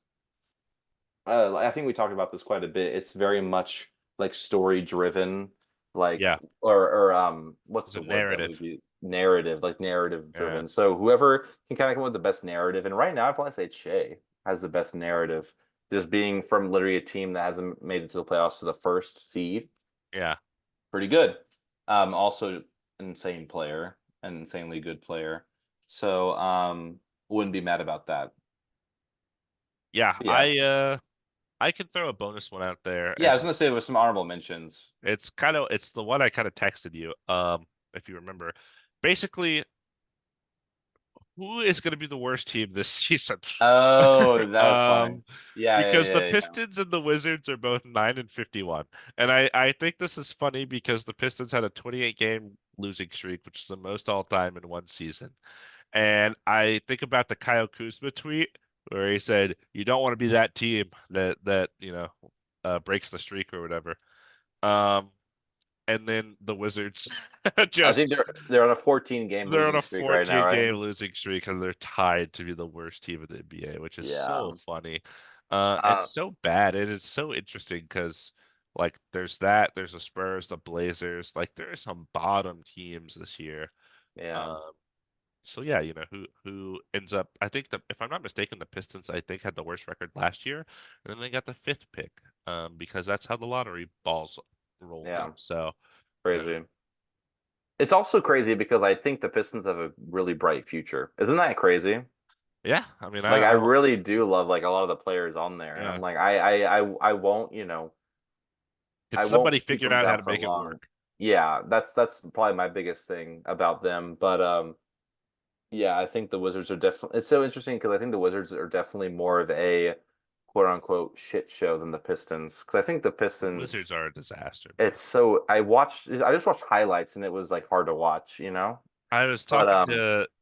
Speaker 2: I think we talked about this quite a bit. It's very much like story driven, like
Speaker 1: Yeah,
Speaker 2: what's
Speaker 1: the
Speaker 2: the word that
Speaker 1: narrative.
Speaker 2: would be narrative, like narrative
Speaker 1: Yeah,
Speaker 2: driven. So whoever can kind of come up with the best narrative, and right now I'd probably say Che has the best narrative, just being from literally a team that hasn't made it to the playoffs to the first seed.
Speaker 1: yeah,
Speaker 2: Pretty good. Also insane player, an insanely good player. So wouldn't be mad about that.
Speaker 1: yeah.
Speaker 2: But yeah.
Speaker 1: I can throw a bonus one out there,
Speaker 2: Yeah, I
Speaker 1: and
Speaker 2: was gonna say with some honorable mentions.
Speaker 1: it's the one I kind of texted you. If you remember, basically, who is going to be the worst team this season?
Speaker 2: Oh, that was funny.
Speaker 1: Um,
Speaker 2: Yeah, yeah,
Speaker 1: because the
Speaker 2: yeah, yeah.
Speaker 1: Pistons and the Wizards are both 9-51, and I think this is funny because the Pistons had a 28 game losing streak, which is the most all time in one season. And I think about the Kyle Kuzma tweet where he said, "You don't want to be that team that breaks the streak or whatever." Um, and then the Wizards
Speaker 2: I think
Speaker 1: just
Speaker 2: they're on a 14 game
Speaker 1: they're on
Speaker 2: losing
Speaker 1: a
Speaker 2: streak right now,
Speaker 1: 14
Speaker 2: right?
Speaker 1: game losing streak and they're tied to be the worst team in the NBA, which is so
Speaker 2: Yeah.
Speaker 1: funny. And
Speaker 2: Uh,
Speaker 1: so bad. It is so interesting because like there's that, there's the Spurs, the Blazers, like there are some bottom teams this year.
Speaker 2: yeah.
Speaker 1: Um, so yeah, who ends up I think if I'm not mistaken, the Pistons I think had the worst record last year, and then they got the fifth pick, because that's how the lottery balls rolled them.
Speaker 2: Yeah.
Speaker 1: So, you know,
Speaker 2: Crazy. It's also crazy because I think the Pistons have a really bright future. Isn't that crazy?
Speaker 1: yeah, I mean
Speaker 2: Like I really do love like a lot of the players on there, and I'm
Speaker 1: yeah.
Speaker 2: like I won't,
Speaker 1: Can
Speaker 2: I
Speaker 1: somebody
Speaker 2: won't keep
Speaker 1: figure
Speaker 2: them
Speaker 1: out how
Speaker 2: down
Speaker 1: to
Speaker 2: for
Speaker 1: make it
Speaker 2: long.
Speaker 1: work?
Speaker 2: Yeah, that's probably my biggest thing about them. But yeah, I think the Wizards are definitely. It's so interesting because I think the Wizards are definitely more of a quote unquote shit show than the Pistons. Because I think the
Speaker 1: The Wizards
Speaker 2: Pistons,
Speaker 1: are a disaster, man.
Speaker 2: it's so I just watched highlights and it was like hard to watch.
Speaker 1: I was
Speaker 2: But
Speaker 1: talking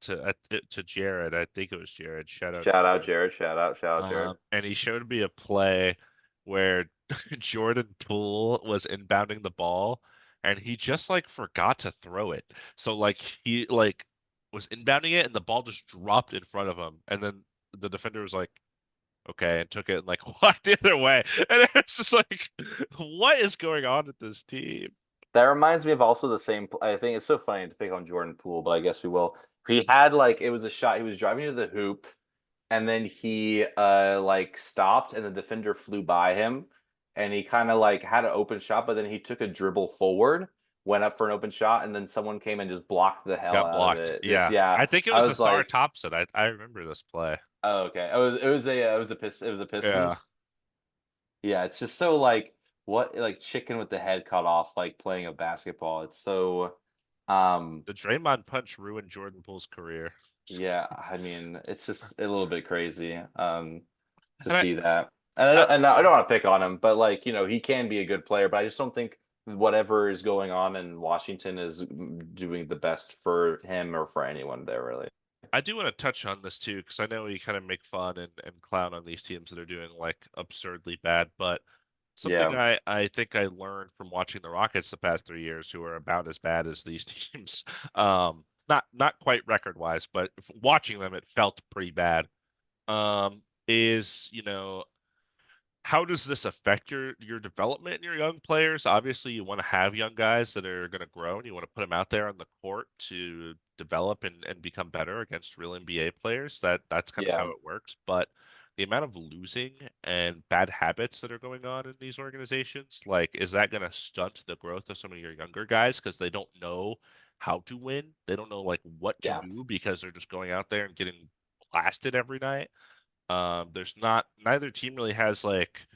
Speaker 1: to Jared. I think it was Jared. Shout out
Speaker 2: shout out
Speaker 1: Jared.
Speaker 2: Jared, shout out Jared.
Speaker 1: And he showed me a play where Jordan Poole was inbounding the ball, and he just like forgot to throw it. So like he like was inbounding it, and the ball just dropped in front of him, and then the defender was like, "Okay," and took it and like walked the other way, and it's just like, what is going on with this team?
Speaker 2: That reminds me of also the same. I think it's so funny to pick on Jordan Poole, but I guess we will. He had like it was a shot. He was driving to the hoop, and then he like stopped, and the defender flew by him, and he kind of like had an open shot, but then he took a dribble forward, went up for an open shot, and then someone came and just blocked the hell
Speaker 1: Got
Speaker 2: out of
Speaker 1: blocked.
Speaker 2: it. Just
Speaker 1: Yeah.
Speaker 2: yeah,
Speaker 1: I think it
Speaker 2: I
Speaker 1: was
Speaker 2: was
Speaker 1: Asar
Speaker 2: like,
Speaker 1: Thompson. I remember this play.
Speaker 2: oh, okay. It was the
Speaker 1: Yeah.
Speaker 2: Pistons. Yeah, it's just so like what like chicken with the head cut off, like playing a basketball. It's so um
Speaker 1: The Draymond punch ruined Jordan Poole's career.
Speaker 2: yeah, I mean, it's just a little bit crazy to
Speaker 1: And
Speaker 2: see that. And
Speaker 1: I
Speaker 2: I don't want to pick on him, but like, he can be a good player, but I just don't think whatever is going on in Washington is doing the best for him or for anyone there really.
Speaker 1: I do want to touch on this too, because I know we kind of make fun and clown on these teams that are doing like absurdly bad, but something
Speaker 2: Yeah.
Speaker 1: I think I learned from watching the Rockets the past 3 years, who are about as bad as these teams, not quite record wise, but watching them, it felt pretty bad. Is how does this affect your development and your young players? Obviously, you want to have young guys that are going to grow, and you want to put them out there on the court to develop and become better against real NBA players. That's kind of how
Speaker 2: Yeah.
Speaker 1: it works. But the amount of losing and bad habits that are going on in these organizations, like, is that going to stunt the growth of some of your younger guys because they don't know how to win? They don't know like what to
Speaker 2: Yeah.
Speaker 1: do because they're just going out there and getting blasted every night. There's not neither team really has like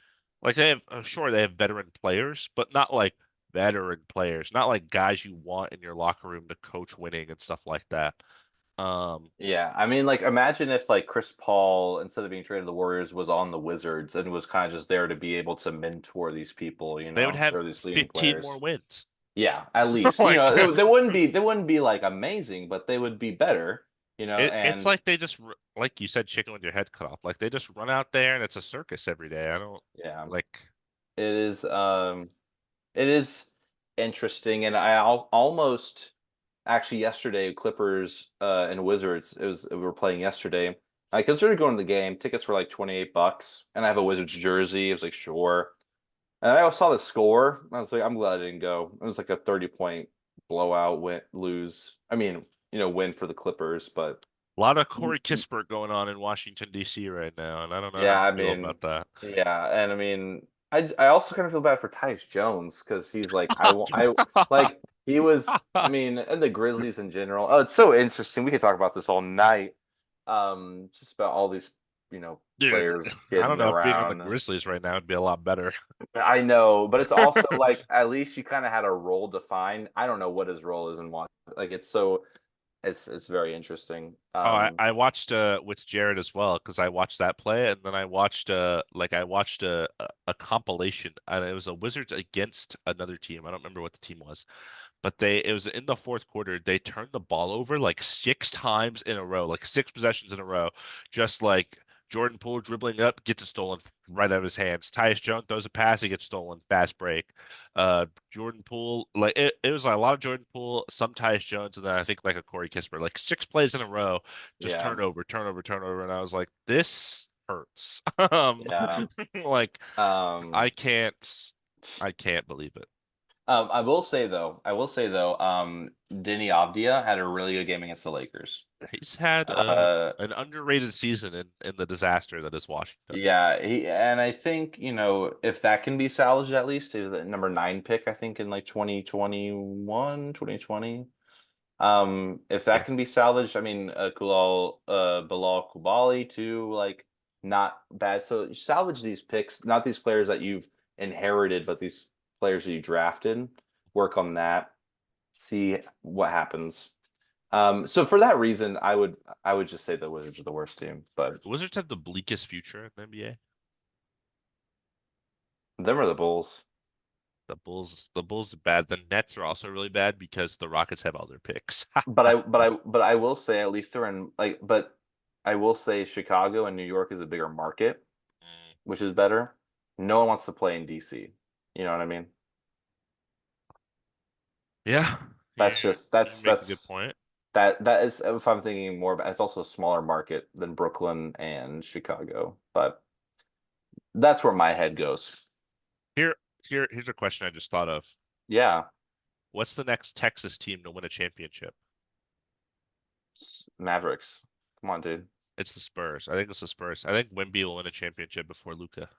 Speaker 1: they have sure they have veteran players, but not like veteran players, not like guys you want in your locker room to coach winning and stuff like that.
Speaker 2: Yeah, I mean, like, imagine if like Chris Paul, instead of being traded to the Warriors, was on the Wizards and was kind of just there to be able to mentor these people,
Speaker 1: they would have
Speaker 2: or these leading
Speaker 1: 15 more
Speaker 2: players.
Speaker 1: wins.
Speaker 2: Yeah, at least.
Speaker 1: Like
Speaker 2: They wouldn't be like amazing, but they would be better,
Speaker 1: it's
Speaker 2: and
Speaker 1: like they just like you said, chicken with your head cut off. Like they just run out there and it's a circus every day. I don't
Speaker 2: yeah,
Speaker 1: like.
Speaker 2: it is it is interesting, and almost actually yesterday Clippers and Wizards, we were playing yesterday. I considered going to the game. Tickets were like $28, and I have a Wizards jersey. I was like, sure. And I saw the score. I was like, I'm glad I didn't go. It was like a 30-point blowout win for the Clippers. But
Speaker 1: A lot of Corey Kispert going on in Washington D.C. right now, and I don't know how
Speaker 2: yeah,
Speaker 1: to
Speaker 2: I
Speaker 1: feel
Speaker 2: mean,
Speaker 1: about that.
Speaker 2: yeah, and I mean, I also kind of feel bad for Tyus Jones because he's like, I like he was. I mean, and the Grizzlies in general. Oh, it's so interesting. We could talk about this all night. Just about all these,
Speaker 1: Dude,
Speaker 2: players
Speaker 1: I don't
Speaker 2: getting
Speaker 1: know if being on the
Speaker 2: around.
Speaker 1: Grizzlies right now would be a lot better.
Speaker 2: I know, but it's also like at least you kind of had a role defined. I don't know what his role is in one. Like it's very interesting.
Speaker 1: Oh, I watched with Jared as well because I watched that play and then I watched a compilation and it was a Wizards against another team. I don't remember what the team was, but it was in the fourth quarter. They turned the ball over like 6 times in a row, like 6 possessions in a row, just like Jordan Poole dribbling up, gets it stolen right out of his hands. Tyus Jones throws a pass, he gets stolen, fast break. Jordan Poole, like it was like a lot of Jordan Poole, some Tyus Jones, and then I think like a Corey Kispert, like 6 plays in a row, just
Speaker 2: Yeah,
Speaker 1: turnover, turnover, turnover, and I was like, this hurts.
Speaker 2: yeah.
Speaker 1: Like I
Speaker 2: Um,
Speaker 1: can't, I can't believe it.
Speaker 2: I will say though, Denny Avdia had a really good game against the Lakers.
Speaker 1: He's had
Speaker 2: Uh,
Speaker 1: an underrated season in the disaster that is Washington.
Speaker 2: yeah, and I think, if that can be salvaged at least, to the number 9 pick, I think in like 2021, 2020. If
Speaker 1: Yeah.
Speaker 2: that can be salvaged, I mean, Bilal Kubali too, like not bad. So salvage these picks, not these players that you've inherited, but these players that you drafted. Work on that, see what happens. So for that reason, I would just say the Wizards are the worst team, but
Speaker 1: The Wizards have the bleakest future in the NBA.
Speaker 2: them are the Bulls.
Speaker 1: The Bulls are bad. The Nets are also really bad because the Rockets have all their picks.
Speaker 2: But I will say at least they're in like, but I will say Chicago and New York is a bigger market,
Speaker 1: Mm,
Speaker 2: which is better. No one wants to play in DC. You know what I mean?
Speaker 1: yeah,
Speaker 2: That's just
Speaker 1: you make a good point.
Speaker 2: that is, if I'm thinking more about, it's also a smaller market than Brooklyn and Chicago, but that's where my head goes.
Speaker 1: Here, here's a question I just thought of.
Speaker 2: Yeah,
Speaker 1: What's the next Texas team to win a championship?
Speaker 2: Mavericks. Come on, dude.
Speaker 1: It's the Spurs. I think it's the Spurs. I think Wemby will win a championship before Luca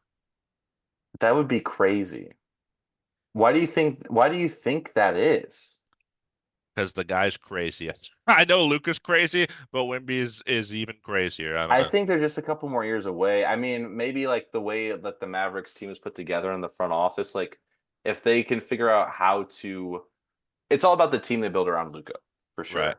Speaker 2: That would be crazy. Why do you think that is?
Speaker 1: because the guy's crazy. I know Luca's crazy, but Wemby is even crazier. I don't
Speaker 2: I
Speaker 1: know.
Speaker 2: think they're just a couple more years away. I mean, maybe like the way that the Mavericks team is put together in the front office, like if they can figure out how to, it's all about the team they build around Luca for
Speaker 1: Right.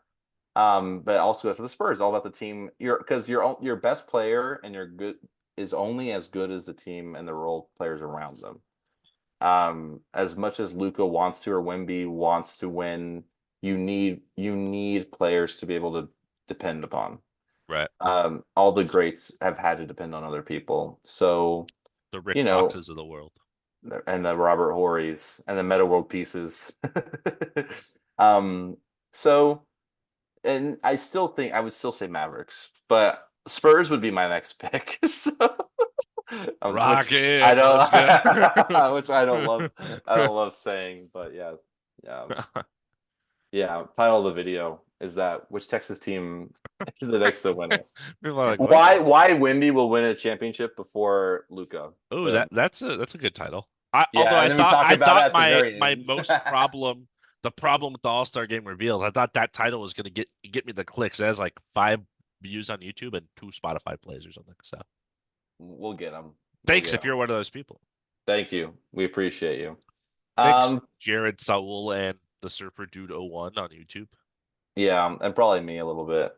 Speaker 2: sure. But also for the Spurs, all about the team. Because your best player and your good is only as good as the team and the role players around them. As much as Luca wants to or Wemby wants to win, you need players to be able to depend upon.
Speaker 1: Right.
Speaker 2: All the greats have had to depend on other people. So,
Speaker 1: The
Speaker 2: you
Speaker 1: Rick
Speaker 2: know,
Speaker 1: Foxes of the world.
Speaker 2: and the Robert Horrys and the Meta World Pieces. um, so, and I would still say Mavericks, but Spurs would be my next pick. So, which I
Speaker 1: Rockets, let's go.
Speaker 2: don't, which I don't love saying, but yeah, yeah, yeah. Title of the video is that which Texas team is the next to win it?
Speaker 1: People are like, what?
Speaker 2: Why Wimby will win a championship before Luca?
Speaker 1: Oh,
Speaker 2: Boom.
Speaker 1: that's a good title. Although
Speaker 2: Yeah, and then we talk
Speaker 1: I
Speaker 2: about it
Speaker 1: thought
Speaker 2: at the very
Speaker 1: my
Speaker 2: end.
Speaker 1: most problem the problem with the All-Star game revealed, I thought that title was gonna get me the clicks. It has like 5 views on YouTube and 2 Spotify plays or something. So
Speaker 2: We'll get them. We'll
Speaker 1: thanks
Speaker 2: get
Speaker 1: if you're
Speaker 2: them.
Speaker 1: one of those people.
Speaker 2: Thank you. We appreciate you.
Speaker 1: Thanks,
Speaker 2: Um,
Speaker 1: Jared Saul and the Surfer Dude 01 on YouTube.
Speaker 2: Yeah, and probably me a little bit,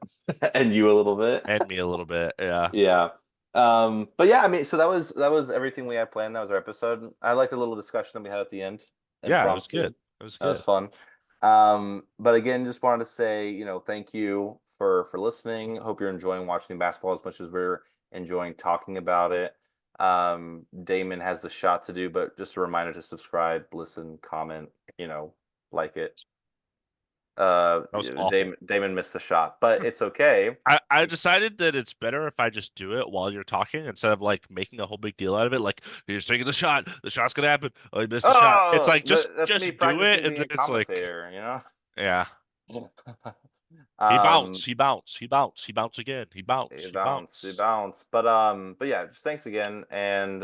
Speaker 2: and you a little bit.
Speaker 1: and me a little bit. Yeah.
Speaker 2: Yeah. But yeah, I mean, so that was everything we had planned. That was our episode. I liked the little discussion that we had at the end,
Speaker 1: Yeah, it was
Speaker 2: impromptu.
Speaker 1: good. It was
Speaker 2: That was
Speaker 1: good.
Speaker 2: fun. But again, just wanted to say, thank you for listening. Hope you're enjoying watching basketball as much as we're enjoying talking about it. Damon has the shot to do, but just a reminder to subscribe, listen, comment, like it.
Speaker 1: That was awful.
Speaker 2: Damon missed the shot, but it's okay.
Speaker 1: I decided that it's better if I just do it while you're talking instead of like making a whole big deal out of it. Like, he's taking the shot. The shot's gonna happen. Oh, he missed the shot. It's
Speaker 2: Oh,
Speaker 1: like
Speaker 2: that's me
Speaker 1: just do it,
Speaker 2: practicing
Speaker 1: and
Speaker 2: being
Speaker 1: then
Speaker 2: a
Speaker 1: it's like,
Speaker 2: commentator.
Speaker 1: yeah, he
Speaker 2: Um,
Speaker 1: bounced. He bounced. He bounced. He bounced again. He
Speaker 2: you
Speaker 1: bounced. He
Speaker 2: bounce, you
Speaker 1: bounced.
Speaker 2: bounce. But yeah, just thanks again. And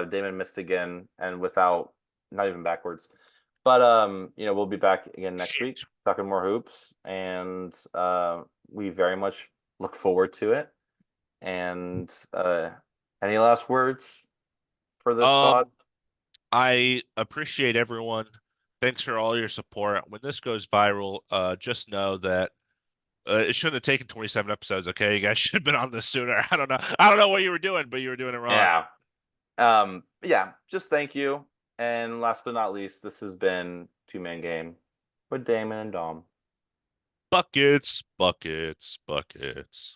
Speaker 2: Damon missed again, and without not even backwards. But we'll be back again next week
Speaker 1: Shit.
Speaker 2: talking more hoops, and we very much look forward to it. And any last words for this pod?
Speaker 1: Um, I appreciate everyone. Thanks for all your support. When this goes viral, just know that it shouldn't have taken 27 episodes. Okay, you guys should have been on this sooner. I don't know. I don't know what you were doing, but you were doing it wrong.
Speaker 2: Yeah. Yeah, just thank you. And last but not least, this has been Two Man Game with Damon and Dom.
Speaker 1: Buckets, buckets, buckets.